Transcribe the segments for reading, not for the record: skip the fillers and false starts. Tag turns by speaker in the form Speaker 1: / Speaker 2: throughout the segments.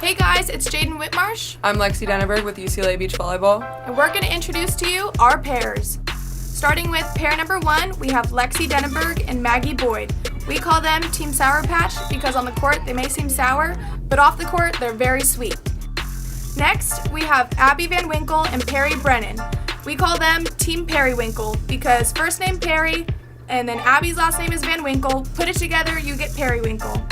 Speaker 1: Hey guys, it's Jaden Whitmarsh.
Speaker 2: I'm Lexi Denneberg with UCLA Beach Volleyball.
Speaker 1: And we're going to introduce to you our pairs. Starting with pair number 1, we have Lexi Denneberg and Maggie Boyd. We call them Team Sour Patch because on the court they may seem sour, but off the court they're very sweet. Next, we have Abby Van Winkle and Perry Brennan. We call them Team Periwinkle because first name Perry and then Abby's last name is Van Winkle. Put it together, you get Periwinkle.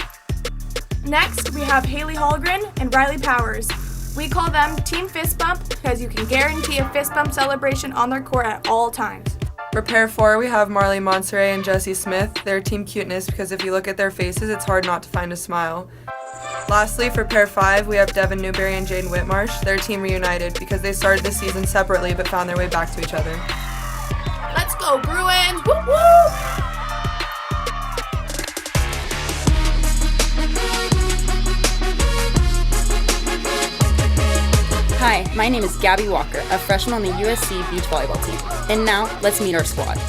Speaker 1: Next, we have Haley Hallgren and Riley Powers. We call them Team Fist Bump because you can guarantee a fist bump celebration on their court at all times.
Speaker 2: For pair 4, we have Marley Monserrat and Jessie Smith. They're Team Cuteness because if you look at their faces, it's hard not to find a smile. Lastly, for pair 5, we have Devin Newberry and Jaden Whitmarsh. They're Team Reunited because they started the season separately but found their way back to each other.
Speaker 1: Let's go, Bruins! Whoop whoop!
Speaker 3: Hi, my name is Gabby Walker, a freshman on the USC beach volleyball team. And now, let's meet our squad.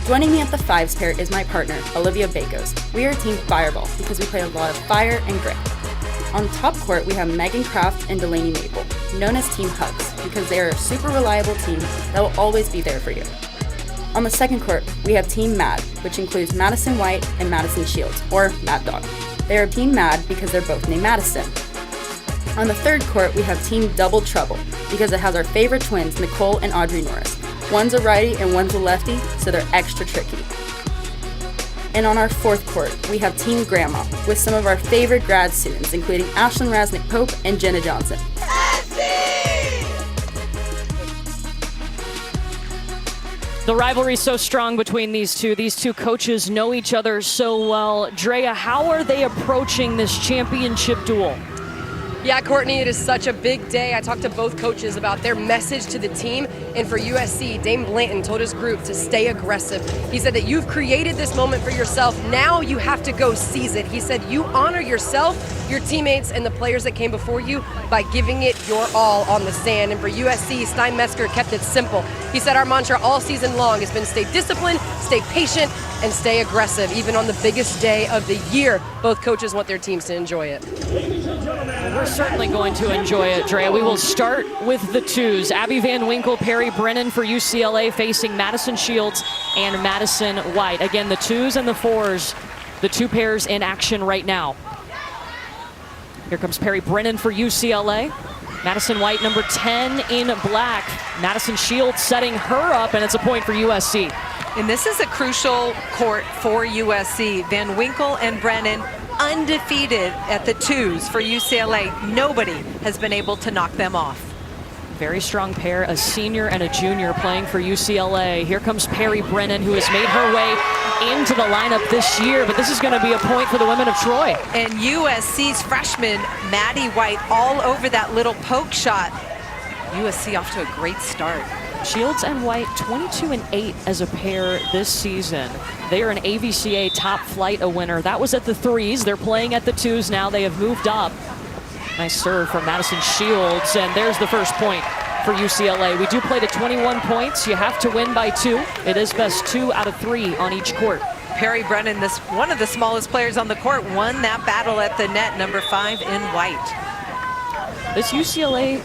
Speaker 3: Joining me at the fives pair is my partner, Olivia Bakos. We are Team Fireball because we play a lot of fire and grit. On top court, we have Megan Kraft and Delaney Maple, known as Team Hugs, because they are a super reliable team that will always be there for you. On the second court, we have Team Mad, which includes Madison White and Madison Shields, or Mad Dog. They are Team Mad because they're both named Madison. On the third court, we have Team Double Trouble because it has our favorite twins, Nicole and Audrey Norris. One's a righty and one's a lefty, so they're extra tricky. And on our fourth court, we have Team Grandma with some of our favorite grad students, including Ashlyn Rasnick-Pope and Jenna Johnson.
Speaker 4: The rivalry is so strong between these two. These two coaches know each other so well. Drea, how are they approaching this championship duel?
Speaker 5: Yeah, Courtney, it is such a big day. I talked to both coaches about their message to the team. And for USC, Dame Blanton told his group to stay aggressive. He said that you've created this moment for yourself. Now you have to go seize it. He said you honor yourself, your teammates, and the players that came before you by giving it your all on the sand. And for USC, Stein Metzger kept it simple. He said our mantra all season long has been stay disciplined, stay patient, and stay aggressive, even on the biggest day of the year. Both coaches want their teams to enjoy it.
Speaker 4: We're certainly going to enjoy it, Drea. We will start with the twos. Abby Van Winkle, Perry Brennan for UCLA facing Madison Shields and Madison White. Again, the twos and the fours, the two pairs in action right now. Here comes Perry Brennan for UCLA. Madison White, number 10 in black. Madison Shields setting her up, and it's a point for USC.
Speaker 6: And this is a crucial court for USC. Van Winkle and Brennan undefeated at the twos for UCLA. Nobody has been able to knock them off.
Speaker 4: Very strong pair, a senior and a junior playing for UCLA. Here comes Perry Brennan, who has made her way into the lineup this year, but this is going to be a point for the women of Troy.
Speaker 6: And USC's freshman, Maddie White, all over that little poke shot. USC off to a great start.
Speaker 4: Shields and White 22-8 as a pair this season. They are an AVCA top flight a winner. That was at the threes. They're playing at the twos now. They have moved up. Nice serve from Madison Shields, and there's the first point for UCLA. We do play to 21 points. You have to win by 2. It is best 2 out of 3 on each court.
Speaker 6: Perry Brennan, one of the smallest players on the court, won that battle at the net, number 5 in white.
Speaker 4: This UCLA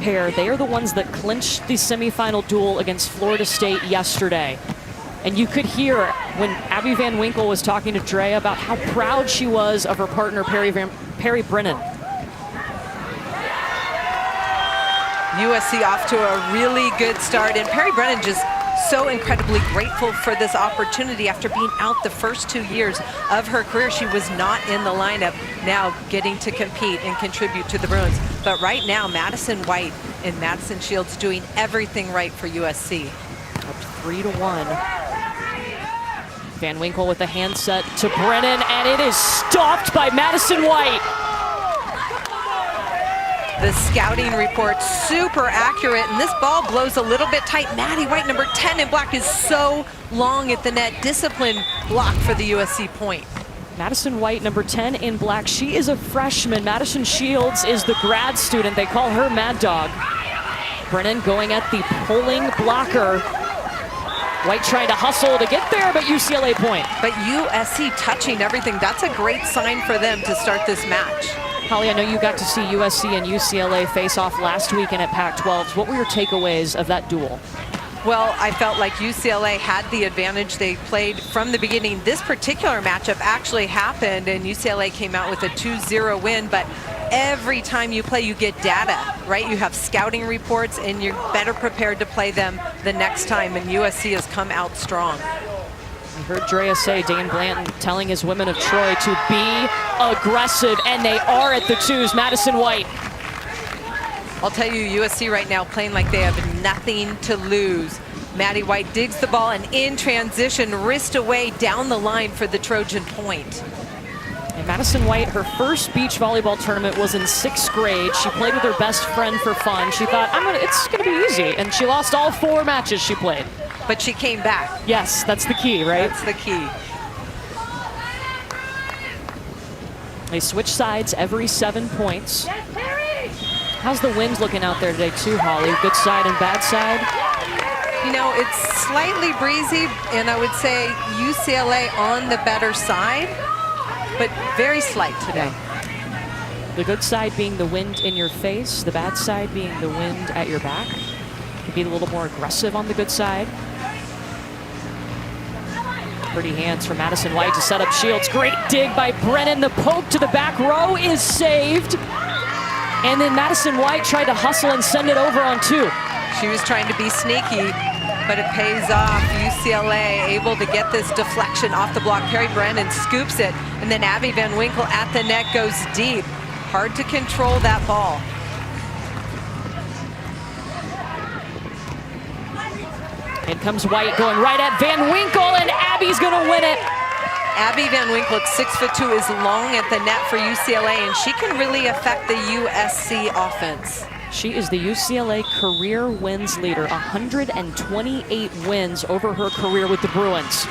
Speaker 4: pair, they are the ones that clinched the semifinal duel against Florida State yesterday. And you could hear when Abby Van Winkle was talking to Drea about how proud she was of her partner, Perry Brennan.
Speaker 6: USC off to a really good start, and Perry Brennan just so incredibly grateful for this opportunity after being out the first 2 years of her career. She was not in the lineup, now getting to compete and contribute to the Bruins. But right now, Madison White and Madison Shields doing everything right for USC.
Speaker 4: Up to 3-1. Van Winkle with the hand set to Brennan, and it is stopped by Madison White.
Speaker 6: The scouting report super accurate, and this ball blows a little bit tight. Maddie White, number 10 in black, is so long at the net. Discipline block for the USC point.
Speaker 4: Madison White, number 10 in black. She is a freshman. Madison Shields is the grad student. They call her Mad Dog. Brennan going at the pulling blocker. White trying to hustle to get there, but UCLA point.
Speaker 6: But USC touching everything. That's a great sign for them to start this match.
Speaker 4: Holly, I know you got to see USC and UCLA face off last weekend at Pac-12s. What were your takeaways of that duel?
Speaker 6: Well, I felt like UCLA had the advantage. They played from the beginning. This particular matchup actually happened, and UCLA came out with a 2-0 win, but every time you play, you get data, right? You have scouting reports, and you're better prepared to play them the next time, and USC has come out strong.
Speaker 4: We heard Drea say, Dane Blanton telling his women of Troy to be aggressive, and they are at the twos. Madison White.
Speaker 6: I'll tell you, USC right now playing like they have nothing to lose. Maddie White digs the ball and in transition, wrist away down the line for the Trojan point.
Speaker 4: And Madison White, her first beach volleyball tournament was in 6th grade. She played with her best friend for fun. She thought, it's gonna be easy. And she lost all 4 matches she played.
Speaker 6: But she came back.
Speaker 4: Yes, that's the key, right?
Speaker 6: That's the key.
Speaker 4: They switch sides every 7 points. How's the wind looking out there today too, Holly? Good side and bad side?
Speaker 6: You know, it's slightly breezy, and I would say UCLA on the better side, but very slight today.
Speaker 4: The good side being the wind in your face, the bad side being the wind at your back. Could be a little more aggressive on the good side. Pretty hands from Madison White to set up Shields. Great dig by Brennan. The poke to the back row is saved. And then Madison White tried to hustle and send it over on 2.
Speaker 6: She was trying to be sneaky, but it pays off. UCLA able to get this deflection off the block. Perry Brennan scoops it, and then Abby Van Winkle at the net goes deep. Hard to control that ball.
Speaker 4: In comes White going right at Van Winkle, and Abby's gonna win it.
Speaker 6: Abby Van Winkle at 6'2" is long at the net for UCLA, and she can really affect the USC offense.
Speaker 4: She is the UCLA career wins leader, 128 wins over her career with the Bruins.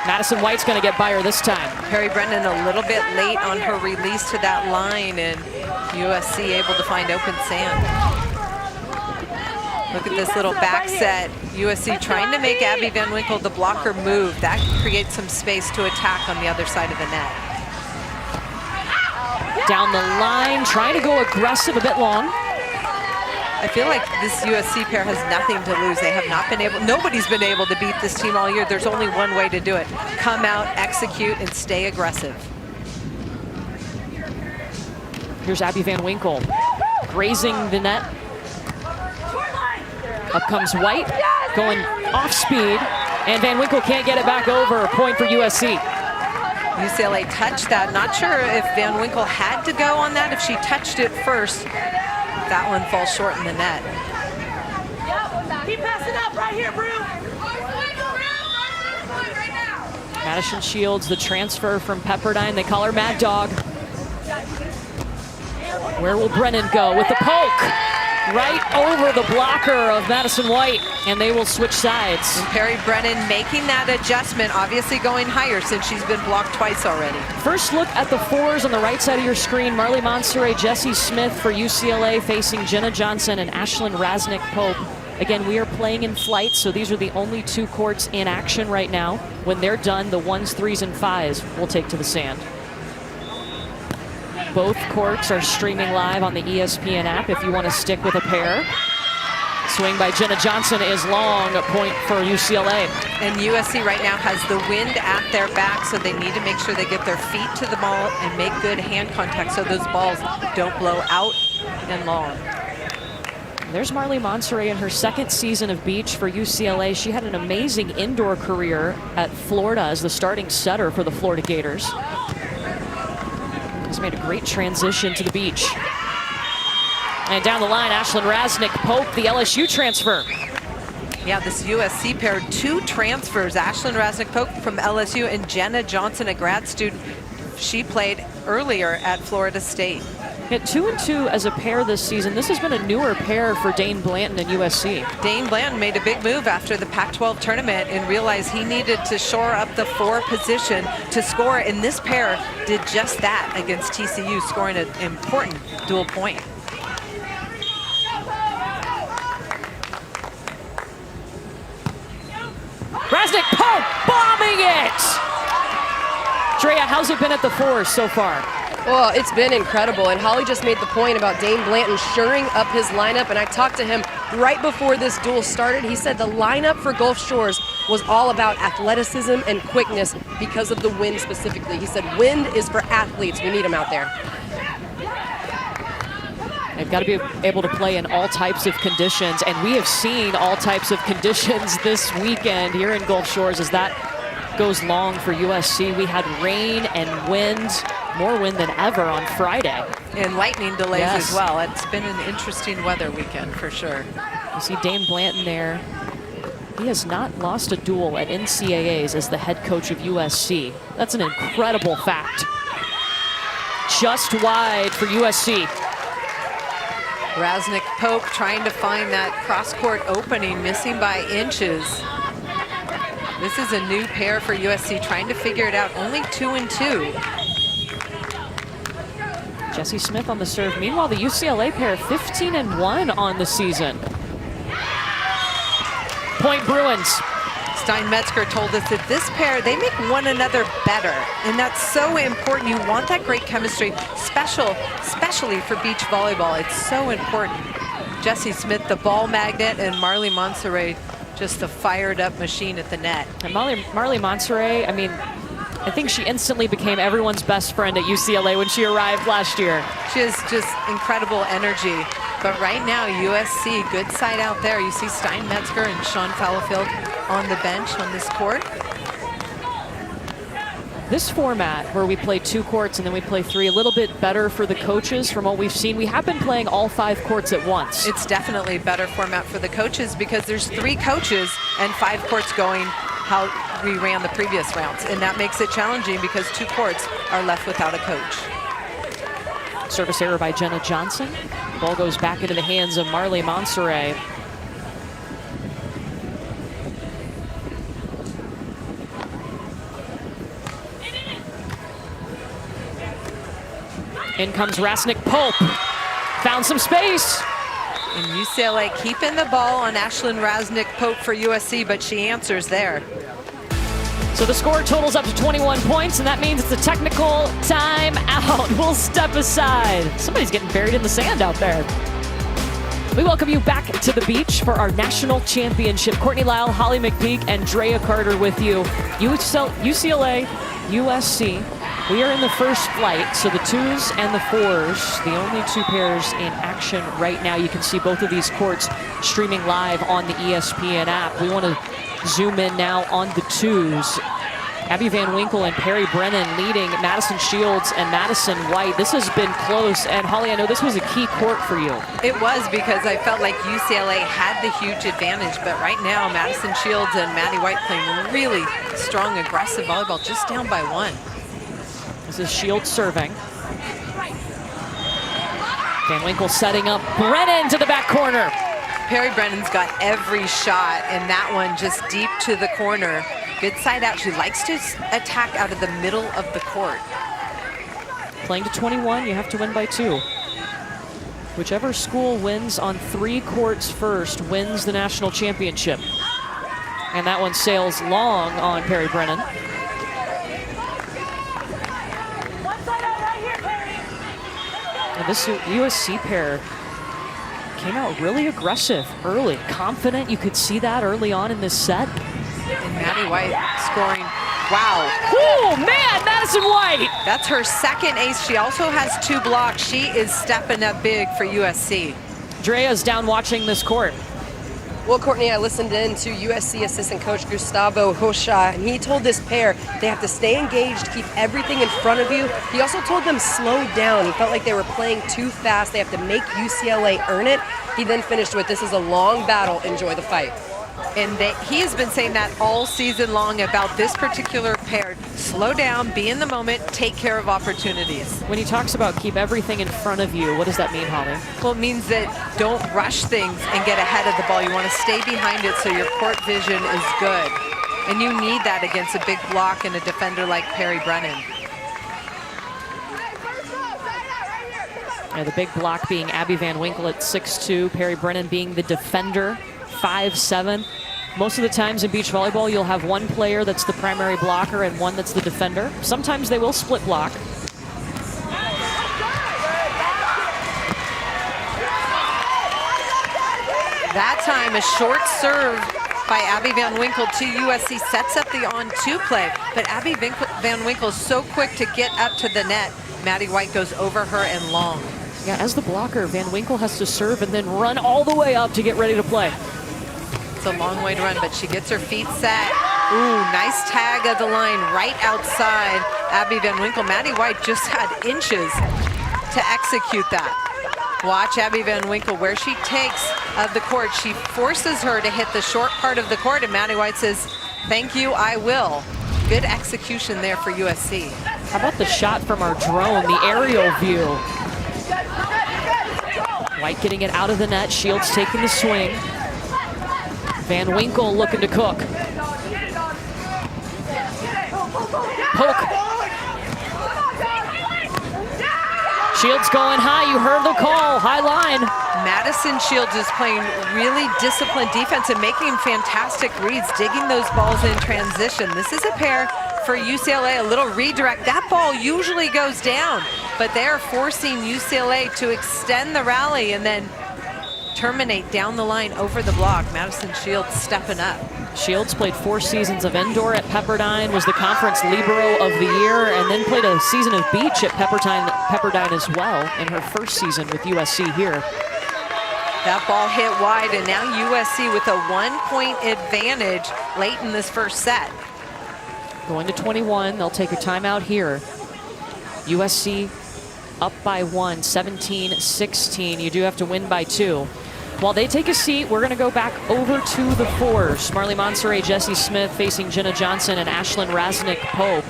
Speaker 4: Madison White's gonna get by her this time.
Speaker 6: Perry Brennan a little bit late on her release to that line, and USC able to find open sand. Look at this little back set. USC trying to make Abby Van Winkle the blocker move. That creates some space to attack on the other side of the net.
Speaker 4: Down the line, trying to go aggressive, a bit long.
Speaker 6: I feel like this USC pair has nothing to lose. They have not been able, nobody's been able to beat this team all year. There's only one way to do it. Come out, execute, and stay aggressive.
Speaker 4: Here's Abby Van Winkle, grazing the net. Up comes White, going off speed, and Van Winkle can't get it back over. A point for USC.
Speaker 6: UCLA touched that. Not sure if Van Winkle had to go on that, if she touched it first. That one falls short in the net.
Speaker 7: Keep passing up right here, Brew.
Speaker 4: Madison Shields, the transfer from Pepperdine. They call her Mad Dog. Where will Brennan go with the poke? Right over the blocker of Madison White, and they will switch sides.
Speaker 6: And Perry Brennan making that adjustment, obviously going higher since she's been blocked twice already.
Speaker 4: First look at the 4s on the right side of your screen. Marley Monserrat, Jessie Smith for UCLA facing Jenna Johnson and Ashlyn Rasnick-Pope. Again, we are playing in flight, so these are the only 2 courts in action right now. When they're done, the 1s, 3s, and 5s will take to the sand. Both courts are streaming live on the ESPN app if you want to stick with a pair. Swing by Jenna Johnson is long, a point for UCLA.
Speaker 6: And USC right now has the wind at their back, so they need to make sure they get their feet to the ball and make good hand contact so those balls don't blow out and long.
Speaker 4: There's Marley Monserrat in her 2nd season of beach for UCLA. She had an amazing indoor career at Florida as the starting setter for the Florida Gators. Has made a great transition to the beach. And down the line, Ashlyn Rasnick-Pope, the LSU transfer.
Speaker 6: Yeah, this USC pair, 2 transfers. Ashlyn Rasnick-Pope from LSU and Jenna Johnson, a grad student. She played earlier at Florida State.
Speaker 4: Hit 2-2 as a pair this season. This has been a newer pair for Dane Blanton and USC.
Speaker 6: Dane Blanton made a big move after the Pac-12 tournament and realized he needed to shore up the 4 position to score, and this pair did just that against TCU, scoring an important dual point.
Speaker 4: Rasnick-Pope bombing it! Drea, how's it been at the fours so far?
Speaker 5: Well, it's been incredible, and Holly just made the point about Dame Blanton shoring up his lineup, and I talked to him right before this duel started. He said the lineup for Gulf Shores was all about athleticism and quickness because of the wind specifically. He said wind is for athletes. We need them out there.
Speaker 4: They've got to be able to play in all types of conditions, and we have seen all types of conditions this weekend here in Gulf Shores as that goes long for USC. We had rain and wind, more wind than ever on Friday.
Speaker 6: And lightning delays as well. It's been an interesting weather weekend for sure.
Speaker 4: You see Dame Blanton there. He has not lost a duel at NCAAs as the head coach of USC. That's an incredible fact. Just wide for USC.
Speaker 6: Raznik Pope trying to find that cross-court opening, missing by inches. This is a new pair for USC, trying to figure it out. Only 2-2.
Speaker 4: Jessie Smith on the serve. Meanwhile, the UCLA pair 15-1 on the season. Point Bruins.
Speaker 6: Stein Metzger told us that this pair, they make one another better. And that's so important. You want that great chemistry, especially for beach volleyball. It's so important. Jessie Smith, the ball magnet, and Marley Monserrat, just a fired up machine at the net.
Speaker 4: And Marley Monserrat, I mean, I think she instantly became everyone's best friend at UCLA when she arrived last year.
Speaker 6: She has just incredible energy. But right now, USC, good side out there. You see Stein Metzger and Sean Fallowfield on the bench on this court.
Speaker 4: This format where we play 2 courts and then we play 3, a little bit better for the coaches from what we've seen. We have been playing all 5 courts at once.
Speaker 6: It's definitely a better format for the coaches because there's 3 coaches and 5 courts going how we ran the previous rounds. And that makes it challenging because 2 courts are left without a coach.
Speaker 4: Service error by Jenna Johnson. Ball goes back into the hands of Marley Monserrat. In comes Raznik Pope. Found some space.
Speaker 6: And UCLA keeping the ball on Ashlyn Raznik Pope for USC, but she answers there.
Speaker 4: So the score totals up to 21 points, and that means it's a technical timeout. We'll step aside. Somebody's getting buried in the sand out there. We welcome you back to the beach for our national championship. Courtney Lyle, Holly McPeak, and Drea Carter with you. UCLA, USC. We are in the first flight, so the 2s and the 4s, the only 2 pairs in action right now. You can see both of these courts streaming live on the ESPN app. We want to zoom in now on the 2s. Abby Van Winkle and Perry Brennan leading Madison Shields and Madison White. This has been close, and Holly, I know this was a key court for you.
Speaker 6: It was because I felt like UCLA had the huge advantage, but right now Madison Shields and Maddie White playing really strong, aggressive volleyball, just down by 1.
Speaker 4: This is Shields serving. Van Winkle setting up Brennan to the back corner.
Speaker 6: Perry Brennan's got every shot, and that one just deep to the corner. Good side out. She likes to attack out of the middle of the court.
Speaker 4: Playing to 21, you have to win by 2. Whichever school wins on 3 courts first wins the national championship. And that one sails long on Perry Brennan. And this USC pair came out really aggressive early, confident. You could see that early on in this set.
Speaker 6: And Maddie White scoring. Wow.
Speaker 4: Oh, man, Madison White.
Speaker 6: That's her 2nd ace. She also has 2 blocks. She is stepping up big for USC.
Speaker 4: Drea's down watching this court.
Speaker 5: Well, Courtney, I listened in to USC assistant coach Gustavo Hosha, and he told this pair they have to stay engaged, keep everything in front of you. He also told them slow down. He felt like they were playing too fast. They have to make UCLA earn it. He then finished with, this is a long battle, enjoy the fight.
Speaker 6: And he has been saying that all season long about this particular pair. Slow down, be in the moment, take care of opportunities.
Speaker 4: When he talks about keep everything in front of you, what does that mean, Holly?
Speaker 6: Well, it means that don't rush things and get ahead of the ball. You want to stay behind it so your court vision is good. And you need that against a big block and a defender like Perry Brennan.
Speaker 4: Yeah, the big block being Abby Van Winkle at 6'2", Perry Brennan being the defender, 5'7". Most of the times in beach volleyball, you'll have one player that's the primary blocker and one that's the defender. Sometimes they will split block.
Speaker 6: That time, a short serve by Abby Van Winkle to USC sets up the on-2 play. But Abby Van Winkle is so quick to get up to the net. Maddie White goes over her and long.
Speaker 4: Yeah, as the blocker, Van Winkle has to serve and then run all the way up to get ready to play.
Speaker 6: It's a long way to run, but she gets her feet set. Ooh, nice tag of the line right outside Abby Van Winkle. Maddie White just had inches to execute that. Watch Abby Van Winkle where she takes of the court. She forces her to hit the short part of the court, and Maddie White says, thank you, I will. Good execution there for USC.
Speaker 4: How about the shot from our drone, the aerial view? White getting it out of the net, Shields taking the swing. Van Winkle looking to cook. Poke. Shields going high, you heard the call, high line.
Speaker 6: Madison Shields is playing really disciplined defense and making fantastic reads, digging those balls in transition. This is a pair for UCLA, a little redirect. That ball usually goes down, but they're forcing UCLA to extend the rally and then terminate down the line over the block. Madison Shields stepping up.
Speaker 4: Shields played 4 seasons of indoor at Pepperdine, was the conference libero of the year, and then played a season of beach at Pepperdine as well in her first season with USC here.
Speaker 6: That ball hit wide, and now USC with a 1-point advantage late in this first set.
Speaker 4: Going to 21, they'll take a timeout here. USC up by 1, 17-16. You do have to win by 2. While they take a seat, we're going to go back over to the fours. Marley Monserrat, Jessie Smith facing Jenna Johnson and Ashlyn Rasnick-Pope.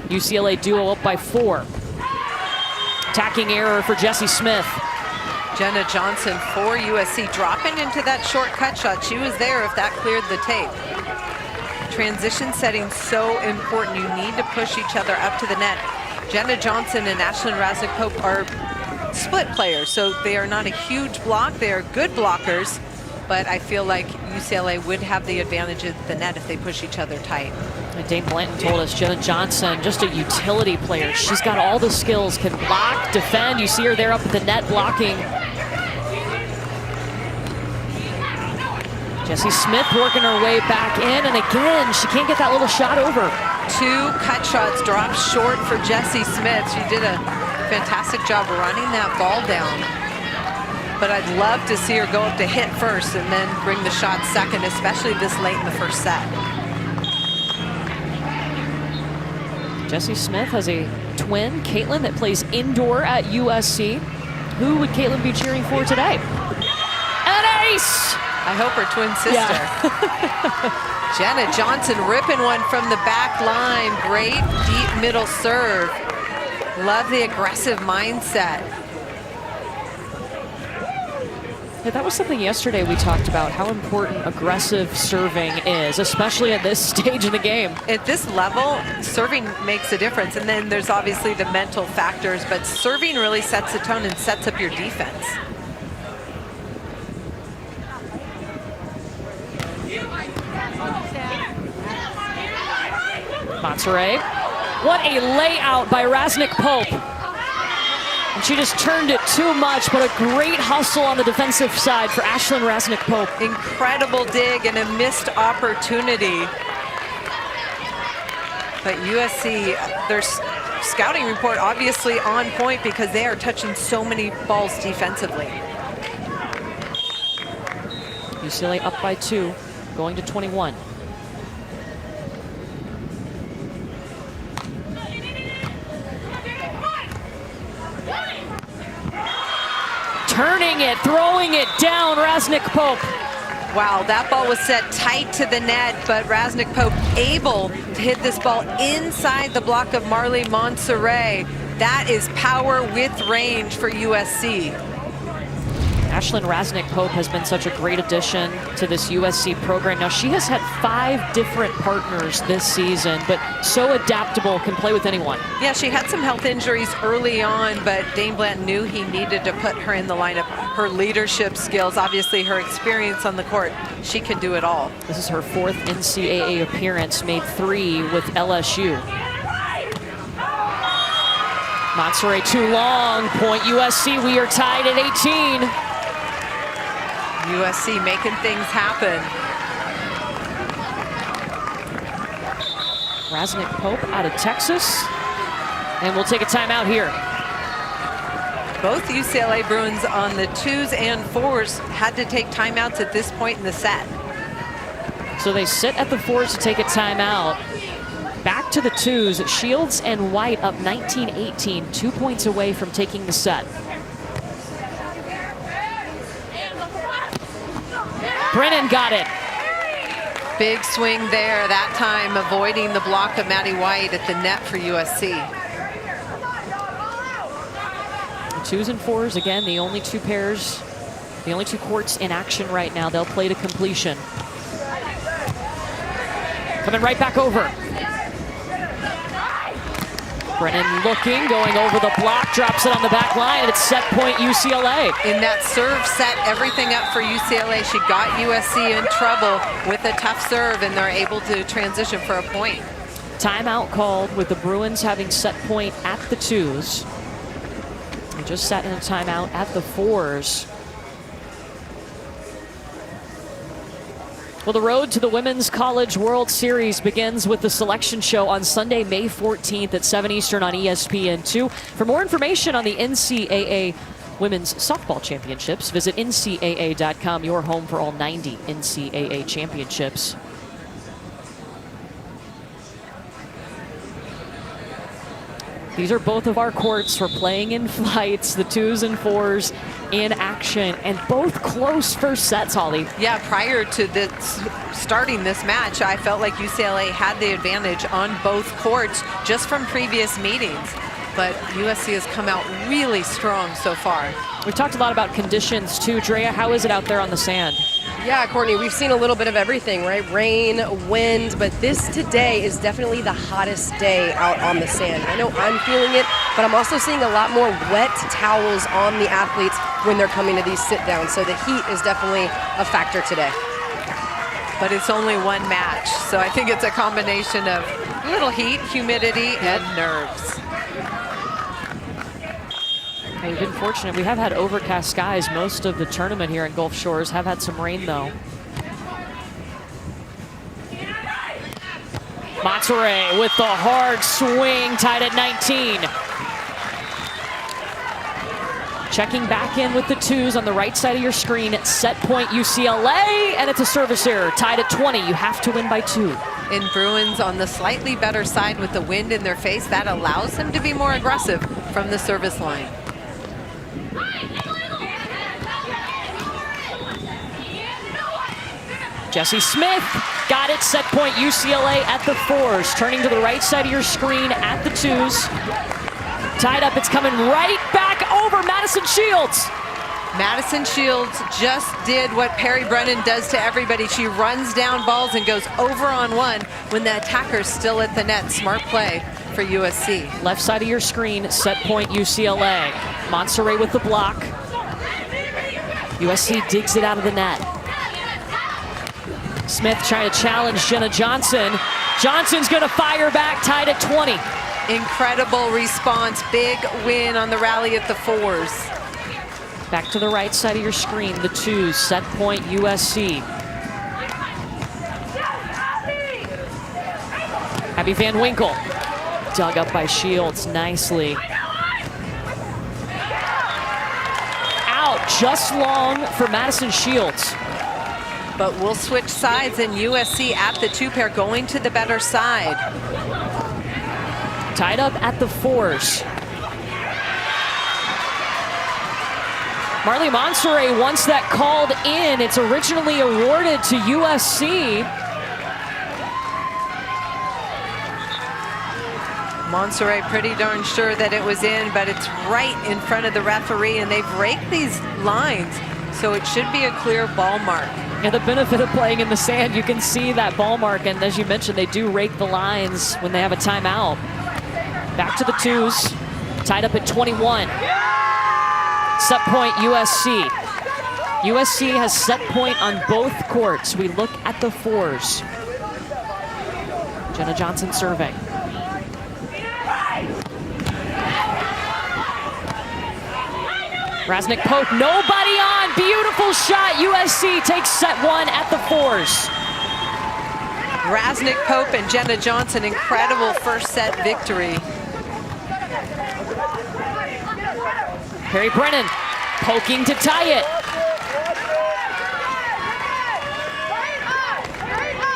Speaker 4: UCLA duo up by 4. Attacking error for Jessie Smith.
Speaker 6: Jenna Johnson for USC dropping into that short cut shot. She was there if that cleared the tape. Transition setting so important. You need to push each other up to the net. Jenna Johnson and Ashlyn Rasnick-Pope are split players, so they are not a huge block. They are good blockers, but I feel like UCLA would have the advantage at the net if they push each other tight.
Speaker 4: And Dane Blanton told us Jenna Johnson, just a utility player. She's got all the skills, can block, defend. You see her there up at the net blocking. Jessie Smith working her way back in, and again, she can't get that little shot over.
Speaker 6: 2 cut shots dropped short for Jessie Smith. She did a fantastic job running that ball down. But I'd love to see her go up to hit first and then bring the shot second, especially this late in the first set.
Speaker 4: Jessie Smith has a twin, Caitlin, that plays indoor at USC. Who would Caitlin be cheering for today? An ace!
Speaker 6: I hope her twin sister.
Speaker 4: Yeah.
Speaker 6: Jenna Johnson ripping one from the back line. Great deep middle serve. Love the aggressive mindset.
Speaker 4: Yeah, that was something yesterday we talked about, how important aggressive serving is, especially at this stage in the game.
Speaker 6: At this level, serving makes a difference. And then there's obviously the mental factors, but serving really sets the tone and sets up your defense.
Speaker 4: Monserrat. What a layout by Rasnick-Pope. And she just turned it too much, but a great hustle on the defensive side for Ashlyn Rasnick-Pope.
Speaker 6: Incredible dig and a missed opportunity. But USC, their scouting report obviously on point because they are touching so many balls defensively.
Speaker 4: UCLA up by 2, going to 21. Turning it, throwing it down, Rasnick-Pope.
Speaker 6: Wow, that ball was set tight to the net, but Rasnick-Pope able to hit this ball inside the block of Marley Monserrat. That is power with range for USC.
Speaker 4: Ashlyn Rasnick-Pope has been such a great addition to this USC program. Now, she has had 5 different partners this season, but so adaptable, can play with anyone.
Speaker 6: Yeah, she had some health injuries early on, but Dane Blanton knew he needed to put her in the lineup. her leadership skills, obviously her experience on the court. She can do it all.
Speaker 4: This is her 4th NCAA appearance, made 3 with LSU. Monserrat too long, point USC, we are tied at 18.
Speaker 6: USC making things happen.
Speaker 4: Raznik Pope out of Texas. And we'll take a timeout here.
Speaker 6: Both UCLA Bruins on the 2s and 4s had to take timeouts at this point in the set.
Speaker 4: So they sit at the 4s to take a timeout. Back to the 2s, Shields and White up 19-18, 2 points away from taking the set. Brennan got it.
Speaker 6: Big swing there, that time avoiding the block of Maddie White at the net for USC.
Speaker 4: The 2s and 4s, again, the only 2 pairs, the only 2 courts in action right now. They'll play to completion. Coming right back over. Brennan looking, going over the block, drops it on the back line, and it's set point UCLA.
Speaker 6: In that serve set everything up for UCLA. She got USC in trouble with a tough serve, and they're able to transition for a point.
Speaker 4: Timeout called with the Bruins having set point at the 2s. They just sat in a timeout at the 4s. Well, the road to the Women's College World Series begins with the selection show on Sunday, May 14th at 7 Eastern on ESPN2. For more information on the NCAA Women's Softball Championships, visit ncaa.com, your home for all 90 NCAA championships. These are both of our courts for playing in flights, the 2s and 4s in action, and both close first sets, Holly.
Speaker 6: Yeah, prior to starting this match, I felt like UCLA had the advantage on both courts just from previous meetings. But USC has come out really strong so far.
Speaker 4: We've talked a lot about conditions too. Drea, how is it out there on the sand?
Speaker 5: Yeah, Courtney, we've seen a little bit of everything, right? Rain, wind, but this today is definitely the hottest day out on the sand. I know I'm feeling it, but I'm also seeing a lot more wet towels on the athletes when they're coming to these sit-downs. So the heat is definitely a factor today.
Speaker 6: But it's only one match, so I think it's a combination of a little heat, humidity, and nerves.
Speaker 4: We've been fortunate. We have had overcast skies most of the tournament here in Gulf Shores. Have had some rain, though. Monterey with the hard swing, tied at 19. Checking back in with the 2s on the right side of your screen. Set point UCLA, and it's a service error. Tied at 20. You have to win by 2.
Speaker 6: In Bruins on the slightly better side with the wind in their face, that allows them to be more aggressive from the service line.
Speaker 4: Jessie Smith got it, set point UCLA at the 4s. Turning to the right side of your screen at the 2s. Tied up, it's coming right back over Madison Shields.
Speaker 6: Madison Shields just did what Perry Brennan does to everybody. She runs down balls and goes over on one when the attacker's still at the net. Smart play for USC.
Speaker 4: Left side of your screen, set point UCLA. Monserrat with the block. USC digs it out of the net. Smith trying to challenge Jenna Johnson. Johnson's gonna fire back, tied at 20.
Speaker 6: Incredible response, big win on the rally at the 4s.
Speaker 4: Back to the right side of your screen, the 2s, set point USC. Abby Van Winkle, dug up by Shields nicely. Out, just long for Madison Shields.
Speaker 6: But we'll switch sides, and USC at the 2 pair going to the better side.
Speaker 4: Tied up at the 4s. Marley Monserrat wants that called in. It's originally awarded to USC.
Speaker 6: Monserrat pretty darn sure that it was in, but it's right in front of the referee, and they've raked these lines, so it should be a clear ball mark.
Speaker 4: And the benefit of playing in the sand, you can see that ball mark, and as you mentioned, they do rake the lines when they have a timeout. Back to the 2s, tied up at 21. Set point USC. USC has set point on both courts. We look at the fours. Jenna Johnson serving. Rasnick Pope, nobody on. Beautiful shot. USC takes set one at the fours.
Speaker 6: Rasnick Pope and Jenna Johnson, incredible first set victory.
Speaker 4: Perry Brennan poking to tie it.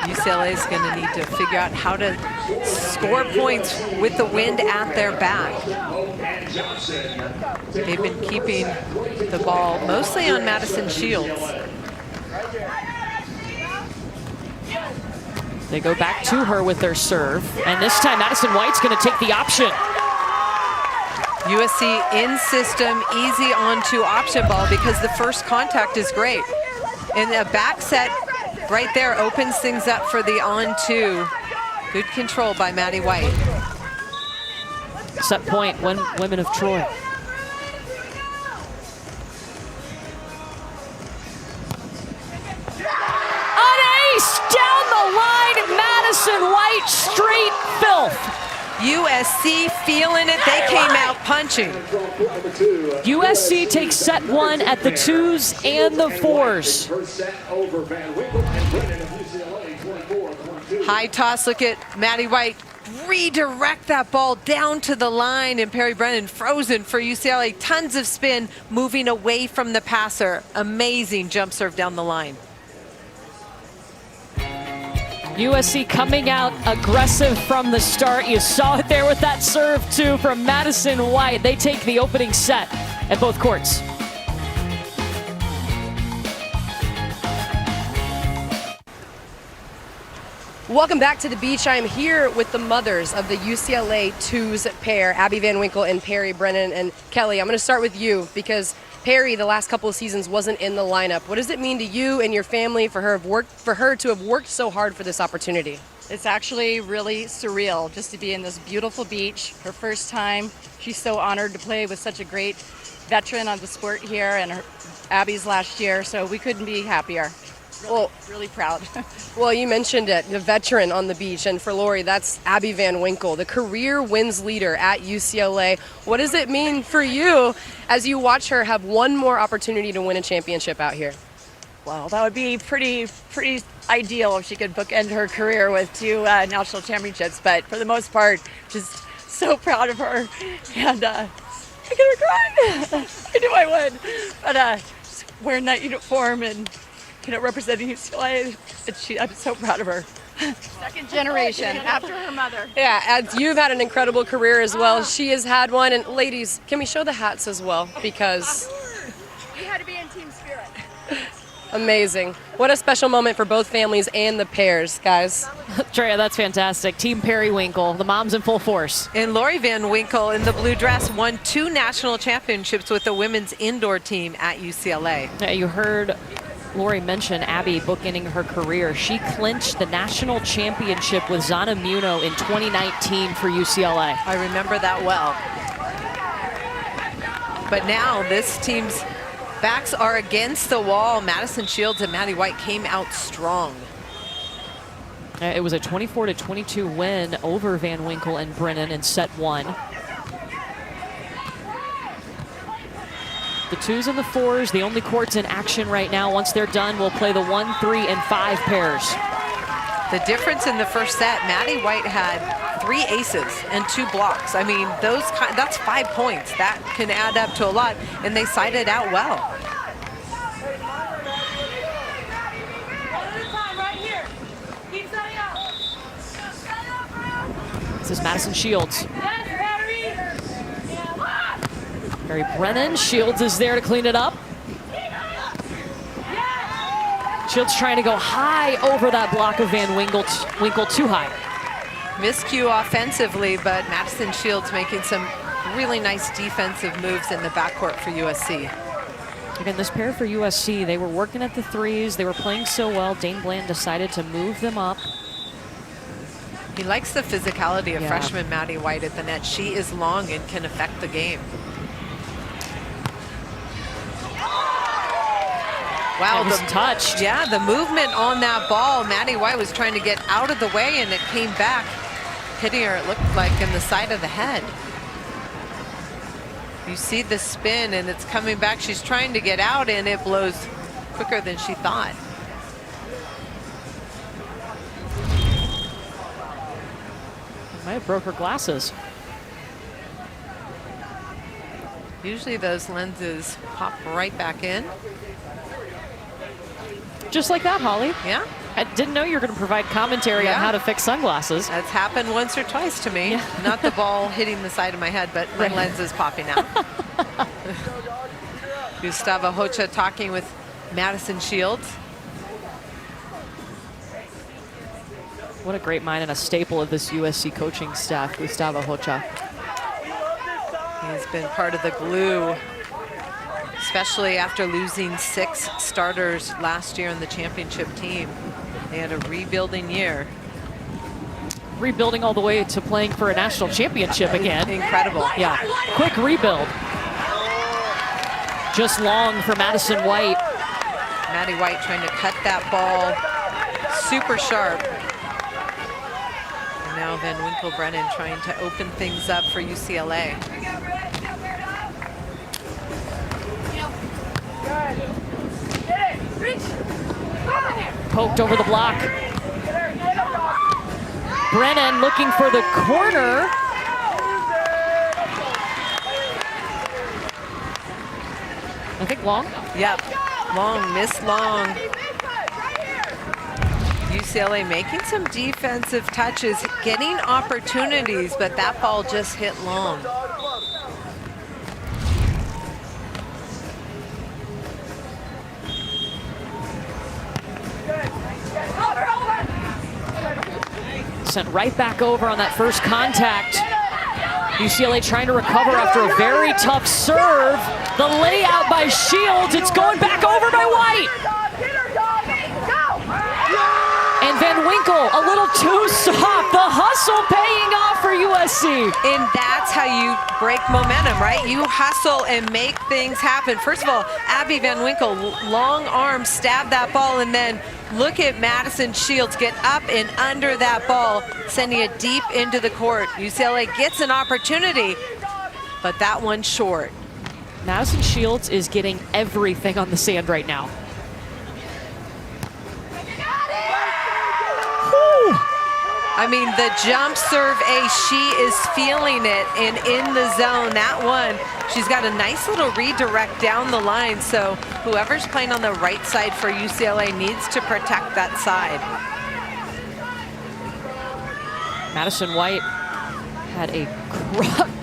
Speaker 6: UCLA is going to need to figure out how to score points with the wind at their back. They've been keeping the ball mostly on Madison Shields.
Speaker 4: They go back to her with their serve, and this time Madison White's going to take the option.
Speaker 6: USC in system, easy onto option ball because the first contact is great. And a back set right there opens things up for the on-two. Good control by Maddie White.
Speaker 4: Set point, women of Troy. An ace down the line, Madison White, straight filth.
Speaker 6: USC feeling it, they came out punching.
Speaker 4: USC takes set one at the twos and the fours.
Speaker 6: High toss, look at Maddie White redirect that ball down to the line, and Perry Brennan frozen for UCLA. Tons of spin, moving away from the passer. Amazing jump serve down the line.
Speaker 4: USC coming out aggressive from the start. You saw it there with that serve too from Madison White. They take the opening set at both courts.
Speaker 5: Welcome back to the beach. I am here with the mothers of the UCLA twos pair, Abby Van Winkle and Perry Brennan. And Kelly, I'm going to start with you because Perry, the last couple of seasons, wasn't in the lineup. What does it mean to you and your family for her to have worked so hard for this opportunity?
Speaker 8: It's actually really surreal just to be in this beautiful beach. Her first time. She's so honored to play with such a great veteran of the sport here, and Abby's last year, so we couldn't be happier. Really proud.
Speaker 5: Well, you mentioned it, the veteran on the beach, and for Lori, that's Abby Van Winkle, the career wins leader at UCLA. What does it mean for you as you watch her have one more opportunity to win a championship out here?
Speaker 8: Well, that would be pretty ideal if she could bookend her career with 2 national championships, but for the most part, just so proud of her, and I'm gonna cry. I knew I would, but just wearing that uniform and representing UCLA, I'm so proud of her.
Speaker 9: Second generation after her mother.
Speaker 5: Yeah, as you've had an incredible career as well. She has had one. And ladies, can we show the hats as well? Because
Speaker 9: We had to be in team spirit.
Speaker 5: amazing. What a special moment for both families and the pairs, guys.
Speaker 4: Treya, that's fantastic. Team Perry Winkle, the moms in full force.
Speaker 6: And Lori Van Winkle in the blue dress won 2 national championships with the women's indoor team at UCLA.
Speaker 4: Yeah, you heard Lori mentioned Abby bookending her career. She clinched the national championship with Zana Muno in 2019 for UCLA.
Speaker 6: I remember that well. But now this team's backs are against the wall. Madison Shields and Maddie White came out strong.
Speaker 4: It was a 24-22 win over Van Winkle and Brennan in set one. The twos and the fours, the only courts in action right now. Once they're done, we'll play the 1, 3, and 5 pairs.
Speaker 6: The difference in the first set, Maddie White had 3 aces and 2 blocks. I mean, that's 5 points. That can add up to a lot, and they sided out well.
Speaker 4: This is Madison Shields. Perry Brennan, Shields is there to clean it up. Shields trying to go high over that block of Van Winkle too high.
Speaker 6: Miscue offensively, but Madison Shields making some really nice defensive moves in the backcourt for USC.
Speaker 4: Again, this pair for USC, they were working at the threes. They were playing so well. Dane Bland decided to move them up.
Speaker 6: He likes the physicality of freshman Maddie White at the net. She is long and can affect the game. Wow,
Speaker 4: It was touched.
Speaker 6: Yeah, the movement on that ball, Maddie White was trying to get out of the way and it came back, hitting her, it looked like, in the side of the head. You see the spin and it's coming back. She's trying to get out and it blows quicker than she thought.
Speaker 4: Might have broke her glasses.
Speaker 6: Usually those lenses pop right back in.
Speaker 4: Just like that, Holly.
Speaker 6: Yeah.
Speaker 4: I didn't know you were going to provide commentary on how to fix sunglasses.
Speaker 6: That's happened once or twice to me. Yeah. Not the ball hitting the side of my head, but my lenses popping out. Gustavo Hocha talking with Madison Shields.
Speaker 4: What a great mind and a staple of this USC coaching staff, Gustavo Hocha.
Speaker 6: He's been part of the glue, especially after losing 6 starters last year on the championship team. They had a rebuilding year.
Speaker 4: Rebuilding all the way to playing for a national championship again.
Speaker 6: Incredible.
Speaker 4: Yeah, quick rebuild. Just long for Madison White.
Speaker 6: Maddie White trying to cut that ball super sharp. And now Van Winkle-Brennan trying to open things up for UCLA.
Speaker 4: Poked over the block. Brennan looking for the corner. I think long.
Speaker 6: Yep, long, miss long. UCLA making some defensive touches, getting opportunities, but that ball just hit long.
Speaker 4: Sent right back over on that first contact. UCLA trying to recover after a very tough serve. The layout by Shields. It's going back over by White. And Van Winkle, a little too soft. The hustle paying off for USC.
Speaker 6: And that's how you break momentum, right? You hustle and make things happen. First of all, Abby Van Winkle, long arm, stab that ball, and then look at Madison Shields get up and under that ball, sending it deep into the court. UCLA gets an opportunity, but that one's short.
Speaker 4: Madison Shields is getting everything on the sand right now.
Speaker 6: I mean, the jump serve ace, she is feeling it, and in the zone, that one, she's got a nice little redirect down the line, so whoever's playing on the right side for UCLA needs to protect that side.
Speaker 4: Madison White had a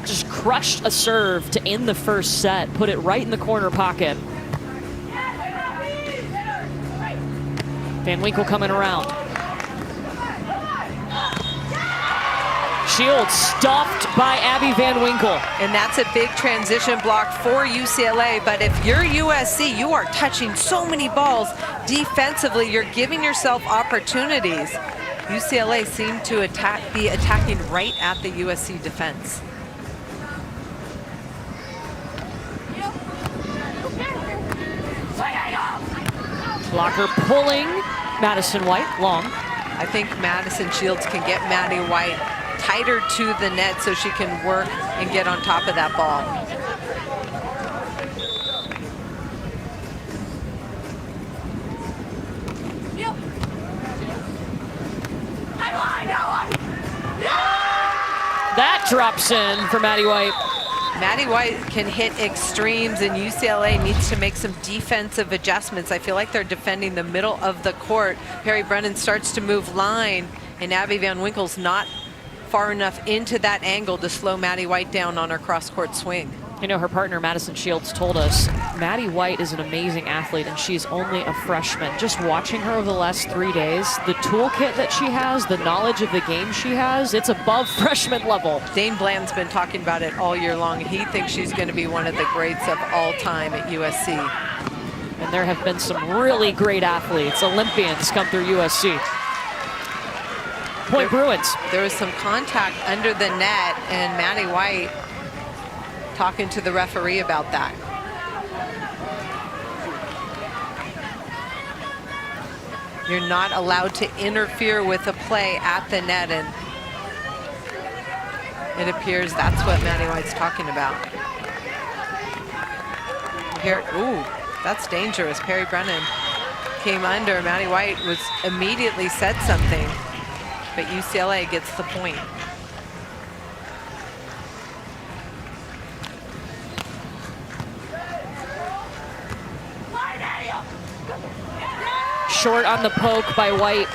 Speaker 4: just crushed a serve to end the first set, put it right in the corner pocket. Van Winkle coming around. Shields stuffed by Abby Van Winkle.
Speaker 6: And that's a big transition block for UCLA, but if you're USC, you are touching so many balls defensively, you're giving yourself opportunities. UCLA seemed to be attacking right at the USC defense.
Speaker 4: Blocker pulling Madison White long.
Speaker 6: I think Madison Shields can get Maddie White tighter to the net so she can work and get on top of that ball.
Speaker 4: That drops in for Maddie White.
Speaker 6: Maddie White can hit extremes, and UCLA needs to make some defensive adjustments. I feel like they're defending the middle of the court. Perry Brennan starts to move line, and Abby Van Winkle's not far enough into that angle to slow Maddie White down on her cross-court swing.
Speaker 4: You know, her partner Madison Shields told us Maddie White is an amazing athlete and she's only a freshman. Just watching her over the last 3 days, the toolkit that she has, the knowledge of the game she has, it's above freshman level.
Speaker 6: Dane Bland's been talking about it all year long. He thinks she's going to be one of the greats of all time at USC.
Speaker 4: And there have been some really great athletes, Olympians come through USC. Point Bruins.
Speaker 6: There was some contact under the net, and Maddie White talking to the referee about that. You're not allowed to interfere with a play at the net, and it appears that's what Maddie White's talking about. Here, ooh, that's dangerous. Perry Brennan came under. Maddie White was immediately said something, but UCLA gets the point.
Speaker 4: Short on the poke by White.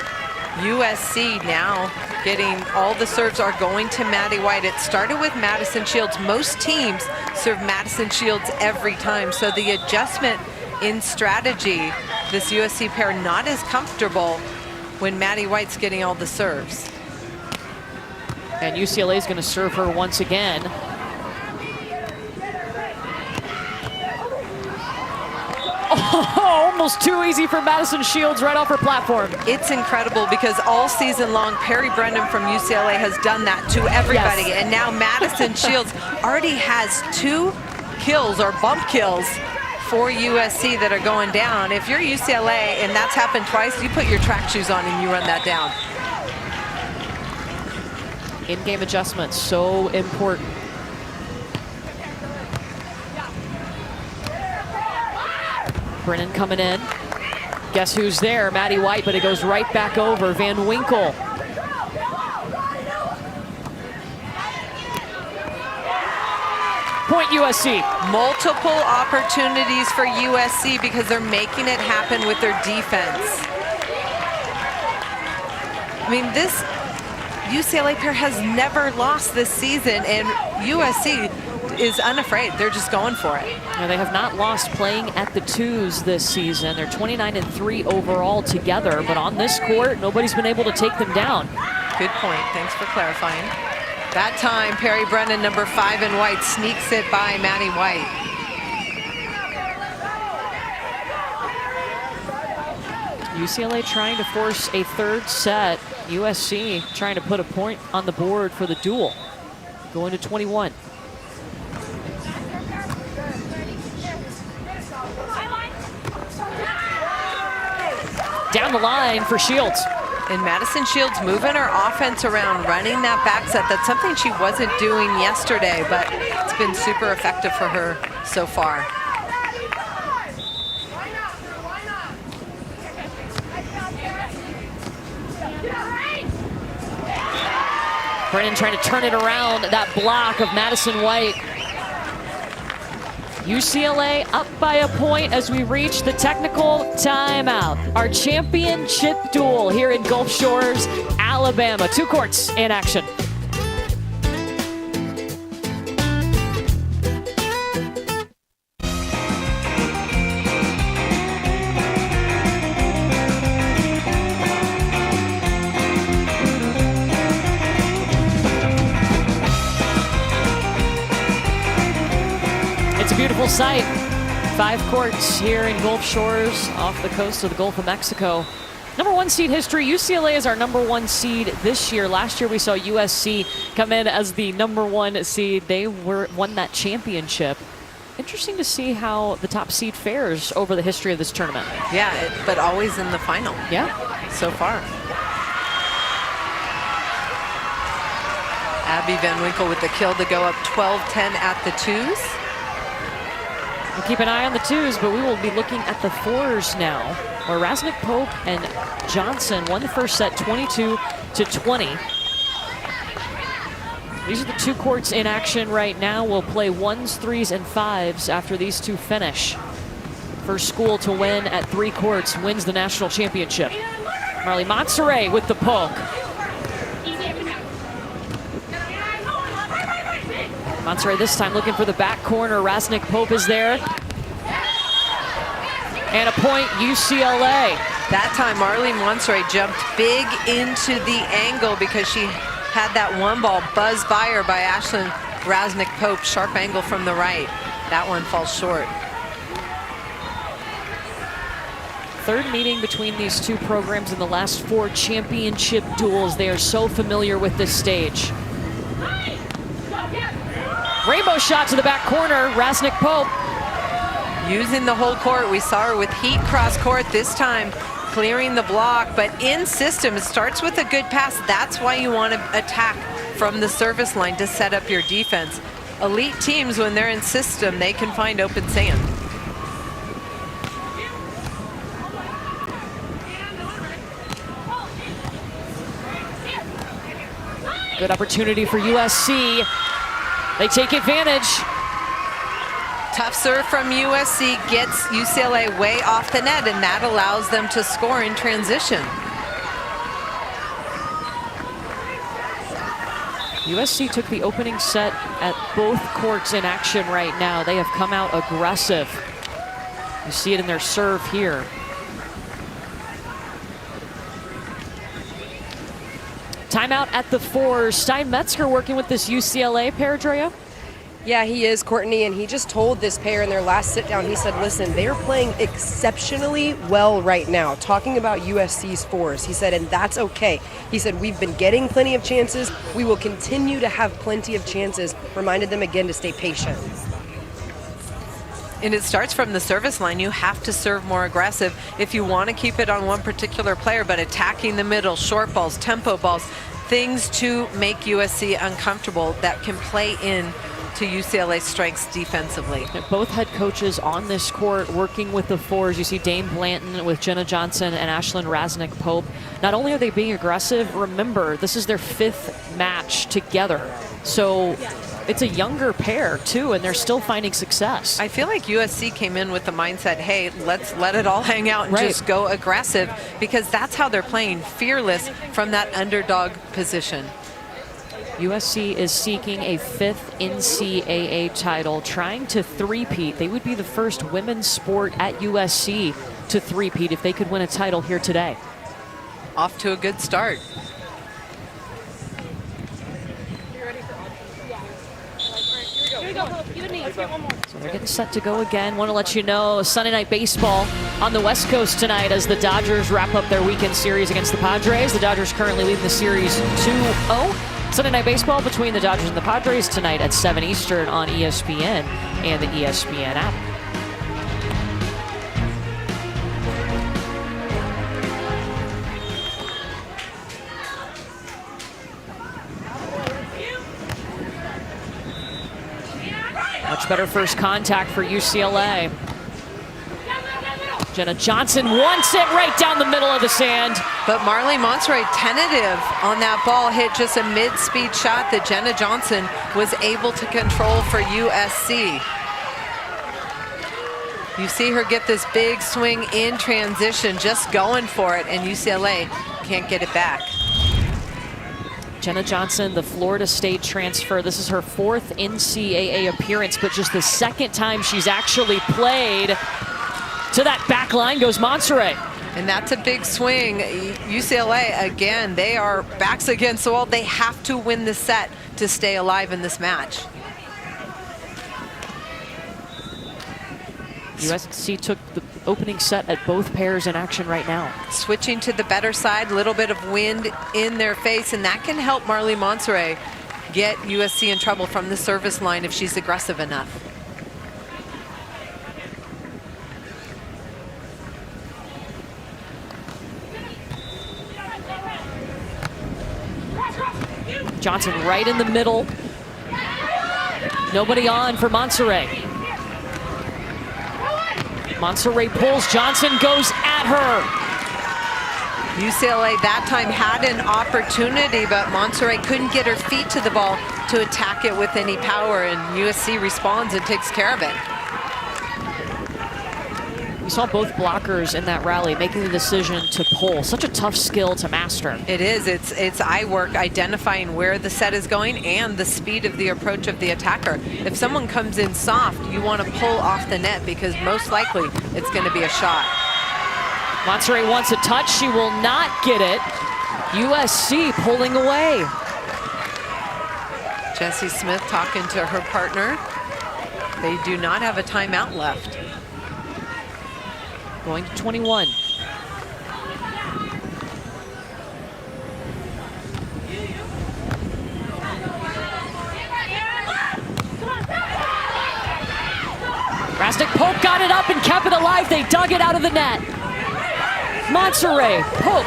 Speaker 6: USC now getting all the serves are going to Maddie White. It started with Madison Shields. Most teams serve Madison Shields every time, so the adjustment in strategy, this USC pair not as comfortable when Maddie White's getting all the serves.
Speaker 4: And UCLA is going to serve her once again. Oh, almost too easy for Madison Shields right off her platform.
Speaker 6: It's incredible because all season long, Perry Brennan from UCLA has done that to everybody.
Speaker 4: Yes.
Speaker 6: And now Madison Shields already has 2 kills or bump kills for USC that are going down. If you're UCLA and that's happened twice, you put your track shoes on and you run that down.
Speaker 4: In-game adjustments, so important. Brennan coming in. Guess who's there? Maddie White, but it goes right back over. Van Winkle. Point USC.
Speaker 6: Multiple opportunities for USC because they're making it happen with their defense. I mean, this UCLA pair has never lost this season, and USC is unafraid. They're just going for it.
Speaker 4: Now, they have not lost playing at the twos this season. They're 29-3 overall together, but on this court, nobody's been able to take them down.
Speaker 6: Good point. Thanks for clarifying. That time, Perry Brennan, number 5 in white, sneaks it by Maddie White.
Speaker 4: UCLA trying to force a third set. USC trying to put a point on the board for the duel. Going to 21. Down the line for Shields.
Speaker 6: And Madison Shields moving her offense around, running that back set. That's something she wasn't doing yesterday, but it's been super effective for her so far.
Speaker 4: Brennan trying to turn it around, that block of Madison White. UCLA up by a point as we reach the technical timeout. Our championship duel here in Gulf Shores, Alabama. 2 courts in action. Beautiful sight. 5 courts here in Gulf Shores off the coast of the Gulf of Mexico. Number 1 seed history. UCLA is our number 1 seed this year. Last year we saw USC come in as the number 1 seed. They won that championship. Interesting to see how the top seed fares over the history of this tournament.
Speaker 6: Yeah, but always in the final.
Speaker 4: Yeah.
Speaker 6: So far. Abby Van Winkle with the kill to go up 12-10 at the twos.
Speaker 4: We'll keep an eye on the twos, but we will be looking at the fours now, where Rasnick, Pope, and Johnson won the first set 22-20. These are the 2 courts in action right now. We'll play 1s, 3s, and 5s after these 2 finish. First school to win at 3 courts wins the national championship. Marley Monserrat with the poke. Monserrat this time looking for the back corner. Rasnick Pope is there. And a point, UCLA.
Speaker 6: That time, Marley Monserrat jumped big into the angle because she had that one ball buzzed by her by Ashlyn Rasnick Pope. Sharp angle from the right. That one falls short.
Speaker 4: Third meeting between these 2 programs in the last 4 championship duels. They are so familiar with this stage. Rainbow shot to the back corner, Rasnick Pope.
Speaker 6: Using the whole court. We saw her with heat cross court. This time, clearing the block, but in system, it starts with a good pass. That's why you want to attack from the service line to set up your defense. Elite teams, when they're in system, they can find open sand.
Speaker 4: Good opportunity for USC. They take advantage.
Speaker 6: Tough serve from USC gets UCLA way off the net, and that allows them to score in transition.
Speaker 4: USC took the opening set at both courts in action right now. They have come out aggressive. You see it in their serve here. Timeout at the 4. Stein-Metzger working with this UCLA pair, Drea?
Speaker 5: Yeah, he is, Courtney, and he just told this pair in their last sit down, he said, listen, they're playing exceptionally well right now, talking about USC's fours. He said, and that's okay. He said, we've been getting plenty of chances. We will continue to have plenty of chances. Reminded them again to stay patient.
Speaker 6: And it starts from the service line. You have to serve more aggressive if you want to keep it on one particular player, but attacking the middle, short balls, tempo balls, things to make USC uncomfortable that can play in to UCLA's strengths defensively.
Speaker 4: Both head coaches on this court working with the fours. You see Dame Blanton with Jenna Johnson and Ashlyn Rasnick-Pope. Not only are they being aggressive, remember, this is their 5th match together. So it's a younger pair too, and they're still finding success.
Speaker 6: I feel like USC came in with the mindset, hey, let's let it all hang out and just go aggressive, because that's how they're playing, fearless from that underdog position.
Speaker 4: USC is seeking a 5th NCAA title, trying to three-peat. They would be the first women's sport at USC to three-peat if they could win a title here today.
Speaker 6: Off to a good start.
Speaker 4: So they're getting set to go again. Want to let you know, Sunday Night Baseball on the West Coast tonight as the Dodgers wrap up their weekend series against the Padres. The Dodgers currently leading the series 2-0. Sunday Night Baseball between the Dodgers and the Padres tonight at 7 Eastern on ESPN and the ESPN app. Much better first contact for UCLA. Jenna Johnson wants it right down the middle of the sand.
Speaker 6: But Marley Monserrat tentative on that ball, hit just a mid-speed shot that Jenna Johnson was able to control for USC. You see her get this big swing in transition, just going for it, and UCLA can't get it back.
Speaker 4: Jenna Johnson, the Florida State transfer. This is her 4th NCAA appearance, but just the 2nd time she's actually played. To that back line goes Monserrat.
Speaker 6: And that's a big swing. UCLA, again, they are backs against the wall. They have to win the set to stay alive in this match.
Speaker 4: USC took the opening set at both pairs in action right now.
Speaker 6: Switching to the better side, little bit of wind in their face, and that can help Marley Monserrat get USC in trouble from the service line if she's aggressive enough.
Speaker 4: Johnson right in the middle. Nobody on for Monserrat. Monserrat pulls, Johnson goes at her.
Speaker 6: UCLA that time had an opportunity, but Monserrat couldn't get her feet to the ball to attack it with any power, and USC responds and takes care of it.
Speaker 4: We saw both blockers in that rally making the decision to pull. Such a tough skill to master.
Speaker 6: It is. It's eye work, identifying where the set is going and the speed of the approach of the attacker. If someone comes in soft, you want to pull off the net because most likely it's going to be a shot.
Speaker 4: Monserrat wants a touch. She will not get it. USC pulling away.
Speaker 6: Jessie Smith talking to her partner. They do not have a timeout left.
Speaker 4: Going to 21. Rasnick-Pope got it up and kept it alive. They dug it out of the net. Monterey, poke.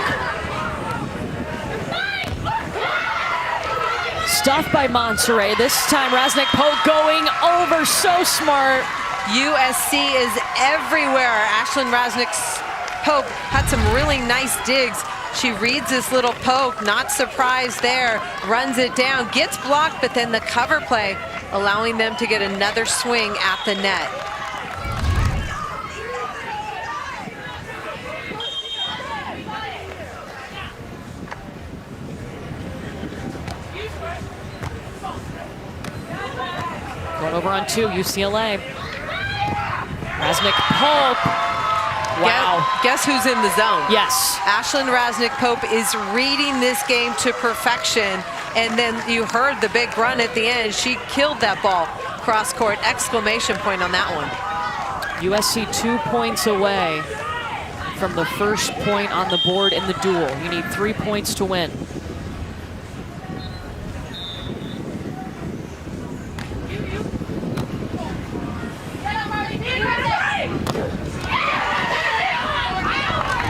Speaker 4: Stuffed by Monterey. This time Raznik Pope going over, so smart.
Speaker 6: USC is everywhere. Ashlyn Raznik's poke had some really nice digs. She reads this little poke, not surprised there, runs it down, gets blocked, but then the cover play allowing them to get another swing at the net.
Speaker 4: Going over on 2, UCLA. Raznik Pope. Wow.
Speaker 6: Guess who's in the zone?
Speaker 4: Yes.
Speaker 6: Ashlyn Raznik Pope is reading this game to perfection. And then you heard the big run at the end. She killed that ball. Cross court, exclamation point on that one.
Speaker 4: USC 2 points away from the first point on the board in the duel. You need 3 points to win.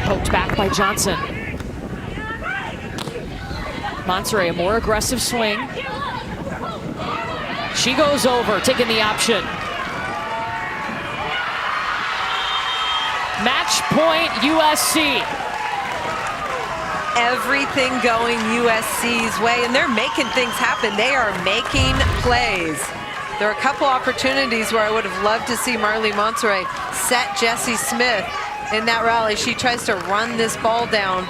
Speaker 4: Poked back by Johnson. Monterey, a more aggressive swing. She goes over, taking the option. Match point USC.
Speaker 6: Everything going USC's way, and they're making things happen. They are making plays. There are a couple opportunities where I would have loved to see Marley Monterey set Jessie Smith in that rally. She tries to run this ball down,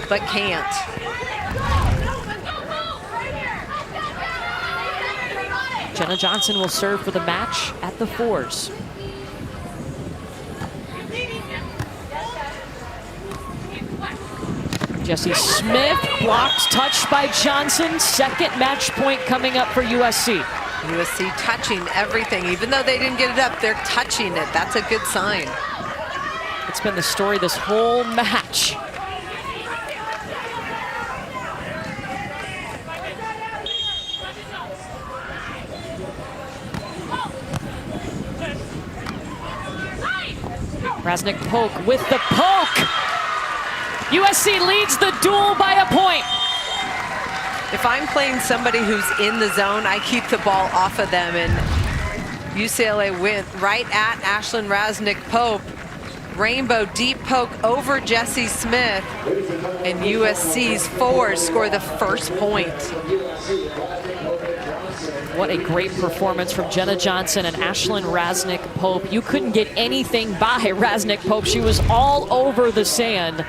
Speaker 6: but can't.
Speaker 4: Jenna Johnson will serve for the match at the 4s. Jessie Smith blocked, touched by Johnson. Second match point coming up for USC.
Speaker 6: USC touching everything. Even though they didn't get it up, they're touching it. That's a good sign.
Speaker 4: It's been the story this whole match. Raznik Poke with the poke. USC leads the duel by a point.
Speaker 6: If I'm playing somebody who's in the zone, I keep the ball off of them, and UCLA went right at Ashlyn Raznik Pope. Rainbow deep poke over Jessie Smith, and USC's 4s score the first point.
Speaker 4: What a great performance from Jenna Johnson and Ashlyn Raznik Pope. You couldn't get anything by Raznik Pope. She was all over the sand.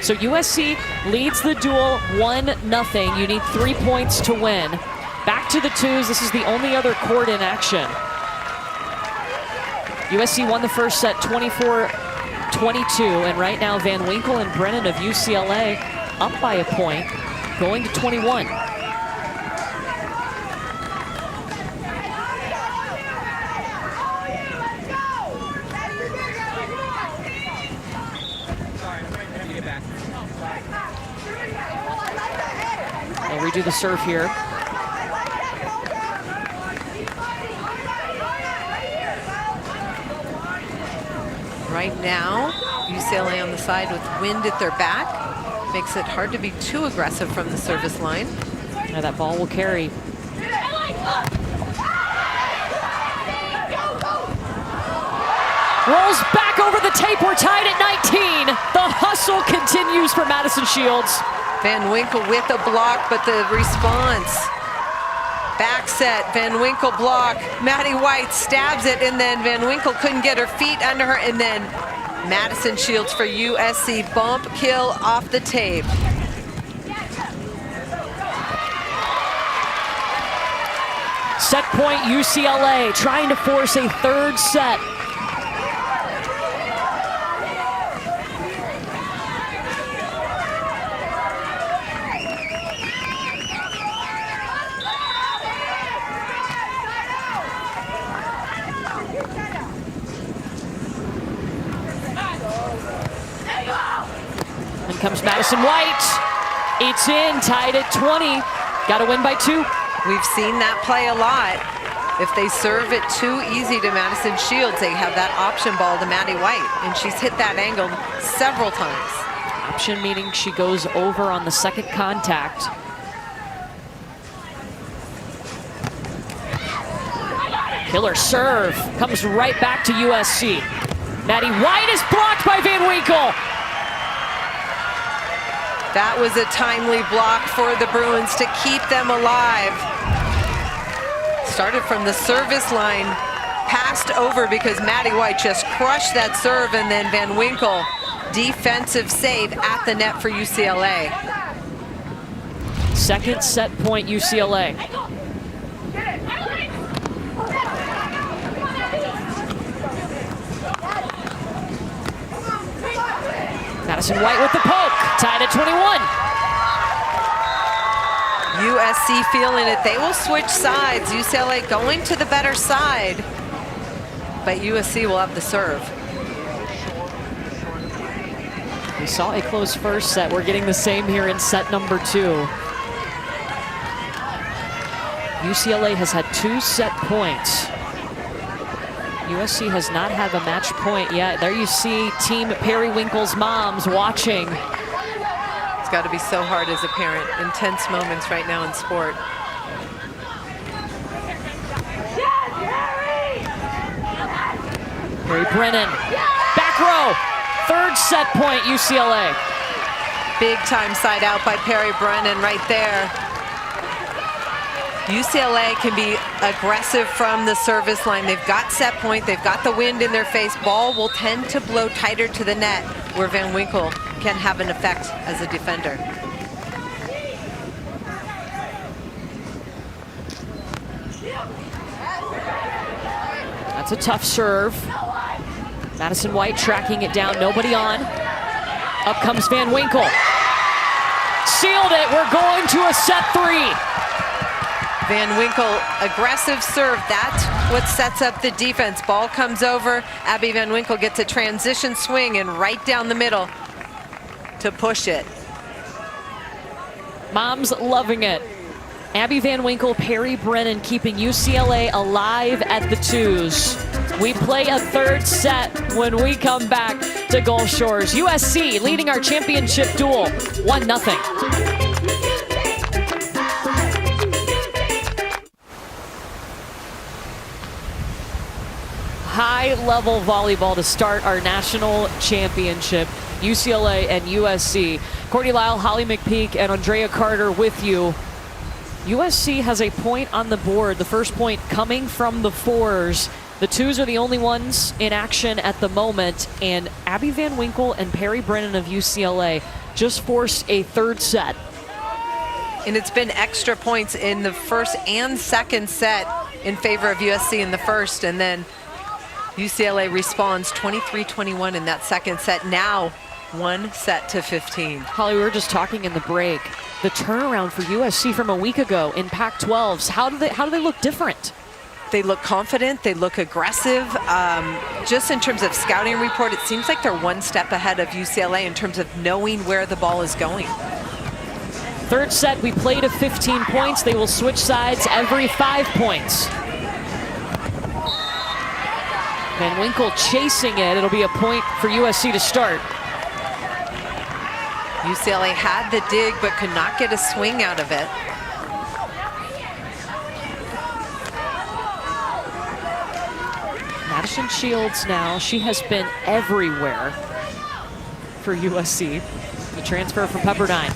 Speaker 4: So USC leads the duel 1-0. You need 3 points to win. Back to the 2s. This is the only other court in action. USC won the first set 24-22, and right now Van Winkle and Brennan of UCLA up by a point, going to 21. They'll redo the serve here.
Speaker 6: Right now, UCLA on the side with wind at their back. Makes it hard to be too aggressive from the service line.
Speaker 4: Now that ball will carry. Rolls back over the tape. We're tied at 19. The hustle continues for Madison Shields.
Speaker 6: Van Winkle with a block, but the response. Back set, Van Winkle block. Maddie White stabs it, and then Van Winkle couldn't get her feet under her, and then Madison Shields for USC. Bump kill off the tape.
Speaker 4: Set point UCLA, trying to force a third set. In comes Madison White. It's in, tied at 20. Got to win by 2.
Speaker 6: We've seen that play a lot. If they serve it too easy to Madison Shields, they have that option ball to Maddie White, and she's hit that angle several times.
Speaker 4: Option meaning she goes over on the second contact. Killer serve comes right back to USC. Maddie White is blocked by Van Winkle.
Speaker 6: That was a timely block for the Bruins to keep them alive. Started from the service line, passed over because Maddie White just crushed that serve, and then Van Winkle, defensive save at the net for UCLA.
Speaker 4: Second set point UCLA. Madison White with the poke, tied at 21.
Speaker 6: USC feeling it. They will switch sides. UCLA going to the better side, but USC will have the serve.
Speaker 4: We saw a close first set. We're getting the same here in set number 2. UCLA has had 2 set points. USC has not had a match point yet. There you see Team Periwinkle's moms watching.
Speaker 6: It's got to be so hard as a parent. Intense moments right now in sport.
Speaker 4: Perry Brennan, back row, third set point UCLA.
Speaker 6: Big time side out by Perry Brennan right there. UCLA can be aggressive from the service line. They've got set point, they've got the wind in their face. Ball will tend to blow tighter to the net, where Van Winkle can have an effect as a defender.
Speaker 4: That's a tough serve. Madison White tracking it down, nobody on. Up comes Van Winkle. Sealed it, we're going to a set 3.
Speaker 6: Van Winkle, aggressive serve. That's what sets up the defense. Ball comes over. Abby Van Winkle gets a transition swing and right down the middle to push it.
Speaker 4: Mom's loving it. Abby Van Winkle, Perry Brennan keeping UCLA alive at the 2s. We play a third set when we come back to Gulf Shores. USC leading our championship duel, 1-0. High-level volleyball to start our national championship. UCLA and USC. Courtney Lyle, Holly McPeak, and Andrea Carter with you. USC has a point on the board, the first point coming from the 4s. The 2s are the only ones in action at the moment, and Abby Van Winkle and Perry Brennan of UCLA just forced a third set.
Speaker 6: And it's been extra points in the first and second set in favor of USC in the first, and then UCLA responds 23-21 in that second set. Now 1-15.
Speaker 4: Holly, we were just talking in the break. The turnaround for USC from a week ago in Pac-12s, how do they look different?
Speaker 6: They look confident, they look aggressive. Just in terms of scouting report, it seems like they're one step ahead of UCLA in terms of knowing where the ball is going.
Speaker 4: Third set, we play to 15 points. They will switch sides every 5 points. Van Winkle chasing it. It'll be a point for USC to start.
Speaker 6: UCLA had the dig, but could not get a swing out of it.
Speaker 4: Madison Shields now, she has been everywhere for USC. The transfer from Pepperdine.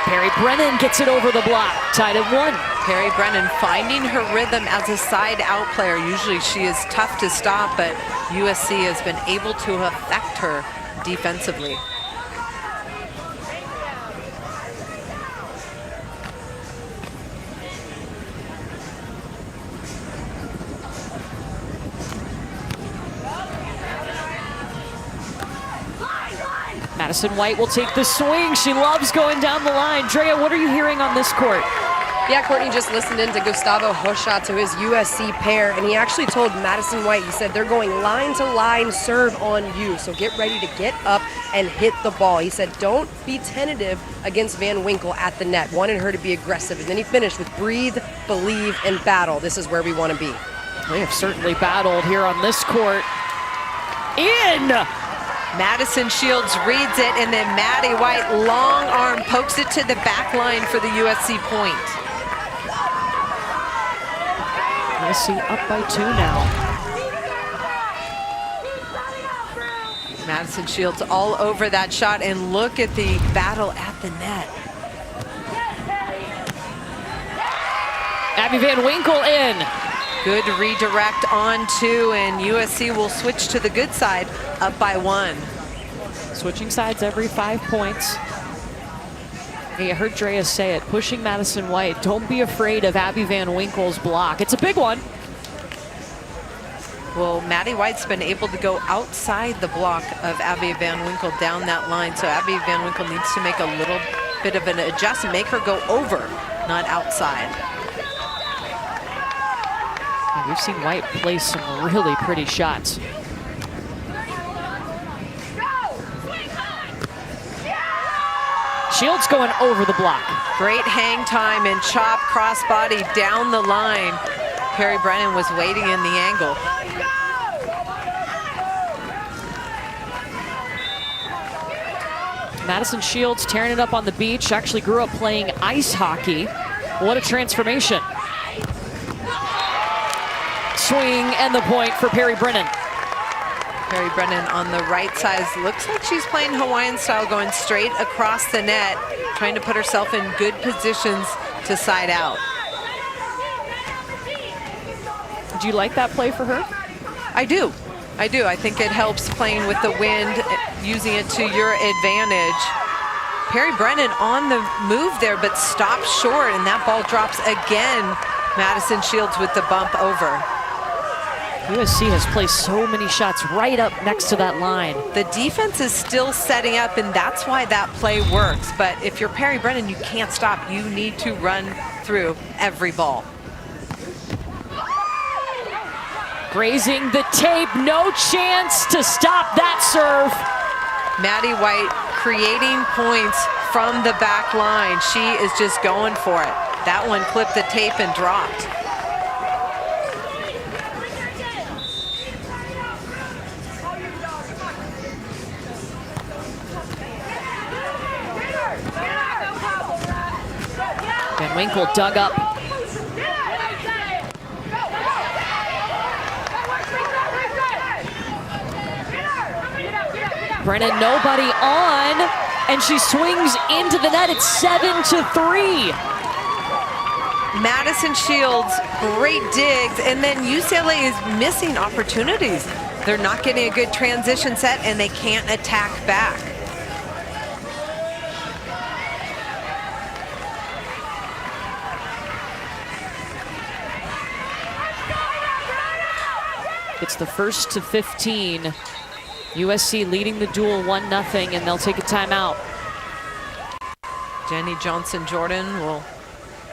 Speaker 4: Perry Brennan gets it over the block, tied at 1.
Speaker 6: Perry Brennan finding her rhythm as a side out player. Usually she is tough to stop, but USC has been able to affect her defensively.
Speaker 4: Madison White will take the swing. She loves going down the line. Drea, what are you hearing on this court?
Speaker 5: Yeah, Courtney just listened in to Gustavo Hosha, to his USC pair, and he actually told Madison White, he said, they're going line to line serve on you, so get ready to get up and hit the ball. He said, don't be tentative against Van Winkle at the net. Wanted her to be aggressive, and then he finished with breathe, believe, and battle. This is where we want to be.
Speaker 4: They have certainly battled here on this court. In!
Speaker 6: Madison Shields reads it, and then Maddie White, long arm, pokes it to the back line for the USC point.
Speaker 4: USC up by 2 now.
Speaker 6: Madison Shields all over that shot, and look at the battle at the net.
Speaker 4: Abby Van Winkle in.
Speaker 6: Good redirect on 2, and USC will switch to the good side, up by 1.
Speaker 4: Switching sides every 5 points. Hey, I heard Drea say it, pushing Madison White. Don't be afraid of Abby Van Winkle's block. It's a big one.
Speaker 6: Well, Maddie White's been able to go outside the block of Abby Van Winkle down that line, so Abby Van Winkle needs to make a little bit of an adjustment, make her go over, not outside.
Speaker 4: And we've seen White play some really pretty shots. Shields going over the block.
Speaker 6: Great hang time and chop crossbody down the line. Perry Brennan was waiting in the angle.
Speaker 4: Madison Shields tearing it up on the beach. Actually grew up playing ice hockey. What a transformation. Swing and the point for Perry Brennan.
Speaker 6: Perry Brennan on the right side. Looks like she's playing Hawaiian style, going straight across the net, trying to put herself in good positions to side out.
Speaker 4: Do you like that play for her?
Speaker 6: I do. I do. I think it helps playing with the wind, using it to your advantage. Perry Brennan on the move there, but stops short, and that ball drops again. Madison Shields with the bump over.
Speaker 4: USC has placed so many shots right up next to that line.
Speaker 6: The defense is still setting up, and that's why that play works. But if you're Perry Brennan, you can't stop. You need to run through every ball.
Speaker 4: Grazing the tape, no chance to stop that serve.
Speaker 6: Maddie White creating points from the back line. She is just going for it. That one clipped the tape and dropped.
Speaker 4: Van Winkle dug up. Brennan, nobody on, and she swings into the net. It's 7-3.
Speaker 6: Madison Shields, great digs, and then UCLA is missing opportunities. They're not getting a good transition set, and they can't attack back.
Speaker 4: It's the first to 15. USC leading the duel 1-0, and they'll take a timeout.
Speaker 6: Jenny Johnson-Jordan will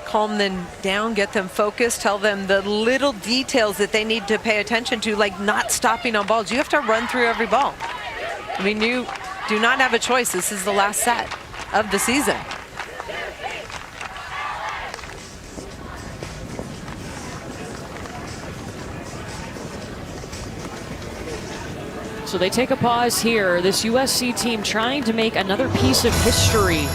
Speaker 6: calm them down, get them focused, tell them the little details that they need to pay attention to, like not stopping on balls. You have to run through every ball. I mean, you do not have a choice. This is the last set of the season.
Speaker 4: So they take a pause here. This USC team trying to make another piece of history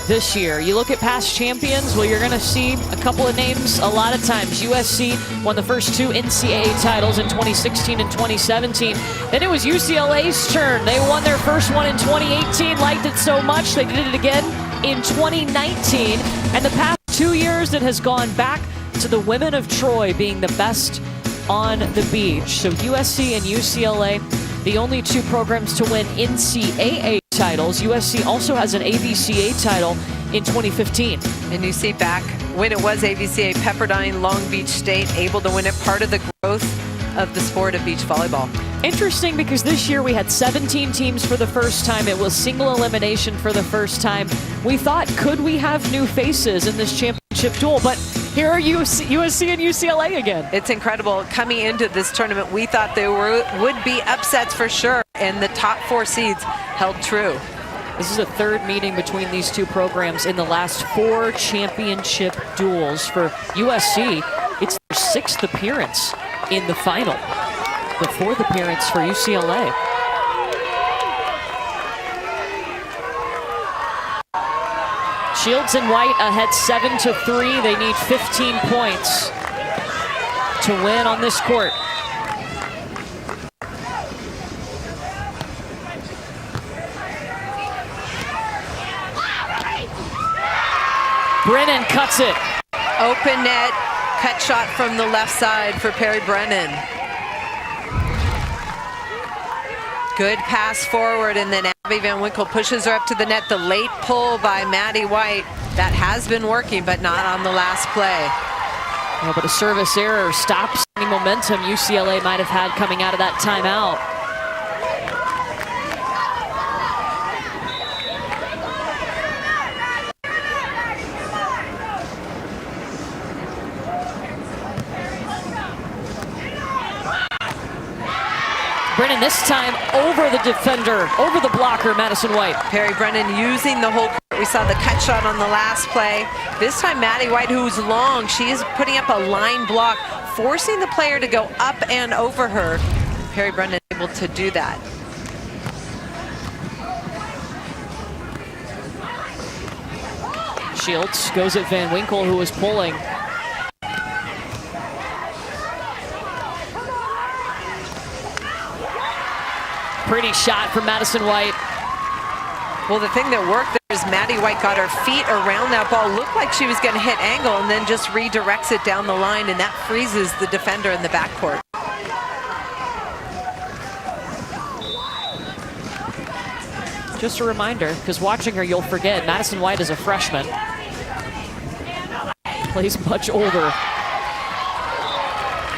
Speaker 4: this year. You look at past champions, well, you're going to see a couple of names a lot of times. USC won the first 2 NCAA titles in 2016 and 2017. Then it was UCLA's turn. They won their first one in 2018, liked it so much they did it again in 2019. And the past 2 years it has gone back to the women of Troy being the best on the beach. So USC and UCLA, the only 2 programs to win NCAA titles. USC also has an AVCA title in 2015.
Speaker 6: And you see back when it was AVCA, Pepperdine, Long Beach State, able to win it, part of the growth of the sport of beach volleyball.
Speaker 4: Interesting, because this year we had 17 teams for the first time. It was single elimination for the first time. We thought, could we have new faces in this championship duel? But here are USC and UCLA again.
Speaker 6: It's incredible. Coming into this tournament, we thought there would be upsets for sure, and the top 4 seeds held true.
Speaker 4: This is a 3rd meeting between these 2 programs in the last 4 championship duels. For USC, it's their 6th appearance in the final. the 4th appearance for UCLA. Shields and White ahead 7-3. They need 15 points to win on this court. Brennan cuts it.
Speaker 6: Open net, cut shot from the left side for Perry Brennan. Good pass forward, and then Abby Van Winkle pushes her up to the net. The late pull by Maddie White. That has been working, but not on the last play.
Speaker 4: Oh, but a service error stops any momentum UCLA might have had coming out of that timeout. Brennan this time over the defender, over the blocker, Madison White.
Speaker 6: Perry Brennan using the whole court. We saw the cut shot on the last play. This time Maddie White, who's long, she is putting up a line block, forcing the player to go up and over her. Perry Brennan able to do that.
Speaker 4: Shields goes at Van Winkle, who was pulling. Pretty shot from Madison White.
Speaker 6: Well, the thing that worked there is Maddie White got her feet around that ball. Looked like she was going to hit angle and then just redirects it down the line, and that freezes the defender in the backcourt.
Speaker 4: Just a reminder, because watching her you'll forget, Madison White is a freshman. Plays much older.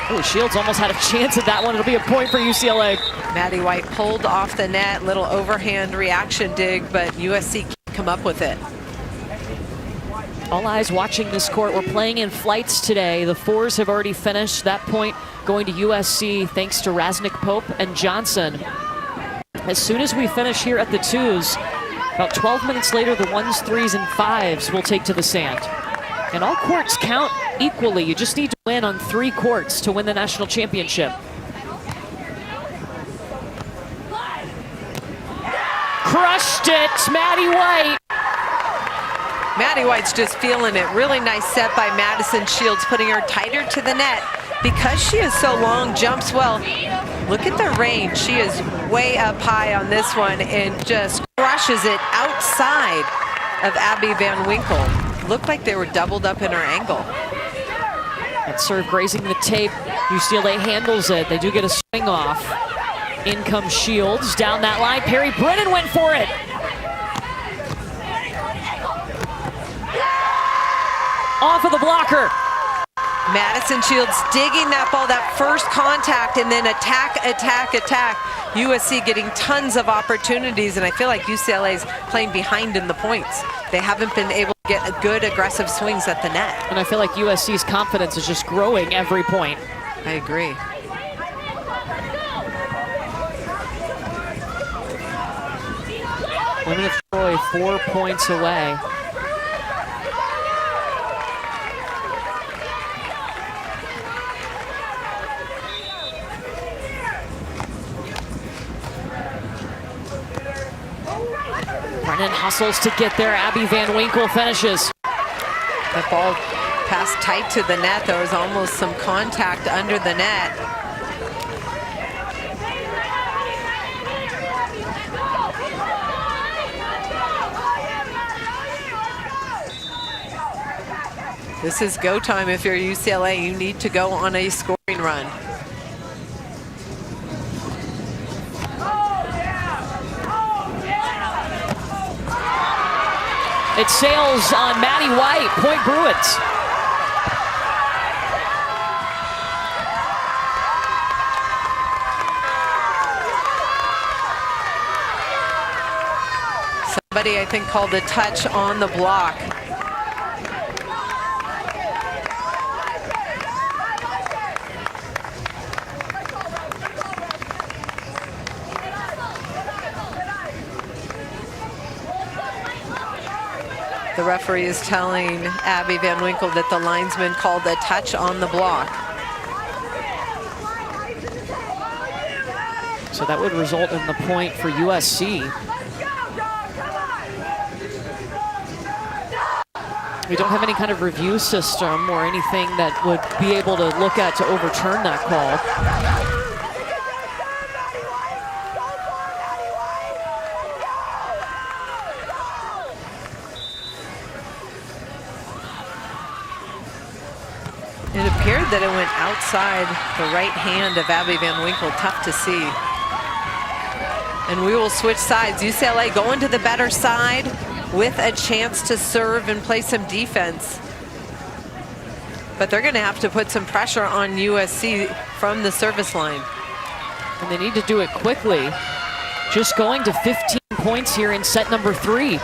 Speaker 4: Oh, Shields almost had a chance at that one. It'll be a point for UCLA.
Speaker 6: Maddie White pulled off the net, little overhand reaction dig, but USC can't come up with it.
Speaker 4: All eyes watching this court. We're playing in flights today. The 4s have already finished. That point going to USC thanks to Rasnick, Pope, and Johnson. As soon as we finish here at the 2s, about 12 minutes later, the 1s, 3s, and 5s will take to the sand. And all courts count equally. You just need to win on 3 courts to win the national championship. Crushed it, Maddie White.
Speaker 6: Maddie White's just feeling it. Really nice set by Madison Shields, putting her tighter to the net. Because she is so long, jumps well. Look at the range. She is way up high on this one and just crushes it outside of Abby Van Winkle. Looked like they were doubled up in her angle.
Speaker 4: That serve grazing the tape. UCLA handles it. They do get a swing off. In comes Shields down that line. Perry Brennan went for it. Off of the blocker.
Speaker 6: Madison Shields digging that ball, that first contact, and then attack, attack, attack. USC getting tons of opportunities, and I feel like UCLA's playing behind in the points. They haven't been able to get good aggressive swings at the net.
Speaker 4: And I feel like USC's confidence is just growing every point.
Speaker 6: I agree.
Speaker 4: Women of Troy 4 points away. Brennan hustles to get there. Abby Van Winkle finishes.
Speaker 6: That ball passed tight to the net. There was almost some contact under the net. This is go time if you're UCLA. You need to go on a scoring run.
Speaker 4: It sails on Maddie White, Point Bruins.
Speaker 6: Somebody, I think, called a touch on the block. The referee is telling Abby Van Winkle that the linesman called a touch on the block.
Speaker 4: So that would result in the point for USC. We don't have any kind of review system or anything that would be able to look at to overturn that call.
Speaker 6: It appeared that it went outside the right hand of Abby Van Winkle. Tough to see. And we will switch sides. UCLA going to the better side with a chance to serve and play some defense. But they're going to have to put some pressure on USC from the service line.
Speaker 4: And they need to do it quickly. Just going to 15 points here in set number 3.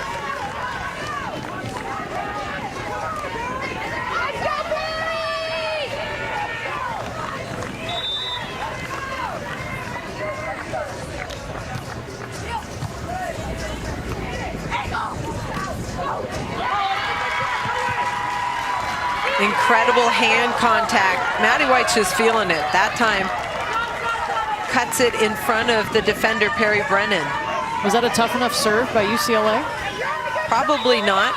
Speaker 6: Incredible hand contact. Maddie White's just feeling it. That time cuts it in front of the defender, Perry Brennan.
Speaker 4: Was that a tough enough serve by UCLA?
Speaker 6: Probably not.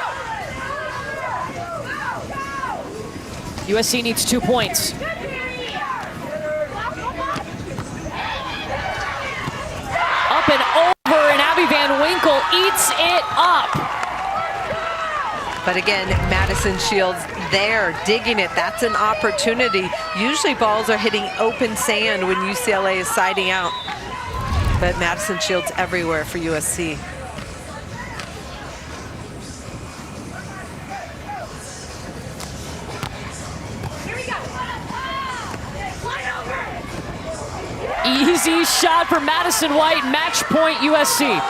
Speaker 4: USC needs 2 points. Up and over, and Abby Van Winkle eats it up.
Speaker 6: But again, Madison Shields there, digging it. That's an opportunity. Usually balls are hitting open sand when UCLA is siding out. But Madison Shields everywhere for USC.
Speaker 4: Easy shot for Madison White, match point USC.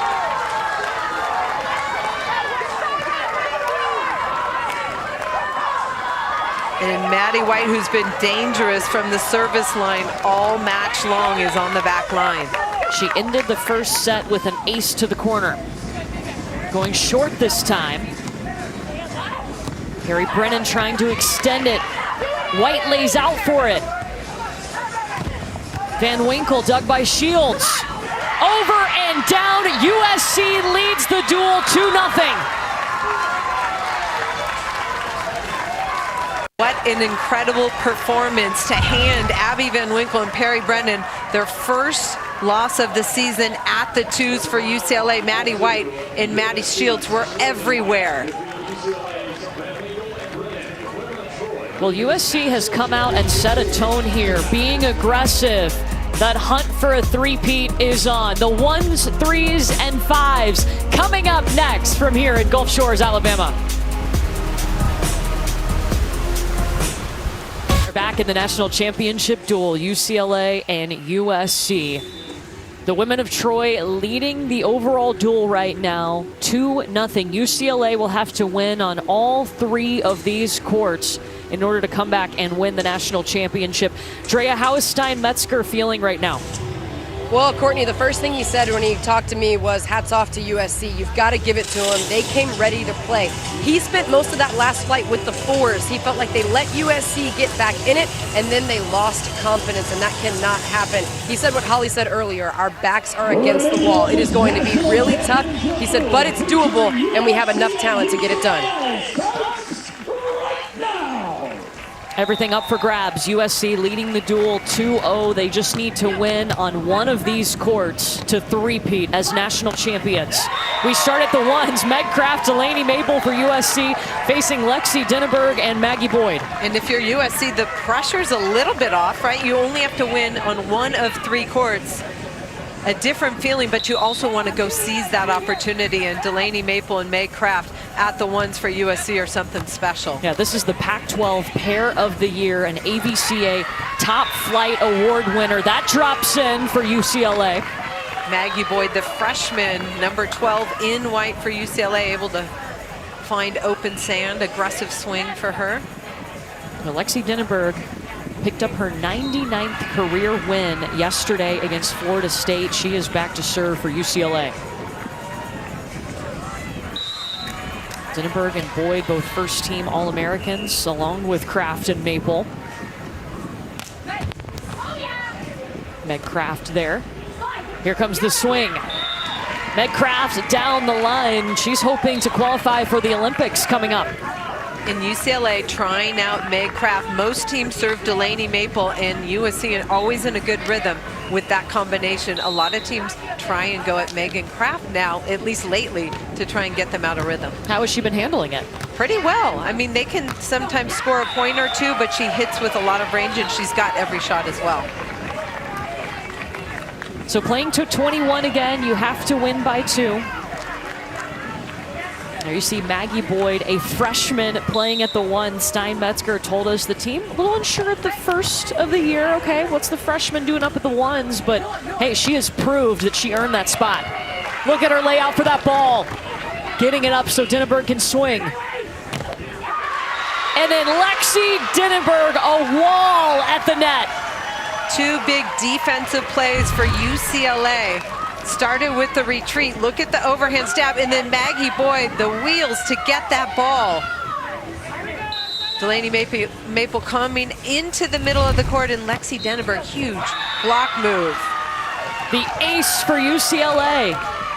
Speaker 6: And Maddie White, who's been dangerous from the service line all match long, is on the back line.
Speaker 4: She ended the first set with an ace to the corner. Going short this time. Perry Brennan trying to extend it. White lays out for it. Van Winkle dug by Shields. Over and down, USC leads the duel 2-0.
Speaker 6: What an incredible performance to hand Abby Van Winkle and Perry Brennan their first loss of the season at the twos for UCLA. Maddie White and Maddie Shields were everywhere.
Speaker 4: Well, USC has come out and set a tone here, being aggressive. That hunt for a three-peat is on. The 1s, 3s, and 5s coming up next from here in Gulf Shores, Alabama. Back in the national championship duel, UCLA and USC. The women of Troy leading the overall duel right now, 2-0. UCLA will have to win on all 3 of these courts in order to come back and win the national championship. Drea, how is Stein Metzger feeling right now?
Speaker 5: Well, Courtney, the first thing he said when he talked to me was hats off to USC. You've got to give it to them. They came ready to play. He spent most of that last flight with the 4s. He felt like they let USC get back in it, and then they lost confidence, and that cannot happen. He said what Holly said earlier, our backs are against the wall. It is going to be really tough. He said, but it's doable, and we have enough talent to get it done.
Speaker 4: Everything up for grabs. USC leading the duel 2-0. They just need to win on one of these courts to three-peat as national champions. We start at the 1s. Meg Craft, Delaney Maple for USC, facing Lexi Dinneberg and Maggie Boyd.
Speaker 6: And if you're USC, the pressure's a little bit off, right? You only have to win on 1 of 3 courts. A different feeling, but you also want to go seize that opportunity, and Delaney Maple and Meg Craft at the 1s for USC are something special.
Speaker 4: Yeah, this is the Pac-12 Pair of the Year, an AVCA Top Flight Award winner. That drops in for UCLA.
Speaker 6: Maggie Boyd, the freshman, number 12 in white for UCLA, able to find open sand, aggressive swing for her.
Speaker 4: Lexi Dinneberg picked up her 99th career win yesterday against Florida State. She is back to serve for UCLA. Dinneberg and Boyd, both first-team All-Americans, along with Craft and Maple. Meg Craft there. Here comes the swing. Medcraft down the line. She's hoping to qualify for the Olympics coming up.
Speaker 6: In UCLA, trying out Medcraft. Most teams serve Delaney Maple, and USC are always in a good rhythm with that combination. A lot of teams try and go at Megan Kraft now, at least lately, to try and get them out of rhythm.
Speaker 4: How has she been handling it?
Speaker 6: Pretty well. I mean, they can sometimes score a point or two, but she hits with a lot of range, and she's got every shot as well.
Speaker 4: So playing to 21 again, you have to win by 2. There you see Maggie Boyd, a freshman playing at the 1. Stein Metzger told us the team a little unsure at the first of the year. Okay, what's the freshman doing up at the 1s? But hey, she has proved that she earned that spot. Look at her layout for that ball. Getting it up so Dinneberg can swing. And then Lexi Dinneberg, a wall at the net.
Speaker 6: 2 big defensive plays for UCLA. Started with the retreat. Look at the overhand stab, and then Maggie Boyd, the wheels to get that ball. Delaney Maple coming into the middle of the court, and Lexi Dinneberg, huge block move.
Speaker 4: The ace for UCLA.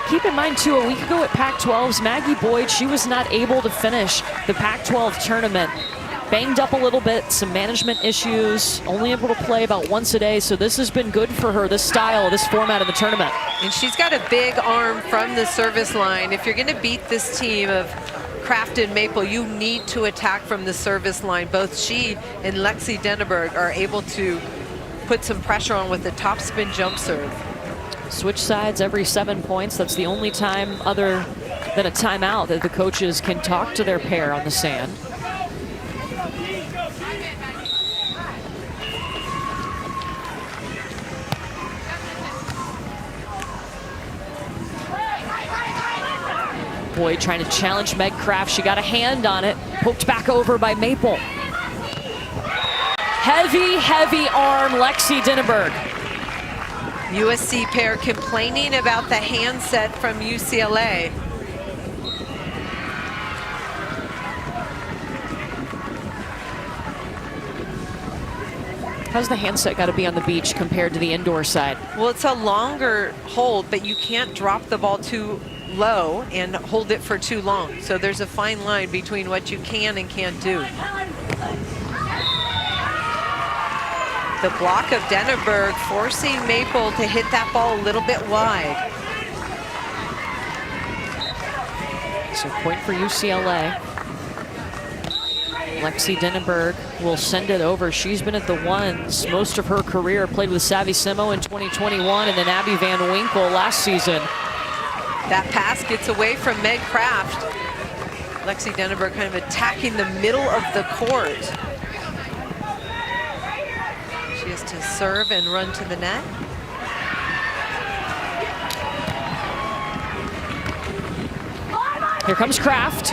Speaker 4: Keep in mind, too, a week ago at Pac-12's, Maggie Boyd, she was not able to finish the Pac-12 tournament. Banged up a little bit, some management issues, only able to play about once a day, so this has been good for her, this style, this format of the tournament.
Speaker 6: And she's got a big arm from the service line. If you're going to beat this team of Kraft and Maple, you need to attack from the service line. Both she and Lexi Dinneberg are able to put some pressure on with the top spin jump serve.
Speaker 4: Switch sides every 7 points. That's the only time other than a timeout that the coaches can talk to their pair on the sand. Boyd trying to challenge Meg Kraft. She got a hand on it. Poked back over by Maple. Heavy, heavy arm, Lexi Dinneberg.
Speaker 6: USC pair complaining about the handset from UCLA.
Speaker 4: How's the handset got to be on the beach compared to the indoor side?
Speaker 6: Well, it's a longer hold, but you can't drop the ball too low and hold it for too long. So there's a fine line between what you can and can't do. The block of Dinneberg forcing Maple to hit that ball a little bit wide.
Speaker 4: So point for UCLA. Lexi Dinneberg will send it over. She's been at the 1s most of her career, played with Savvy Simo in 2021 and then Abby Van Winkle last season.
Speaker 6: That pass gets away from Meg Kraft. Lexi Dinneberg kind of attacking the middle of the court. She has to serve and run to the net.
Speaker 4: Here comes Kraft.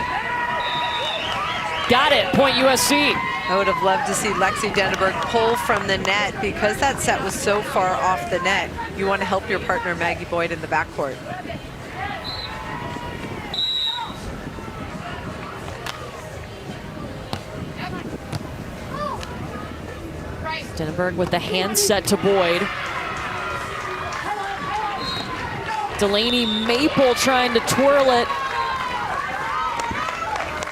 Speaker 4: Got it, point USC.
Speaker 6: I would have loved to see Lexi Dinneberg pull from the net because that set was so far off the net. You want to help your partner Maggie Boyd in the backcourt.
Speaker 4: Dinneberg with the hand set to Boyd. Delaney Maple trying to twirl it.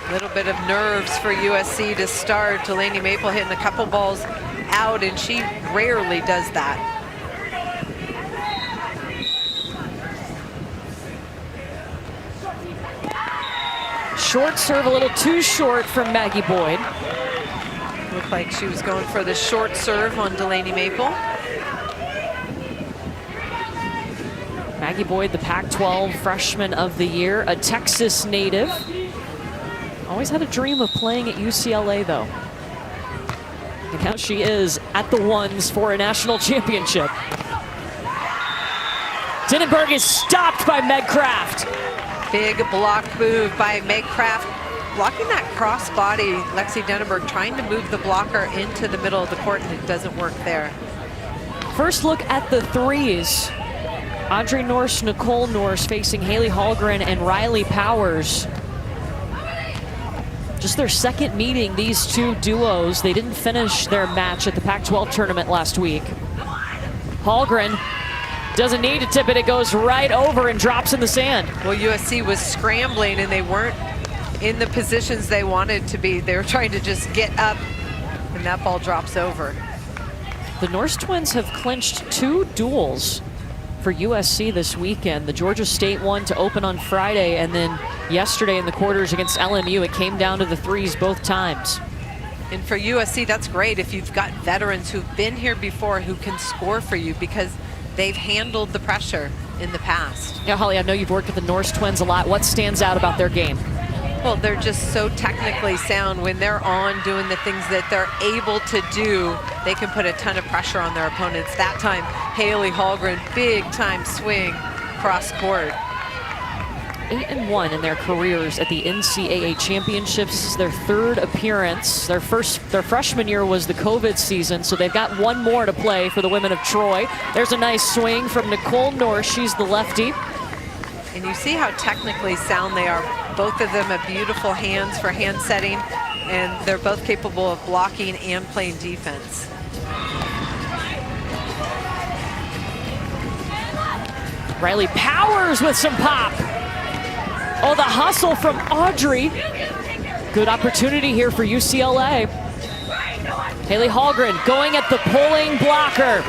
Speaker 6: A little bit of nerves for USC to start. Delaney Maple hitting a couple balls out, and she rarely does that.
Speaker 4: Short serve, a little too short from Maggie Boyd.
Speaker 6: Looked like she was going for the short serve on Delaney Maple.
Speaker 4: Maggie Boyd, the Pac-12 Freshman of the Year, a Texas native. Always had a dream of playing at UCLA, though. And now she is at the 1s for a national championship. Dinneberg is stopped by Meg Kraft.
Speaker 6: Big block move by Meg Kraft. Blocking that cross body, Lexi Dinneberg trying to move the blocker into the middle of the court, and it doesn't work there.
Speaker 4: First look at the 3s. Audrey Norse, Nicole Norse facing Haley Hallgren and Riley Powers. Just their second meeting, these two duos. They didn't finish their match at the Pac-12 tournament last week. Hallgren Doesn't need to tip it. It goes right over and drops in the sand.
Speaker 6: Well, USC was scrambling and they weren't in the positions they wanted to be. They were trying to just get up, and that ball drops over.
Speaker 4: The Norse Twins have clinched 2 duels for USC this weekend. The Georgia State one to open on Friday, and then yesterday in the quarters against LMU, it came down to the threes both times.
Speaker 6: And for USC, that's great if you've got veterans who've been here before who can score for you because they've handled the pressure in the past.
Speaker 4: Yeah, Holly, I know you've worked with the Norse Twins a lot. What stands out about their game?
Speaker 6: Well, they're just so technically sound. When they're on doing the things that they're able to do, they can put a ton of pressure on their opponents. That time, Haley Hallgren, big time swing cross court.
Speaker 4: 8-1 in their careers at the NCAA championships. This is their 3rd appearance. Their freshman year was the COVID season, so they've got 1 more to play for the women of Troy. There's a nice swing from Nicole Norse. She's the lefty.
Speaker 6: And you see how technically sound they are. Both of them have beautiful hands for hand setting, and they're both capable of blocking and playing defense.
Speaker 4: Riley Powers with some pop. Oh, the hustle from Audrey. Good opportunity here for UCLA. Haley Hallgren going at the pulling blocker.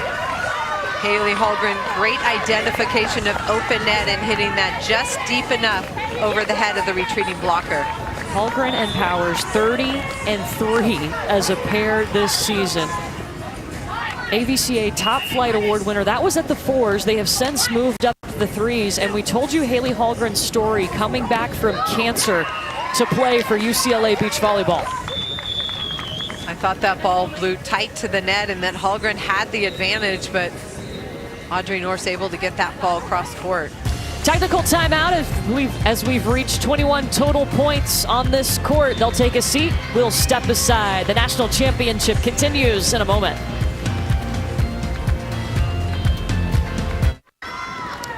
Speaker 6: Haley Hallgren, great identification of open net and hitting that just deep enough over the head of the retreating blocker.
Speaker 4: Hallgren and Powers 30-3 as a pair this season. AVCA Top Flight Award winner. That was at the 4s. They have since moved up to the 3s, and we told you Haley Hallgren's story coming back from cancer to play for UCLA beach volleyball.
Speaker 6: I thought that ball blew tight to the net and that Hallgren had the advantage, but Audrey Norse able to get that ball across court.
Speaker 4: Technical timeout as we've reached 21 total points on this court. They'll take a seat. We'll step aside. The national championship continues in a moment.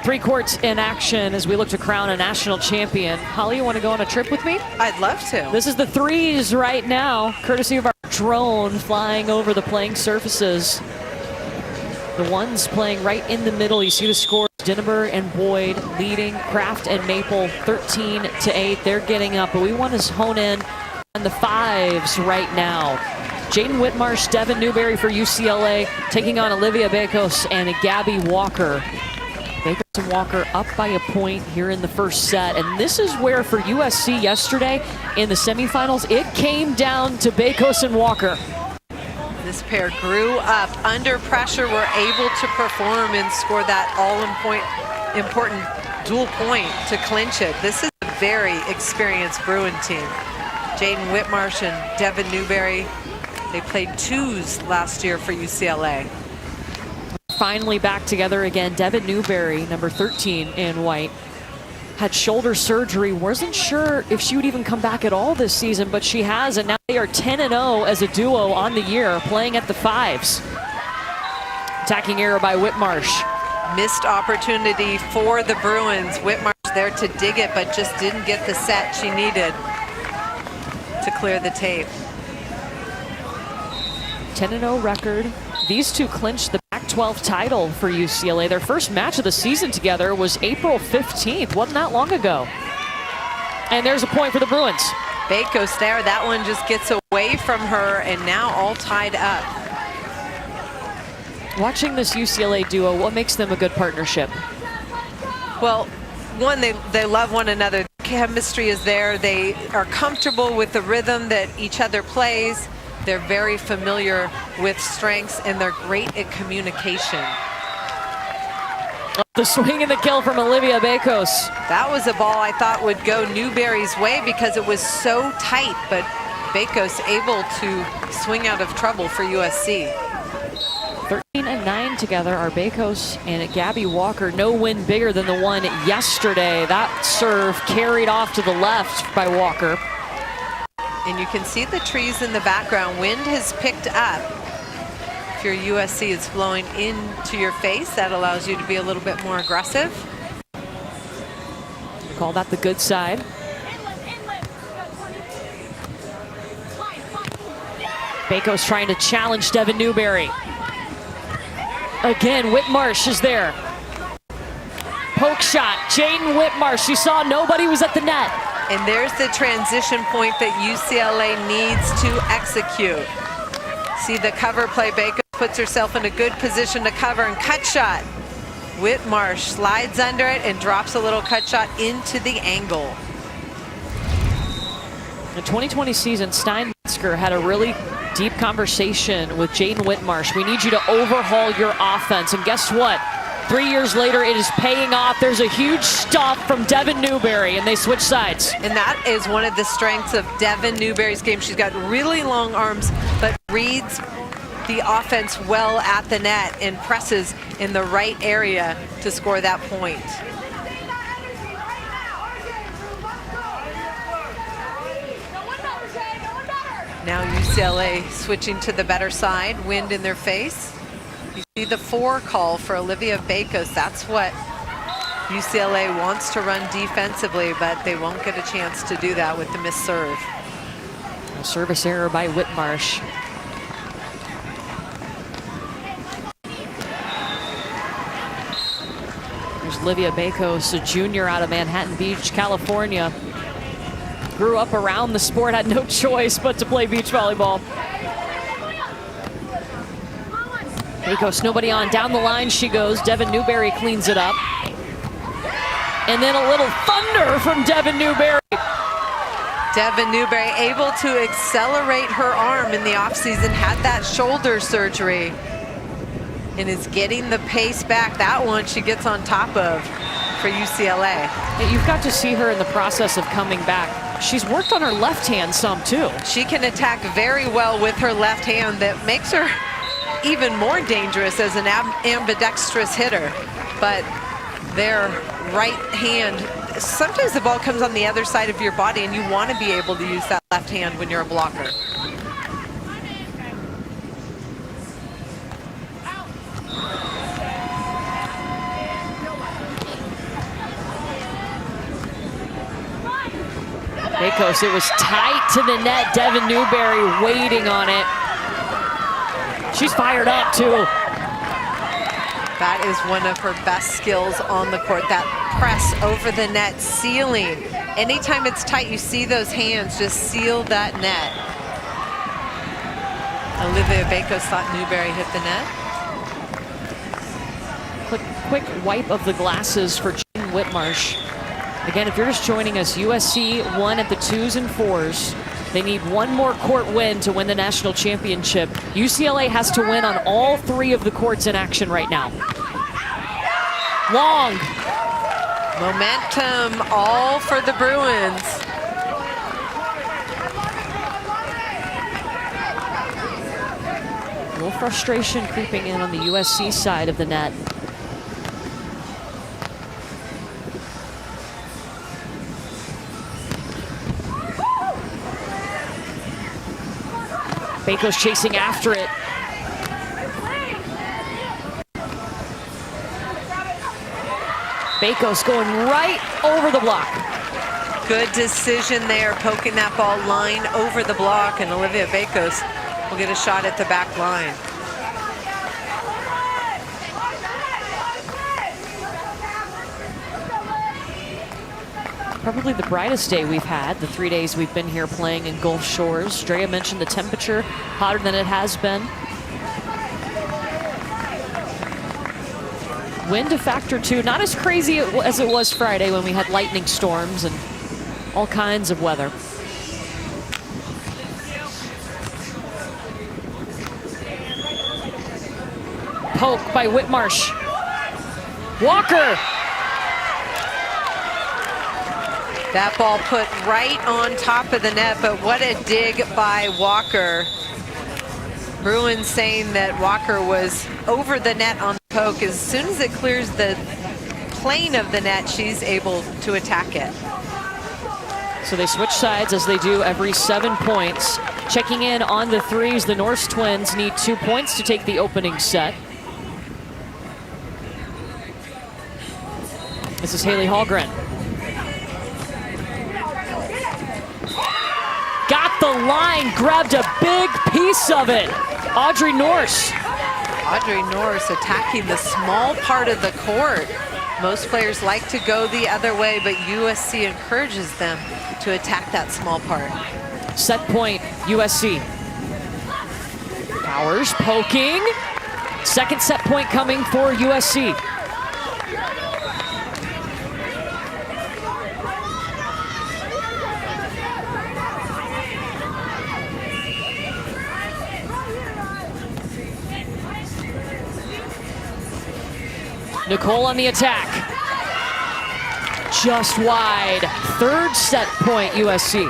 Speaker 4: 3 courts in action as we look to crown a national champion. Holly, you want to go on a trip with me?
Speaker 6: I'd love to.
Speaker 4: This is the 3s right now, courtesy of our drone flying over the playing surfaces. The 1s playing right in the middle. You see the scores. Denneberg and Boyd leading. Kraft and Maple 13-8. They're getting up, but we want to hone in on the 5s right now. Jaden Whitmarsh, Devin Newberry for UCLA, taking on Olivia Bekos and Gabby Walker. Bekos and Walker up by a point here in the first set, and this is where for USC yesterday in the semifinals, it came down to Bekos and Walker.
Speaker 6: This pair grew up under pressure, were able to perform and score that all-important dual point to clinch it. This is a very experienced Bruin team. Jaden Whitmarsh and Devin Newberry, they played 2s last year for UCLA.
Speaker 4: Finally back together again. Devin Newberry, number 13 in white, had shoulder surgery. Wasn't sure if she would even come back at all this season, but she has, and now they are 10-0 as a duo on the year, playing at the 5s. Attacking error by Whitmarsh.
Speaker 6: Missed opportunity for the Bruins. Whitmarsh there to dig it, but just didn't get the set she needed to clear the tape.
Speaker 4: 10-0 record. These two clinched the Pac-12 title for UCLA. Their first match of the season together was April 15th. Wasn't that long ago. And there's a point for the Bruins.
Speaker 6: Bekos there. That one just gets away from her, and now all tied up.
Speaker 4: Watching this UCLA duo, what makes them a good partnership?
Speaker 6: Well, one, they love one another. The chemistry is there. They are comfortable with the rhythm that each other plays. They're very familiar with strengths, and they're great at communication.
Speaker 4: The swing and the kill from Olivia Bekos.
Speaker 6: That was a ball I thought would go Newberry's way because it was so tight, but Bekos able to swing out of trouble for USC.
Speaker 4: 13-9 together are Bekos and Gabby Walker. No win bigger than the one yesterday. That serve carried off to the left by Walker.
Speaker 6: And you can see the trees in the background. Wind has picked up. If your USC is blowing into your face, that allows you to be a little bit more aggressive.
Speaker 4: Call that the good side. Bekos trying to challenge Devin Newberry. Again, Whitmarsh is there. poke shot. Jaden Whitmarsh, she saw nobody was at the net.
Speaker 6: And there's the transition point that UCLA needs to execute. See the cover play. Bacon puts herself in a good position to cover and cut shot. Whitmarsh slides under it and drops a little cut shot into the angle.
Speaker 4: The 2020 season, Steinmetzger had a really deep conversation with Jaden Whitmarsh. We need you to overhaul your offense. And guess what? 3 years later, it is paying off. There's a huge stop from Devin Newberry, and they switch sides.
Speaker 6: And that is one of the strengths of Devin Newberry's game. She's got really long arms, but reads the offense well at the net and presses in the right area to score that point. Now UCLA switching to the better side, wind in their face. You see the 4 call for Olivia Bakos. That's what UCLA wants to run defensively, but they won't get a chance to do that with the missed serve.
Speaker 4: A service error by Whitmarsh. There's Olivia Bakos, a junior out of Manhattan Beach, California. Grew up around the sport, had no choice but to play beach volleyball. Bakos, nobody on. Down the line she goes. Devin Newberry cleans it up. And then a little thunder from Devin Newberry.
Speaker 6: Devin Newberry able to accelerate her arm in the offseason, had that shoulder surgery, and is getting the pace back. That one she gets on top of for UCLA.
Speaker 4: You've got to see her in the process of coming back. She's worked on her left hand some too.
Speaker 6: She can attack very well with her left hand. That makes her even more dangerous as an ambidextrous hitter. But their right hand, sometimes the ball comes on the other side of your body and you want to be able to use that left hand when you're a blocker.
Speaker 4: Bakos, it was tight to the net. Devin Newberry waiting on it. She's fired up too.
Speaker 6: That is one of her best skills on the court, that press over the net, sealing. Anytime it's tight, you see those hands just seal that net. Olivia Bakos thought Newberry hit the net.
Speaker 4: Quick wipe of the glasses for Jaden Whitmarsh. Again, if you're just joining us, USC won at the 2s and 4s. They need one more court win to win the national championship. UCLA has to win on all 3 of the courts in action right now. Long.
Speaker 6: Momentum all for the Bruins.
Speaker 4: A little frustration creeping in on the USC side of the net. Bakos chasing after it. Bakos going right over the block.
Speaker 6: Good decision there, poking that ball line over the block, and Olivia Bakos will get a shot at the back line.
Speaker 4: Probably the brightest day we've had, the 3 days we've been here playing in Gulf Shores. Drea mentioned the temperature, hotter than it has been. Wind a factor 2, not as crazy as it was Friday when we had lightning storms and all kinds of weather. Poke by Whitmarsh. Walker.
Speaker 6: That ball put right on top of the net, but what a dig by Walker. Bruins saying that Walker was over the net on the poke. As soon as it clears the plane of the net, she's able to attack it.
Speaker 4: So they switch sides as they do every 7 points. Checking in on the 3s, the Norse Twins need 2 points to take the opening set. This is Haley Hallgren. Got the line, grabbed a big piece of it. Audrey Norse.
Speaker 6: Audrey Norse attacking the small part of the court. Most players like to go the other way, but USC encourages them to attack that small part.
Speaker 4: Set point, USC. Powers poking. Second set point coming for USC. Nicole on the attack. Just wide. Third set point, USC.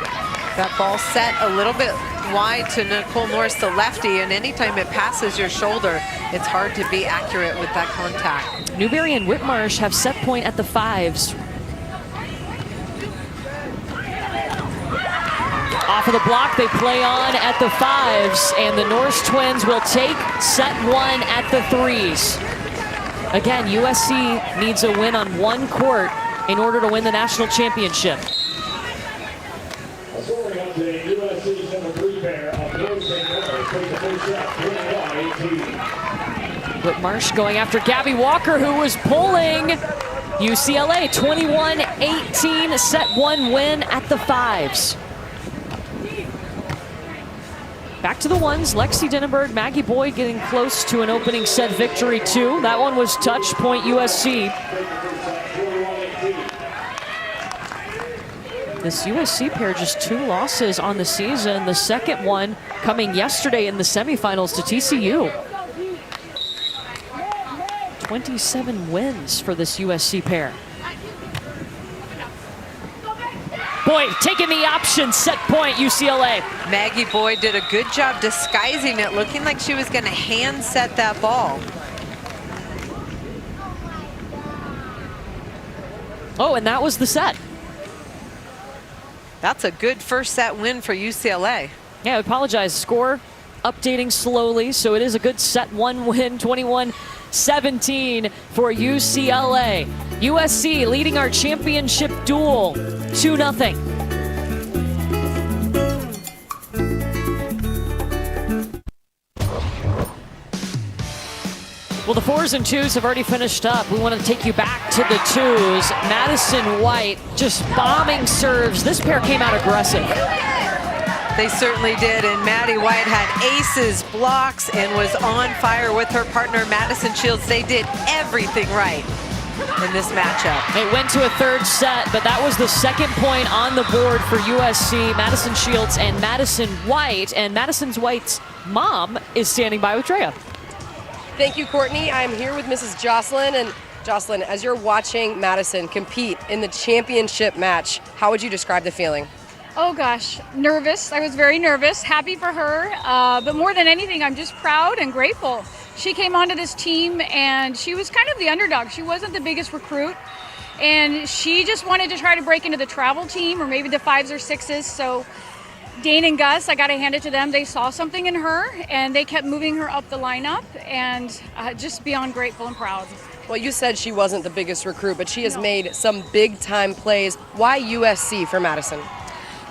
Speaker 6: That ball set a little bit wide to Nicole Norris, the lefty, and anytime it passes your shoulder, it's hard to be accurate with that contact.
Speaker 4: Newberry and Whitmarsh have set point at the 5s. Off of the block, they play on at the 5s, and the Norris twins will take set 1 at the 3s. Again, USC needs a win on one court in order to win the national championship. Whitmarsh going after Gabby Walker, who was pulling. UCLA 21-18, set 1 win at the 5s. Back to the 1s, Lexi Denenberg, Maggie Boyd getting close to an opening set victory too. That one was touch point USC. This USC pair just 2 losses on the season. The second one coming yesterday in the semifinals to TCU. 27 wins for this USC pair. Boyd taking the option, set point UCLA.
Speaker 6: Maggie Boyd did a good job disguising it, looking like she was going to hand set that ball.
Speaker 4: Oh, and that was the set.
Speaker 6: That's a good first set win for UCLA.
Speaker 4: Yeah, I apologize. Score updating slowly, so it is a good set 1 win, 21-17 for UCLA. USC leading our championship duel 2-0. Well, the 4s and 2s have already finished up. We want to take you back to the 2s. Madison White just bombing serves. This pair came out aggressive.
Speaker 6: They certainly did, and Maddie White had aces, blocks, and was on fire with her partner, Madison Shields. They did everything right in this matchup.
Speaker 4: It went to a 3rd set, but that was the second point on the board for USC. Madison Shields and Madison White, and Madison White's mom is standing by with Drea.
Speaker 5: Thank you, Courtney. I'm here with Mrs. Jocelyn, and Jocelyn, as you're watching Madison compete in the championship match, how would you describe the feeling?
Speaker 9: Oh gosh, nervous. I was very nervous, happy for her, but more than anything, I'm just proud and grateful. She came onto this team and she was kind of the underdog. She wasn't the biggest recruit, and she just wanted to try to break into the travel team or maybe the 5s or 6s. So Dane and Gus, I got to hand it to them. They saw something in her and they kept moving her up the lineup, and just beyond grateful and proud.
Speaker 5: Well, you said she wasn't the biggest recruit, but she has made some big time plays. Why USC for Madison?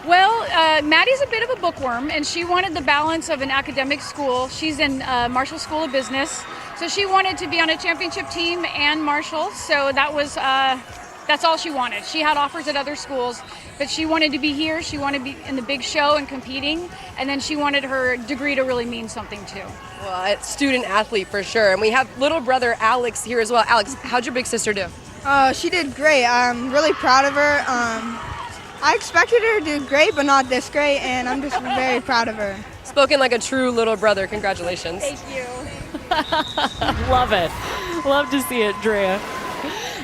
Speaker 9: Well, Maddie's a bit of a bookworm, and she wanted the balance of an academic school. She's in Marshall School of Business, so she wanted to be on a championship team and Marshall, so that was that's all she wanted. She had offers at other schools, but she wanted to be here. She wanted to be in the big show and competing, and then she wanted her degree to really mean something too.
Speaker 5: Well, student athlete for sure, and we have little brother Alex here as well. Alex, how'd your big sister do?
Speaker 10: She did great. I'm really proud of her. I expected her to do great, but not this great, and I'm just very proud of her.
Speaker 5: Spoken like a true little brother. Congratulations.
Speaker 9: Thank you.
Speaker 4: Love it. Love to see it, Drea.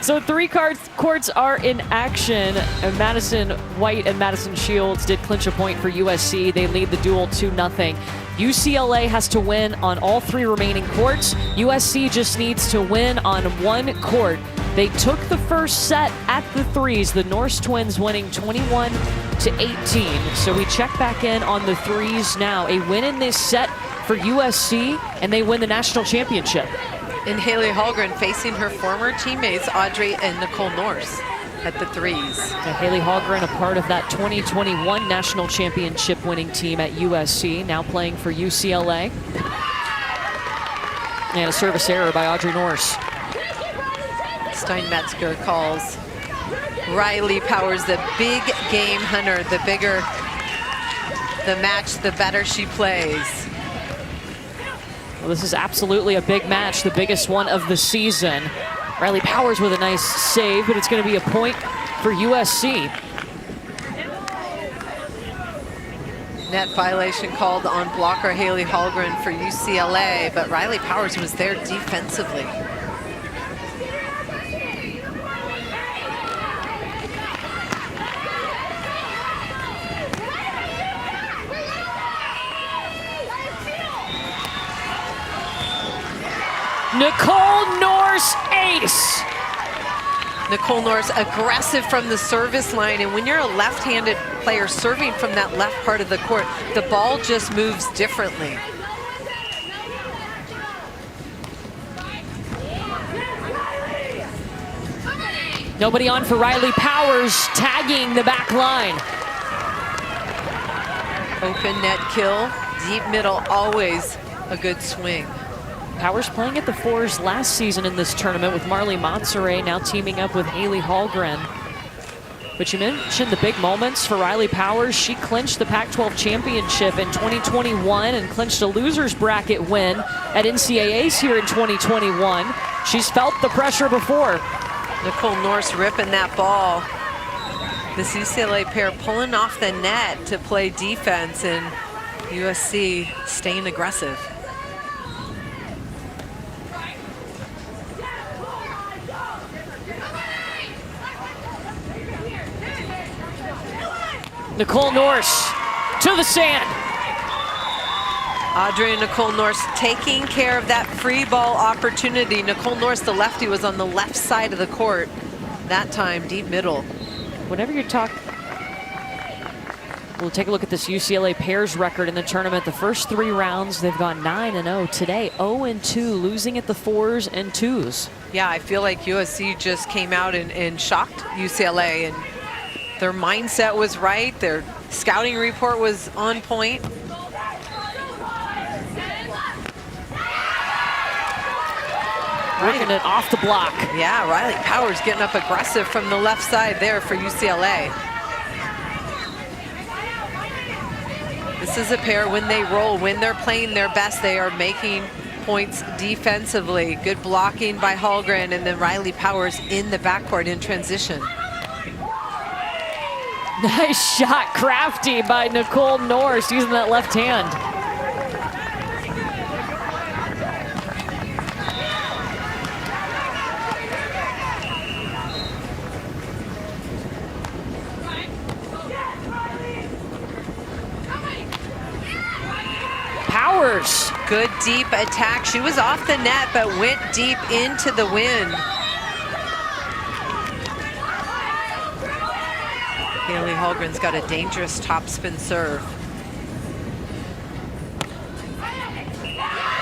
Speaker 4: So 3 courts are in action. Madison White and Madison Shields did clinch a point for USC. They lead the duel 2-0. UCLA has to win on all 3 remaining courts. USC just needs to win on 1 court. They took the first set at the 3s, the Norse twins winning 21-18. So we check back in on the 3s now. A win in this set for USC, and they win the national championship.
Speaker 6: And Haley Hallgren facing her former teammates, Audrey and Nicole Norris, at the 3s.
Speaker 4: And Haley Hallgren, a part of that 2021 national championship winning team at USC, now playing for UCLA. And a service error by Audrey Norris.
Speaker 6: Steinmetzger calls Riley Powers the big game hunter. The bigger the match, the better she plays.
Speaker 4: Well, this is absolutely a big match, the biggest one of the season. Riley Powers with a nice save, but it's going to be a point for USC.
Speaker 6: Net violation called on blocker Haley Hallgren for UCLA, but Riley Powers was there defensively.
Speaker 4: Nicole Norse ace.
Speaker 6: Nicole Norse aggressive from the service line, and when you're a left-handed player serving from that left part of the court, the ball just moves differently.
Speaker 4: Nobody on for Riley Powers, tagging the back line.
Speaker 6: Open net kill, deep middle, always a good swing.
Speaker 4: Powers playing at the fours last season in this tournament with Marley Monserrat, now teaming up with Haley Hallgren. But you mentioned the big moments for Riley Powers. She clinched the Pac-12 championship in 2021 and clinched a loser's bracket win at NCAAs here in 2021. She's felt the pressure before.
Speaker 6: Nicole Norse ripping that ball. This UCLA pair pulling off the net to play defense, and USC staying aggressive.
Speaker 4: Nicole Norse to the sand.
Speaker 6: Audrey and Nicole Norse taking care of that free ball opportunity. Nicole Norse, the lefty, was on the left side of the court. That time, deep middle.
Speaker 4: Whenever you talk, we'll take a look at this UCLA pairs record in the tournament. The first 3 rounds, they've gone 9-0. Today, 0-2, losing at the 4s and 2s.
Speaker 6: Yeah, I feel like USC just came out and shocked UCLA, and their mindset was right. Their scouting report was on point.
Speaker 4: Working it off the block.
Speaker 6: Yeah, Riley Powers getting up aggressive from the left side there for UCLA. This is a pair, when they roll, when they're playing their best, they are making points defensively. Good blocking by Hallgren, and then Riley Powers in the backcourt in transition.
Speaker 4: Nice shot, crafty by Nicole Norse, using that left hand. Powers.
Speaker 6: Good deep attack. She was off the net, but went deep into the wind. Haley Hallgren's got a dangerous topspin serve.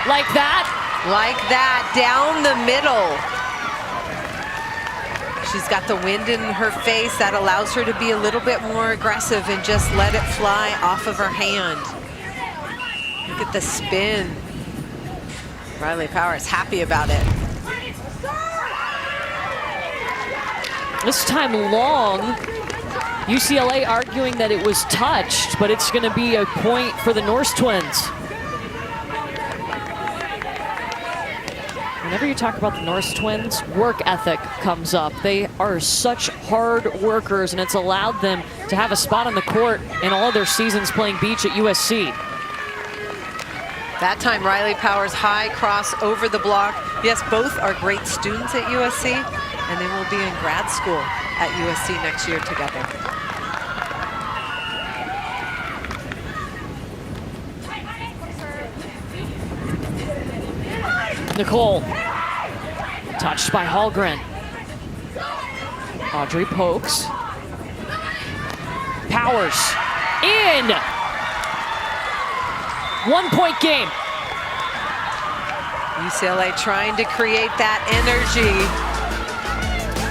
Speaker 4: Like that?
Speaker 6: Like that, down the middle. She's got the wind in her face. That allows her to be a little bit more aggressive and just let it fly off of her hand. Look at the spin. Riley Powers happy about it.
Speaker 4: This time long. UCLA arguing that it was touched, but it's going to be a point for the Norse twins. Whenever you talk about the Norse twins, work ethic comes up. They are such hard workers, and it's allowed them to have a spot on the court in all of their seasons playing beach at USC.
Speaker 6: That time, Riley Powers high cross over the block. Yes, both are great students at USC, and they will be in grad school at USC next year together.
Speaker 4: Nicole, touched by Hallgren. Audrey pokes. Powers, in! 1-point game.
Speaker 6: UCLA trying to create that energy.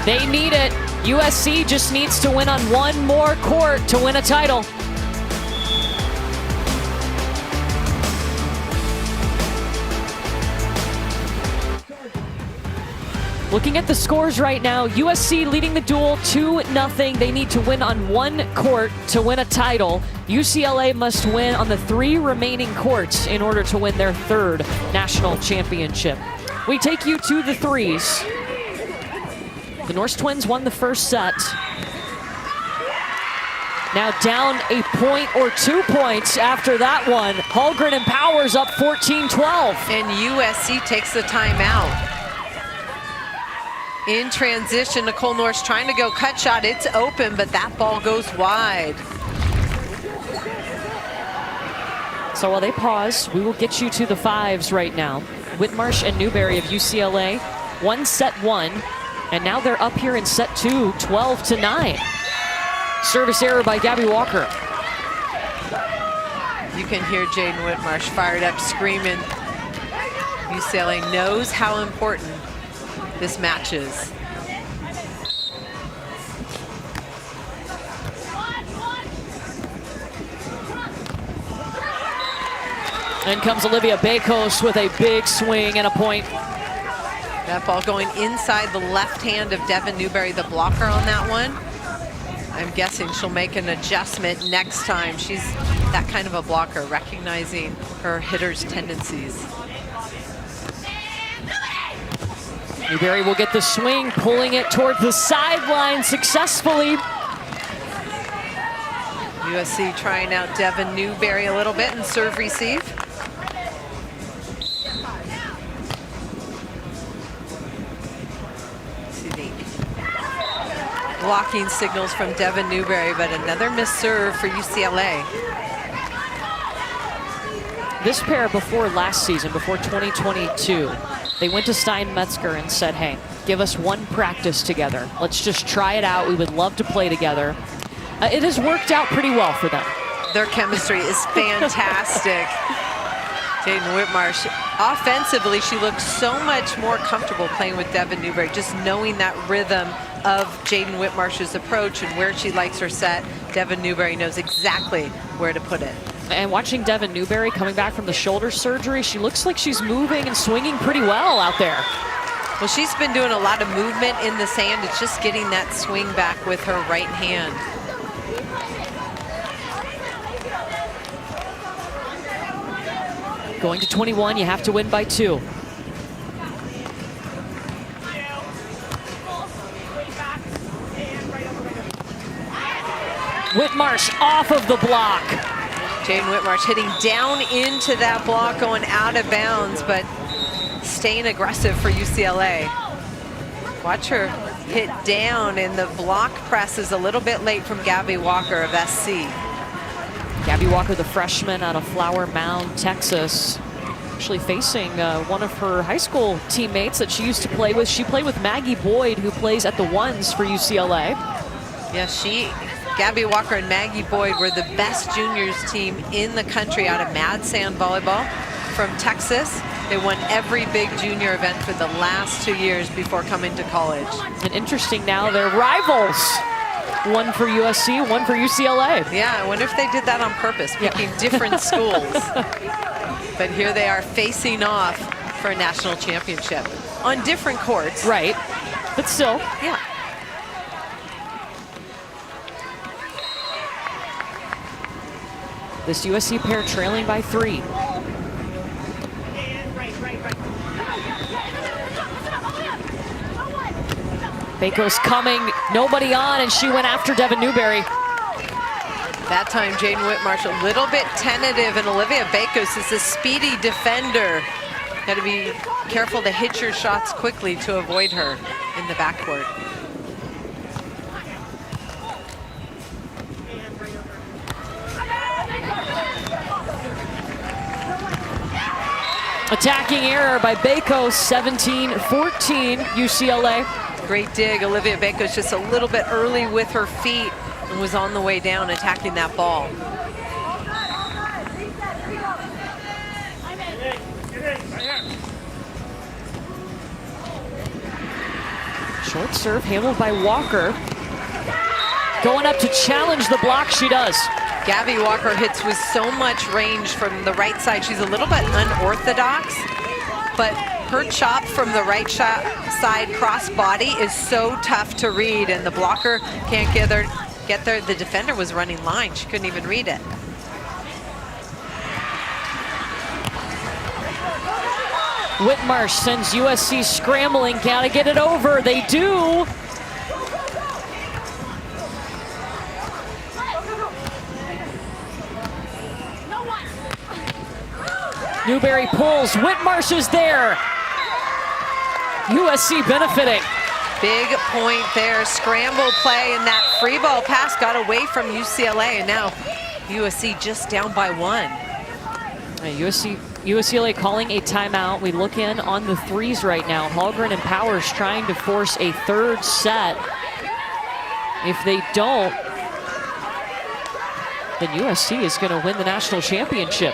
Speaker 4: They need it. USC just needs to win on one more court to win a title. Looking at the scores right now, USC leading the duel 2-0. They need to win on one court to win a title. UCLA must win on the 3 remaining courts in order to win their 3rd national championship. We take you to the threes. The Norse Twins won the first set. Now down a point or 2 points after that one. Holgren and Powers up 14-12.
Speaker 6: And USC takes the timeout. In transition, Nicole Norse trying to go cut shot. It's open, but that ball goes wide.
Speaker 4: So while they pause, we will get you to the fives right now. Whitmarsh and Newberry of UCLA won set 1, and now they're up here in set 2, 12-9. Service error by Gabby Walker.
Speaker 6: You can hear Jaden Whitmarsh fired up, screaming. UCLA knows how important this match is.
Speaker 4: In comes Olivia Bakos with a big swing and a point.
Speaker 6: That ball going inside the left hand of Devin Newberry, the blocker on that one. I'm guessing she'll make an adjustment next time. She's that kind of a blocker, recognizing her hitter's tendencies.
Speaker 4: Newberry will get the swing, pulling it toward the sideline successfully.
Speaker 6: USC trying out Devin Newberry a little bit and serve receive. Blocking signals from Devin Newberry, but another missed serve for UCLA.
Speaker 4: This pair before last season, before 2022, they went to Steinmetzger and said, hey, give us one practice together. Let's just try it out. We would love to play together. It has worked out pretty well for them.
Speaker 6: Their chemistry is fantastic. Jaden Whitmarsh, offensively, she looks so much more comfortable playing with Devin Newberry, just knowing that rhythm of Jaden Whitmarsh's approach and where she likes her set. Devin Newberry knows exactly where to put it.
Speaker 4: And watching Devin Newberry coming back from the shoulder surgery, she looks like she's moving and swinging pretty well out there.
Speaker 6: Well, she's been doing a lot of movement in the sand. It's just getting that swing back with her right hand.
Speaker 4: Going to 21, you have to win by 2. Whitmarsh off of the block.
Speaker 6: Jaden Whitmarsh hitting down into that block, going out of bounds, but staying aggressive for UCLA. Watch her hit down, and the block press is a little bit late from Gabby Walker of SC.
Speaker 4: Gabby Walker, the freshman out of Flower Mound, Texas, actually facing one of her high school teammates that she used to play with. She played with Maggie Boyd, who plays at the ones for UCLA.
Speaker 6: Yeah, Gabby Walker and Maggie Boyd were the best juniors team in the country out of Mad Sand Volleyball from Texas. They won every big junior event for the last 2 years before coming to college.
Speaker 4: And interesting now, they're rivals. One for USC, one for UCLA.
Speaker 6: Yeah, I wonder if they did that on purpose, picking different schools. But here they are facing off for a national championship on different courts.
Speaker 4: Right, but still.
Speaker 6: Yeah.
Speaker 4: This USC pair trailing by 3. Bakos coming, nobody on, and she went after Devin Newberry.
Speaker 6: That time, Jaden Whitmarsh a little bit tentative, and Olivia Bakos is a speedy defender. Got to be careful to hit your shots quickly to avoid her in the backcourt.
Speaker 4: Attacking error by Bakos, 17-14 UCLA.
Speaker 6: Great dig, Olivia Bakos just a little bit early with her feet and was on the way down attacking that ball.
Speaker 4: Short serve handled by Walker. Going up to challenge the block, she does.
Speaker 6: Gabby Walker hits with so much range from the right side. She's a little bit unorthodox, but Her chop from the right side cross body is so tough to read, and the blocker can't get there. The defender was running line. She couldn't even read it.
Speaker 4: Whitmarsh sends USC scrambling. Gotta get it over. They do. Newberry pulls. Whitmarsh is there. USC benefiting.
Speaker 6: Big point there. Scramble play, and that free ball pass got away from UCLA, and now USC just down by 1.
Speaker 4: UCLA calling a timeout. We look in on the threes right now. Hallgren and Powers trying to force a third set. If they don't, then USC is going to win the national championship.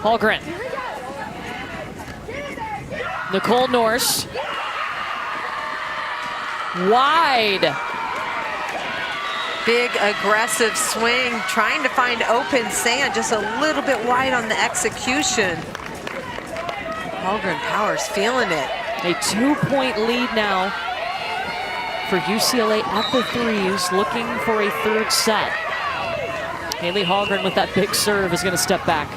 Speaker 4: Hallgren. Nicole Norse. Wide.
Speaker 6: Big aggressive swing, trying to find open sand, just a little bit wide on the execution. Hallgren Powers feeling it.
Speaker 4: A 2-point lead now for UCLA at the threes, looking for a third set. Haley Hallgren with that big serve is going to step back.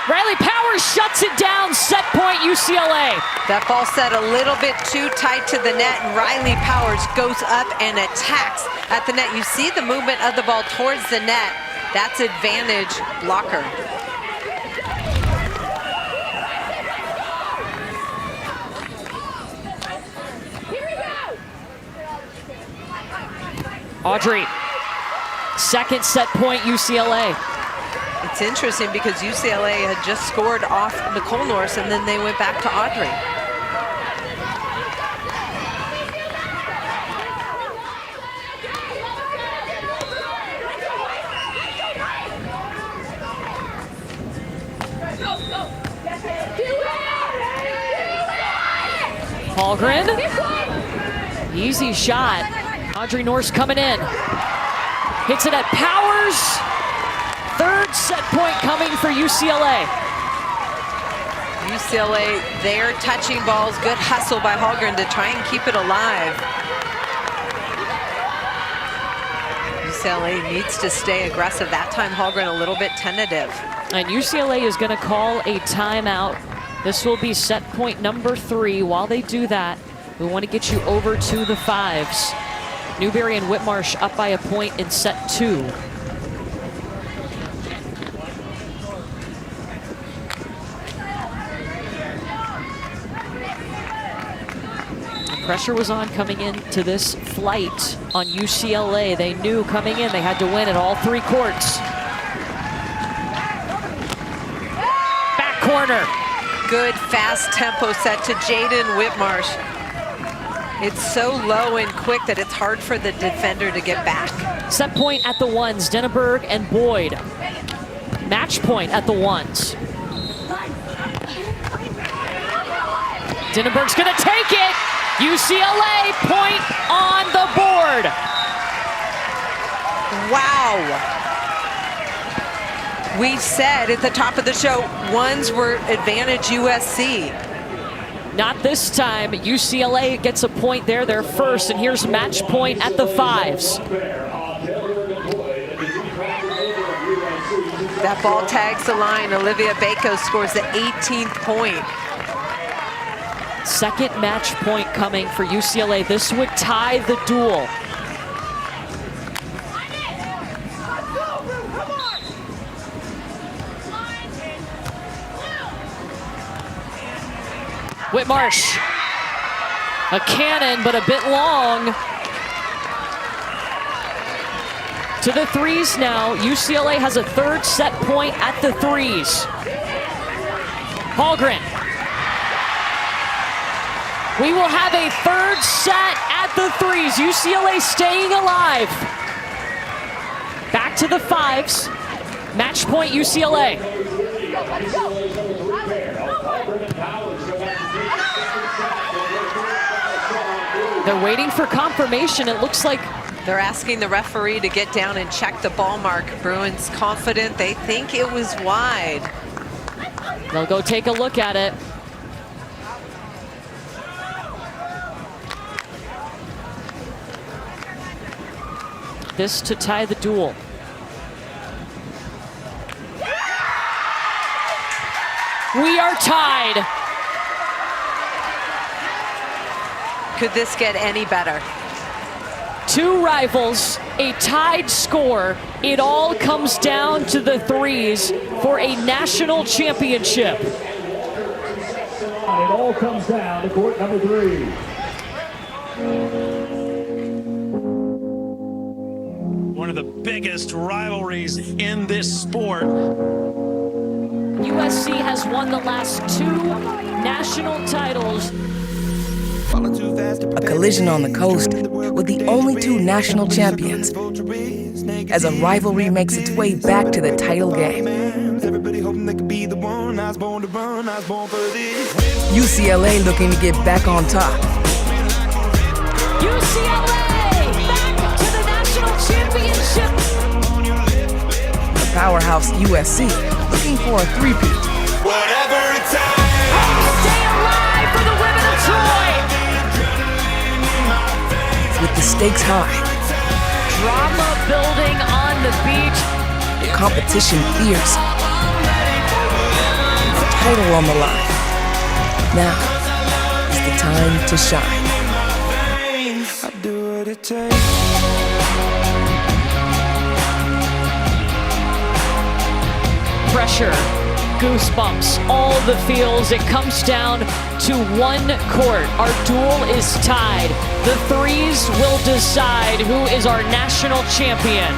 Speaker 4: Riley Powers shuts it down. Set point UCLA.
Speaker 6: That ball set a little bit too tight to the net, and Riley Powers goes up and attacks at the net. You see the movement of the ball towards the net. That's advantage blocker.
Speaker 4: Audrey, second set point UCLA.
Speaker 6: It's interesting because UCLA had just scored off Nicole Norse, and then they went back to Audrey.
Speaker 4: Hallgren, easy shot. Audrey Norse coming in. Hits it at Powers. Third set point coming for UCLA.
Speaker 6: UCLA, they're touching balls. Good hustle by Hallgren to try and keep it alive. UCLA needs to stay aggressive. That time Hallgren a little bit tentative.
Speaker 4: And UCLA is going to call a timeout. This will be set point number 3. While they do that, we want to get you over to the fives. Newberry and Whitmarsh up by a point in set 2. Pressure was on coming into this flight on UCLA. They knew coming in they had to win at all 3 courts. Back corner.
Speaker 6: Good fast tempo set to Jaden Whitmarsh. It's so low and quick that it's hard for the defender to get back.
Speaker 4: Set point at the ones, Denneberg and Boyd. Match point at the ones. Denneberg's gonna take it. UCLA point on the board.
Speaker 6: Wow. We said at the top of the show, ones were advantage USC.
Speaker 4: Not this time. UCLA gets a point there. They're first, and here's match point at the fives.
Speaker 6: That ball tags the line. Olivia Bacos scores the 18th point.
Speaker 4: Second match point coming for UCLA. This would tie the duel. Whitmarsh. A cannon, but a bit long. To the threes now. UCLA has a third set point at the threes. Hallgren. We will have a third set at the threes. UCLA staying alive. Back to the fives. Match point UCLA. They're waiting for confirmation. It looks like
Speaker 6: they're asking the referee to get down and check the ball mark. Bruins confident. They think it was wide.
Speaker 4: They'll go take a look at it. This to tie the duel. We are tied.
Speaker 6: Could this get any better?
Speaker 4: Two rivals, a tied score. It all comes down to the threes for a national championship.
Speaker 11: It all comes down to court number 3.
Speaker 12: One of the biggest rivalries in this sport.
Speaker 4: USC has won the last 2 national titles.
Speaker 13: A collision on the coast with the only 2 national champions as a rivalry makes its way back to the title game. UCLA looking to get back on top.
Speaker 4: UCLA back to the national championship.
Speaker 13: The powerhouse USC looking for a three-peat.
Speaker 7: Whatever it takes.
Speaker 4: Stay alive for the women of Troy.
Speaker 13: With the stakes high,
Speaker 4: Drama building on the beach.
Speaker 13: competition fierce, the title on the line. Now is the time to shine.
Speaker 7: I do what it takes.
Speaker 4: Pressure, goosebumps, all the feels. It comes down to one court. Our duel is tied. The threes will decide who is our national champion.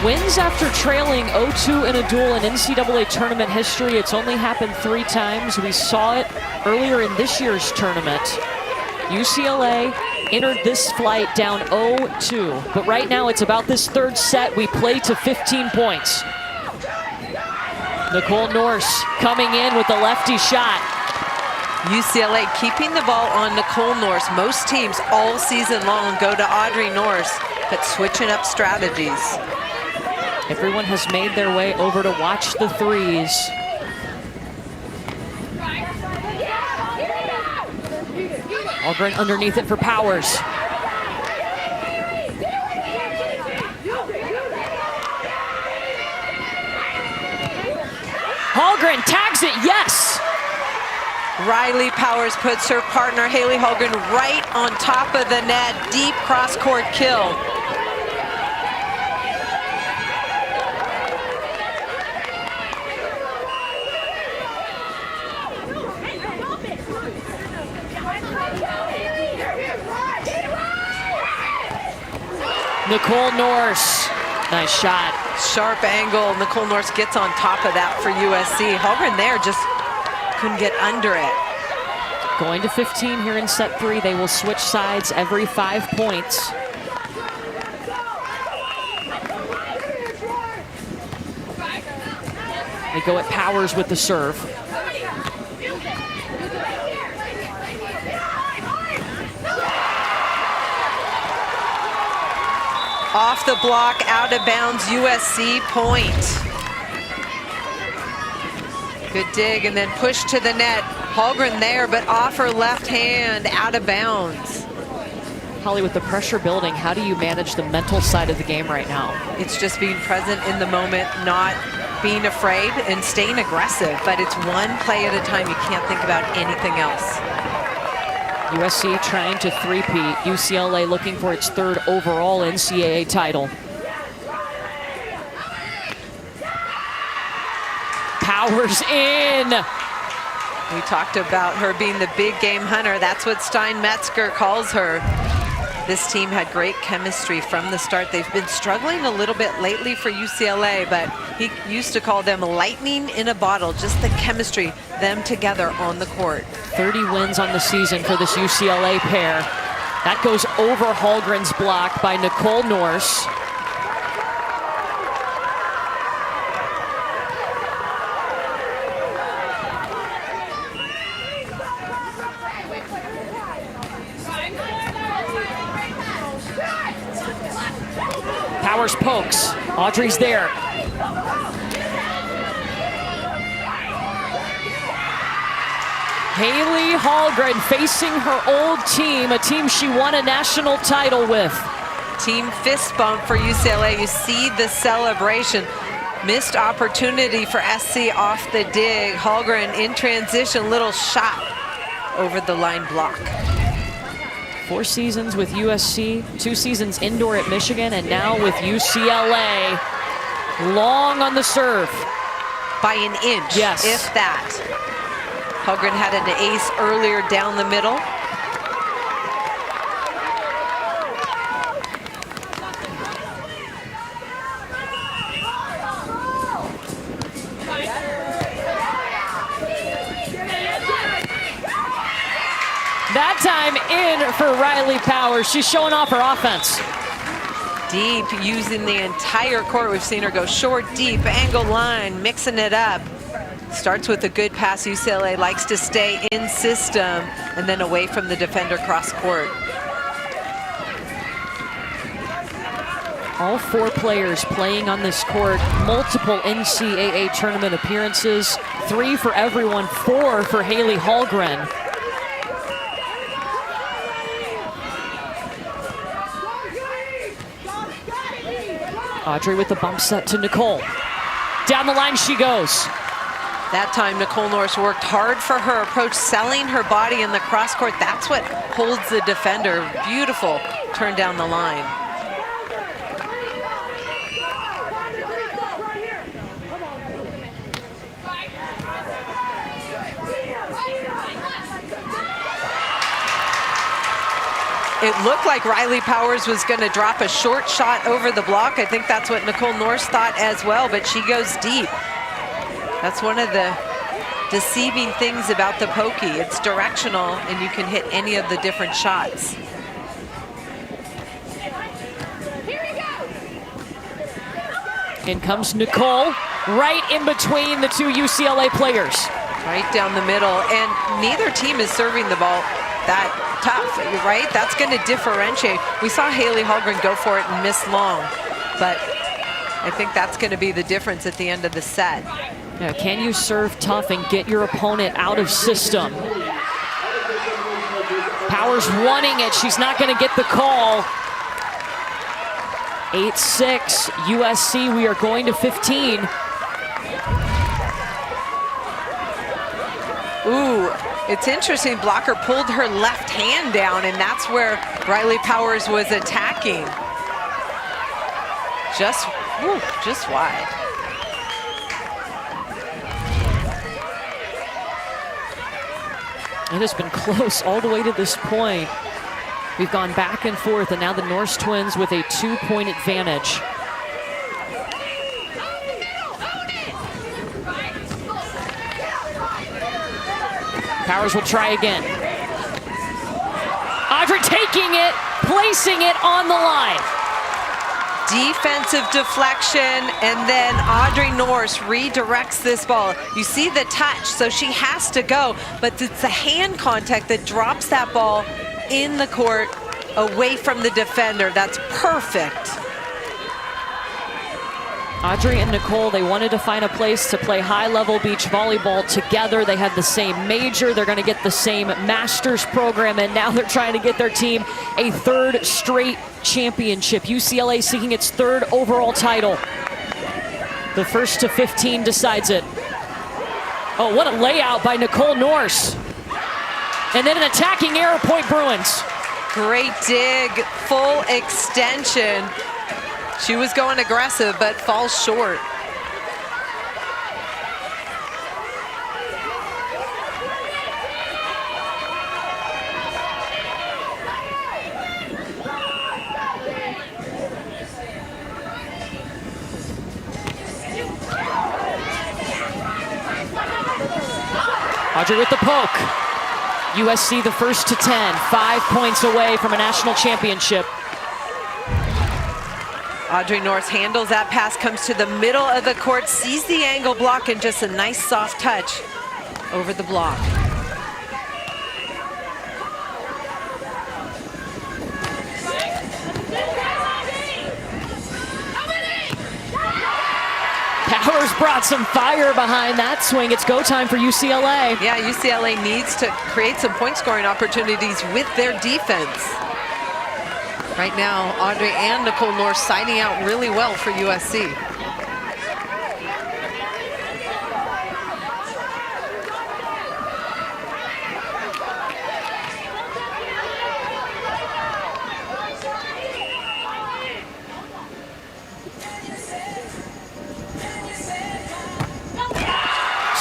Speaker 4: Wins after trailing 0-2 in a duel in NCAA tournament history. It's only happened 3 times. We saw it earlier in this year's tournament. UCLA entered this flight down 0-2, but right now it's about this 3rd set. We play to 15 points. Nicole Norse coming in with the lefty shot.
Speaker 6: UCLA keeping the ball on Nicole Norse. Most teams all season long go to Audrey Norse, but switching up strategies.
Speaker 4: Everyone has made their way over to watch the threes. Algren underneath it for Powers. Hallgren tags it, yes!
Speaker 6: Riley Powers puts her partner Haley Hallgren right on top of the net. Deep cross-court kill.
Speaker 4: Nicole Norse, nice shot.
Speaker 6: Sharp angle. Nicole Norse gets on top of that for USC. Hallgren there just couldn't get under it.
Speaker 4: Going to 15 here in set 3. They will switch sides every 5 points. They go at Powers with the serve.
Speaker 6: Off the block, out of bounds, USC point. Good dig and then push to the net. Hallgren there, but off her left hand, out of bounds.
Speaker 4: Holly, with the pressure building, how do you manage the mental side of the game right now?
Speaker 6: It's just being present in the moment, not being afraid and staying aggressive, but it's one play at a time. You can't think about anything else.
Speaker 4: USC trying to three-peat. UCLA looking for its 3rd overall NCAA title. Powers in.
Speaker 6: We talked about her being the big game hunter. That's what Stein Metzger calls her. This team had great chemistry from the start. They've been struggling a little bit lately for UCLA, but he used to call them lightning in a bottle, just the chemistry, them together on the court.
Speaker 4: 30 wins on the season for this UCLA pair. That goes over Hallgren's block by Nicole Norse. pokes. Audrey's there. Haley Hallgren facing her old team, a team she won a national title with.
Speaker 6: Team fist bump for UCLA. You see the celebration. Missed opportunity for SC off the dig. Hallgren in transition, little shot over the line block.
Speaker 4: 4 seasons with USC, 2 seasons indoor at Michigan, and now with UCLA. Long on the serve.
Speaker 6: By an inch,
Speaker 4: yes,
Speaker 6: if that. Hallgren had an ace earlier down the middle.
Speaker 4: That time in for Riley Powers. She's showing off her offense.
Speaker 6: Deep, using the entire court. We've seen her go short, deep, angle line, mixing it up. Starts with a good pass. UCLA likes to stay in system and then away from the defender cross court.
Speaker 4: All 4 players playing on this court, multiple NCAA tournament appearances, 3 for everyone, 4 for Haley Hallgren. Audrey with the bump set to Nicole. Down the line she goes.
Speaker 6: That time Nicole Norris worked hard for her approach, selling her body in the cross court. That's what holds the defender. Beautiful turn down the line. It looked like Riley Powers was going to drop a short shot over the block. I think that's what Nicole Norris thought as well, but she goes deep. That's one of the deceiving things about the pokey. It's directional, and you can hit any of the different shots.
Speaker 4: In comes Nicole, right in between the 2 UCLA players.
Speaker 6: Right down the middle, and neither team is serving the ball that tough, right? That's going to differentiate. We saw Haley Hallgren go for it and miss long, but I think that's going to be the difference at the end of the set.
Speaker 4: Yeah, can you serve tough and get your opponent out of system? Powers wanting it. She's not going to get the call. 8-6 USC. We are going to 15.
Speaker 6: Ooh, it's interesting. Blocker pulled her left hand down, and that's where Riley Powers was attacking. Just wide.
Speaker 4: It has been close all the way to this point. We've gone back and forth, and now the Norse twins with a 2-point advantage. Powers will try again. Audrey taking it, placing it on the line.
Speaker 6: Defensive deflection, and then Audrey Norris redirects this ball. You see the touch, so she has to go, but it's the hand contact that drops that ball in the court away from the defender. That's perfect.
Speaker 4: Audrey and Nicole, they wanted to find a place to play high-level beach volleyball together. They had the same major. They're going to get the same master's program, and now they're trying to get their team a 3rd straight championship. UCLA seeking its 3rd overall title. The first to 15 decides it. Oh, what a layout by Nicole Norris. And then an attacking error, Point Bruins.
Speaker 6: Great dig, full extension. She was going aggressive, but falls short.
Speaker 4: Audrey with the poke. USC the first to 10, 5 points away from a national championship.
Speaker 6: Audrey Norris handles that pass, comes to the middle of the court, sees the angle block, and just a nice soft touch over the block.
Speaker 4: Powers brought some fire behind that swing. It's go time for UCLA.
Speaker 6: Yeah, UCLA needs to create some point scoring opportunities with their defense. Right now, Audrey and Nicole Norse siding out really well for USC.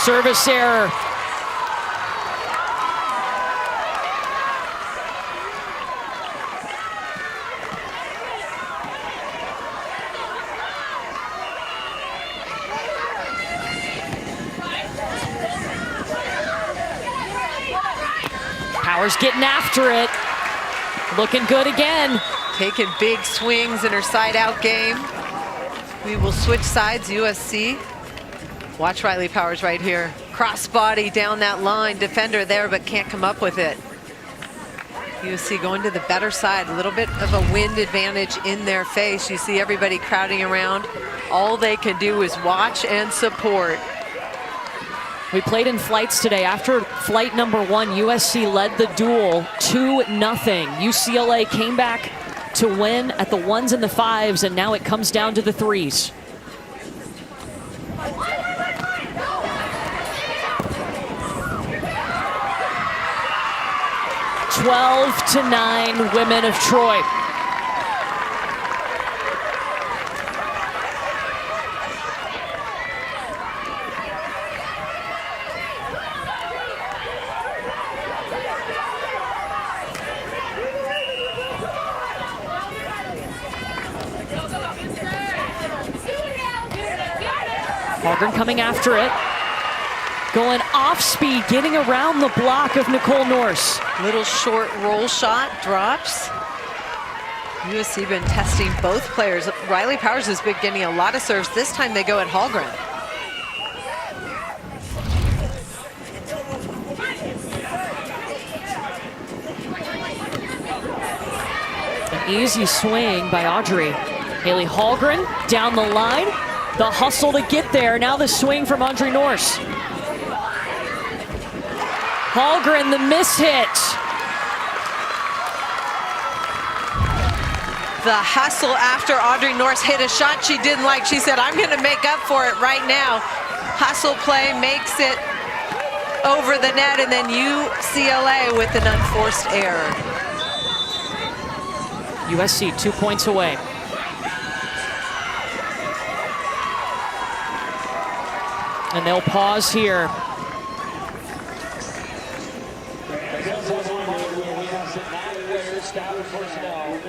Speaker 4: Service error. Powers getting after it. Looking good again.
Speaker 6: Taking big swings in her side-out game. We will switch sides, USC. Watch Riley Powers right here. Cross body down that line. Defender there, but can't come up with it. USC going to the better side. A little bit of a wind advantage in their face. You see everybody crowding around. All they can do is watch and support.
Speaker 4: We played in flights today. After flight number 1, USC led the duel 2-0. UCLA came back to win at the 1s and the 5s, and now it comes down to the 3s. (12-9) Women of Troy. Holgren coming after it. Going off speed, getting around the block of Nicole Norse.
Speaker 6: Little short roll shot, drops. USC been testing both players. Riley Powers has been getting a lot of serves. This time they go at Holgren.
Speaker 4: An easy swing by Audrey. Haley Holgren down the line. The hustle to get there. Now the swing from Audrey Norse. Holgren, the miss hit.
Speaker 6: The hustle after Audrey Norse hit a shot she didn't like. She said, I'm going to make up for it right now. Hustle play makes it over the net, and then UCLA with an unforced error.
Speaker 4: USC 2 points away. And they'll pause here.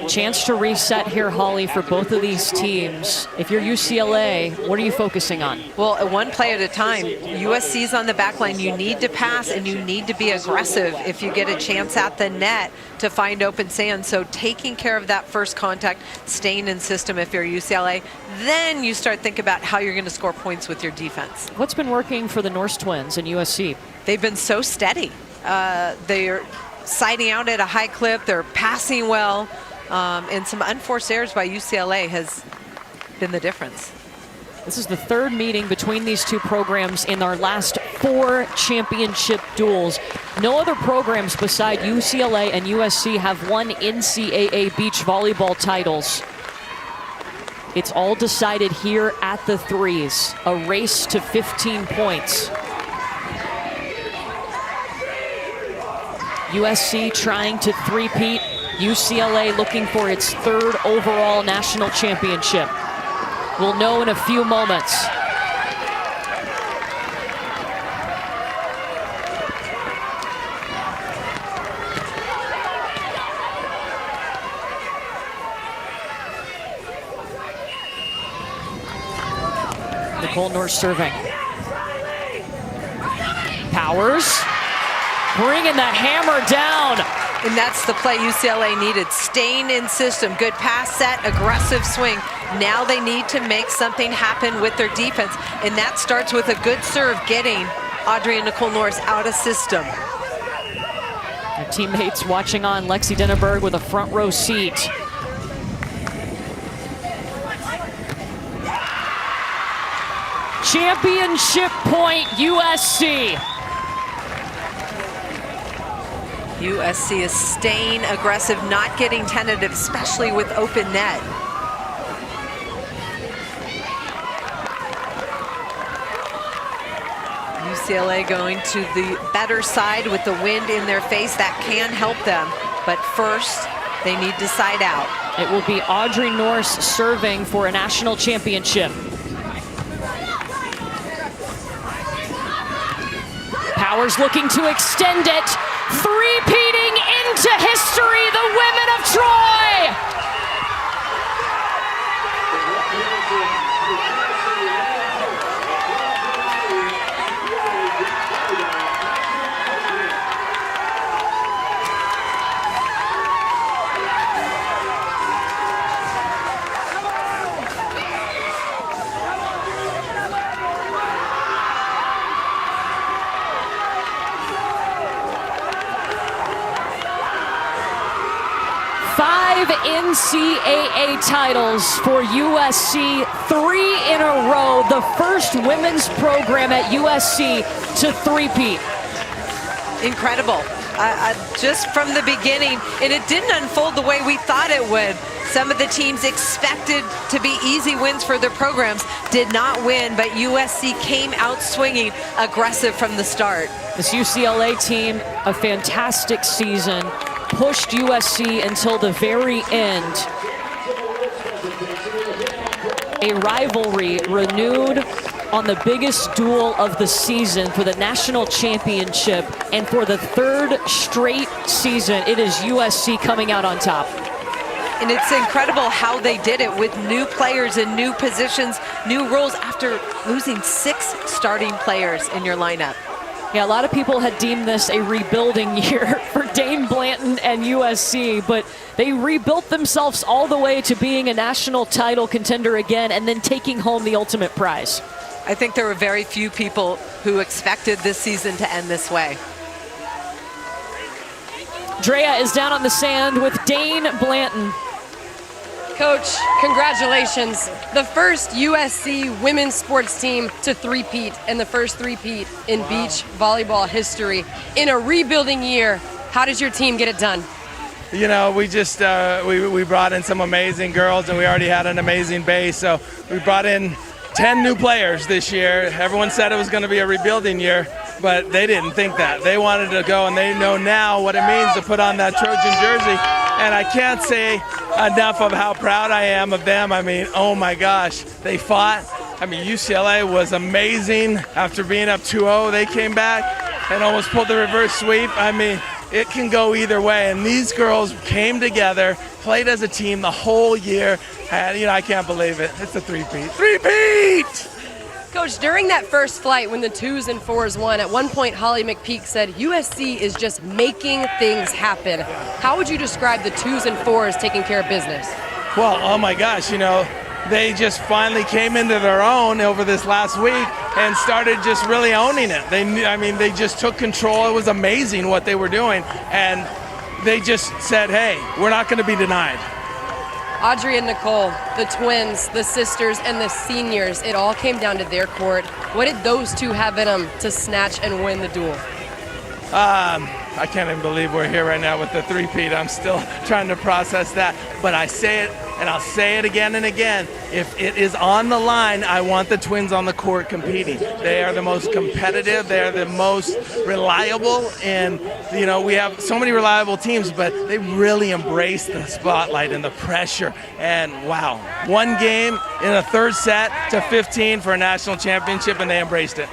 Speaker 4: Chance to reset here, Holly, for both of these teams. If you're UCLA, what are you focusing on?
Speaker 6: Well, one play at a time. USC's on the back line. You need to pass and you need to be aggressive if you get a chance at the net to find open sand. So taking care of that first contact, staying in system if you're UCLA, then you start thinking about how you're going to score points with your defense.
Speaker 4: What's been working for the Norse twins and USC?
Speaker 6: They've been so steady. They're siding out at a high clip. They're passing well. And some unforced errors by UCLA has been the difference.
Speaker 4: This is the third meeting between these two programs in our last 4 championship duels. No other programs beside UCLA and USC have won NCAA beach volleyball titles. It's all decided here at the 3s, a race to 15 points. USC trying to three-peat. UCLA looking for its 3rd overall national championship. We'll know in a few moments. Nicole Norse serving. Powers bringing that hammer down.
Speaker 6: And that's the play UCLA needed. Staying in system, good pass set, aggressive swing. Now they need to make something happen with their defense. And that starts with a good serve, getting Audrey and Nicole Norse out of system.
Speaker 4: Their teammates watching on. Lexi Denneberg with a front row seat. Championship point, USC.
Speaker 6: USC is staying aggressive, not getting tentative, especially with open net. UCLA going to the better side with the wind in their face. That can help them, but first they need to side out.
Speaker 4: It will be Audrey Norse serving for a national championship. Powers looking to extend it. Three-peating into history, the women of Troy. 5 NCAA titles for USC, 3 in a row, the first women's program at USC to three-peat.
Speaker 6: Incredible. Just from the beginning, and it didn't unfold the way we thought it would. Some of the teams expected to be easy wins for their programs did not win, but USC came out swinging, aggressive from the start.
Speaker 4: This UCLA team, a fantastic season, pushed USC until the very end. A rivalry renewed on the biggest duel of the season for the national championship, and for the third straight season, it is USC coming out on top.
Speaker 6: And it's incredible how they did it with new players in new positions, new roles after losing 6 starting players in your lineup.
Speaker 4: Yeah, a lot of people had deemed this a rebuilding year for Dame Blanton and USC, but they rebuilt themselves all the way to being a national title contender again and then taking home the ultimate prize.
Speaker 6: I think there were very few people who expected this season to end this way.
Speaker 4: Drea is down on the sand with Dane Blanton.
Speaker 5: Coach, congratulations. The first USC women's sports team to three-peat, and the first three-peat in beach volleyball history. In a rebuilding year, how does your team get it done?
Speaker 14: You know, we just we brought in some amazing girls, and we already had an amazing base. So we brought in 10 new players this year. Everyone said it was going to be a rebuilding year, but they didn't think that. They wanted to go, and they know now what it means to put on that Trojan jersey. And I can't say enough of how proud I am of them. I mean, oh my gosh, they fought. I mean, UCLA was amazing. After being up 2-0, they came back and almost pulled the reverse sweep. I mean, it can go either way. And these girls came together, played as a team the whole year. And, you know, I can't believe it. It's a three-peat. Three-peat!
Speaker 5: Coach, during that first flight when the 2s and 4s won, at one point Holly McPeak said USC is just making things happen. How would you describe the 2s and 4s taking care of business?
Speaker 14: Well, oh my gosh, you know, they just finally came into their own over this last week and started just really owning it. They just took control. It was amazing what they were doing, and they just said, hey, we're not going to be denied.
Speaker 5: Audrey and Nicole, the twins, the sisters, and the seniors, it all came down to their court. What did those two have in them to snatch and win the duel?
Speaker 14: I can't even believe we're here right now with the three-peat. I'm still trying to process that. But I say it, and I'll say it again and again. If it is on the line, I want the twins on the court competing. They are the most competitive. They are the most reliable. And, you know, we have so many reliable teams, but they really embrace the spotlight and the pressure. And, wow, one game in a third set to 15 for a national championship, and they embraced it.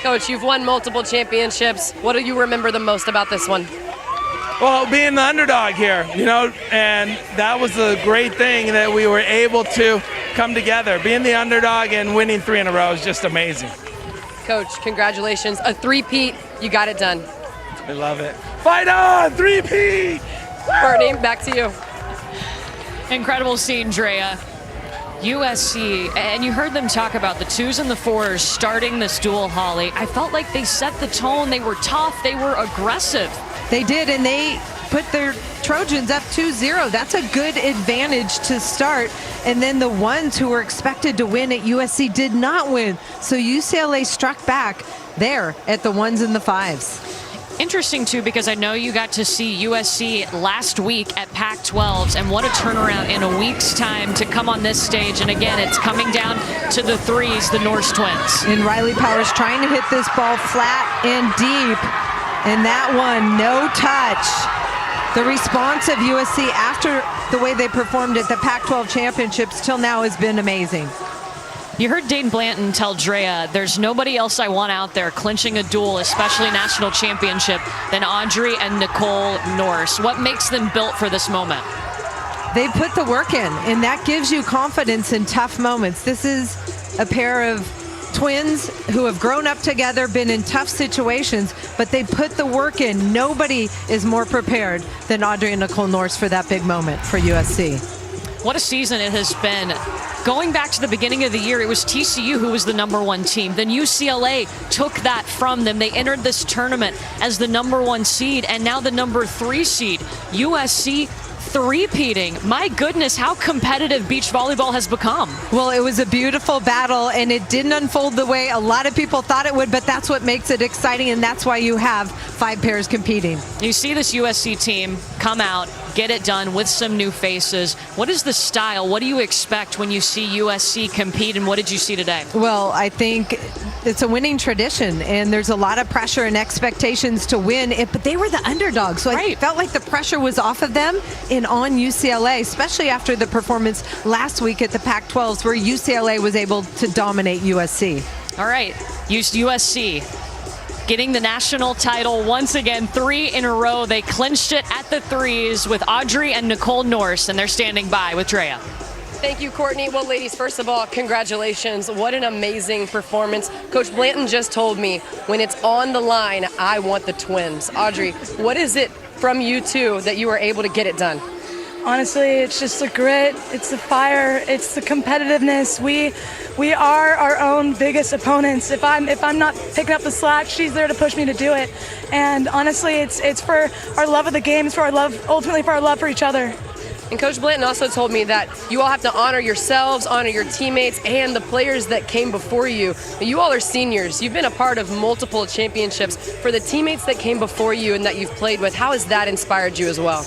Speaker 5: Coach, you've won multiple championships. What do you remember the most about this one?
Speaker 14: Well, being the underdog here, you know, and that was the great thing that we were able to come together. Being the underdog and winning 3 in a row is just amazing.
Speaker 5: Coach, congratulations. A three-peat, you got it done.
Speaker 14: I love it. Fight on, three-peat!
Speaker 5: Courtney, back to you.
Speaker 4: Incredible scene, Drea. USC, and you heard them talk about the 2s and the 4s starting this duel, Holly. I felt like they set the tone. They were tough. They were aggressive.
Speaker 6: They did, and they put their Trojans up 2-0. That's a good advantage to start. And then the ones who were expected to win at USC did not win. So UCLA struck back there at the 1s and the 5s.
Speaker 4: Interesting, too, because I know you got to see USC last week at Pac-12s, and what a turnaround in a week's time to come on this stage. And again, it's coming down to the 3s, the Norse twins.
Speaker 6: And Riley Powers trying to hit this ball flat and deep. And that one, no touch. The response of USC after the way they performed at the Pac-12 championships till now has been amazing.
Speaker 4: You heard Dane Blanton tell Drea, there's nobody else I want out there clinching a duel, especially national championship, than Audrey and Nicole Norse. What makes them built for this moment?
Speaker 6: They put the work in, and that gives you confidence in tough moments. This is a pair of twins who have grown up together, been in tough situations, but they put the work in. Nobody is more prepared than Audrey and Nicole Norse for that big moment for USC.
Speaker 4: What a season it has been. Going back to the beginning of the year, it was TCU who was the #1 team. Then UCLA took that from them. They entered this tournament as the #1 seed, and now the #3 seed. USC three-peating. My goodness, how competitive beach volleyball has become.
Speaker 6: Well, it was a beautiful battle, and it didn't unfold the way a lot of people thought it would, but that's what makes it exciting, and that's why you have 5 pairs competing.
Speaker 4: You see this USC team come out, get it done with some new faces. What is the style? What do you expect when you see USC compete, and what did you see today?
Speaker 6: Well, I think it's a winning tradition, and there's a lot of pressure and expectations to win, but they were the underdogs, so I felt like the pressure was off of them and on UCLA, especially after the performance last week at the Pac-12s where UCLA was able to dominate USC.
Speaker 4: All right, USC getting the national title once again, 3 in a row. They clinched it at the 3s with Audrey and Nicole Norse, and they're standing by with Drea.
Speaker 5: Thank you, Courtney. Well, ladies, first of all, congratulations. What an amazing performance. Coach Blanton just told me when it's on the line, I want the twins. Audrey, what is it from you two that you were able to get it done?
Speaker 15: Honestly, it's just the grit, it's the fire, it's the competitiveness. We are our own biggest opponents. If I'm not picking up the slack, she's there to push me to do it. And honestly, it's for our love of the game, it's for our love, ultimately for our love for each other.
Speaker 5: And Coach Blanton also told me that you all have to honor yourselves, honor your teammates, and the players that came before you. You all are seniors. You've been a part of multiple championships. For the teammates that came before you and that you've played with, how has that inspired you as well?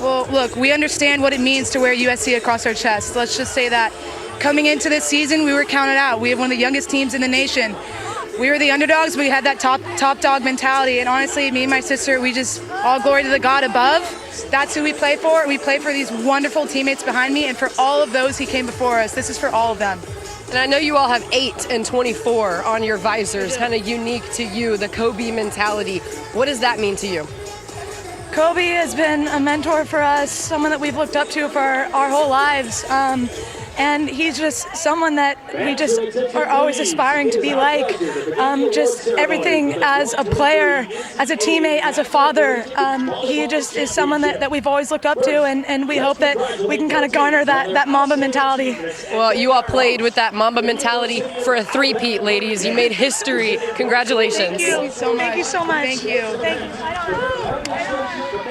Speaker 15: Well, look, we understand what it means to wear USC across our chest. Let's just say that. Coming into this season, we were counted out. We have one of the youngest teams in the nation. We were the underdogs. We had that top dog mentality. And honestly, me and my sister, we just, all glory to the God above. That's who we play for. We play for these wonderful teammates behind me and for all of those who came before us. This is for all of them.
Speaker 5: And I know you all have 8 and 24 on your visors, kind of unique to you, the Kobe mentality. What does that mean to you?
Speaker 15: Kobe has been a mentor for us, someone that we've looked up to for our whole lives. And he's just someone that we just are always aspiring to be like. Just everything as a player, as a teammate, as a father. He just is someone that we've always looked up to, and we hope that we can kind of garner that Mamba mentality.
Speaker 5: Well, you all played with that Mamba mentality for a three-peat, ladies. You made history. Congratulations.
Speaker 15: Thank you so much.
Speaker 10: Thank you so much.
Speaker 15: Thank you. Thank you.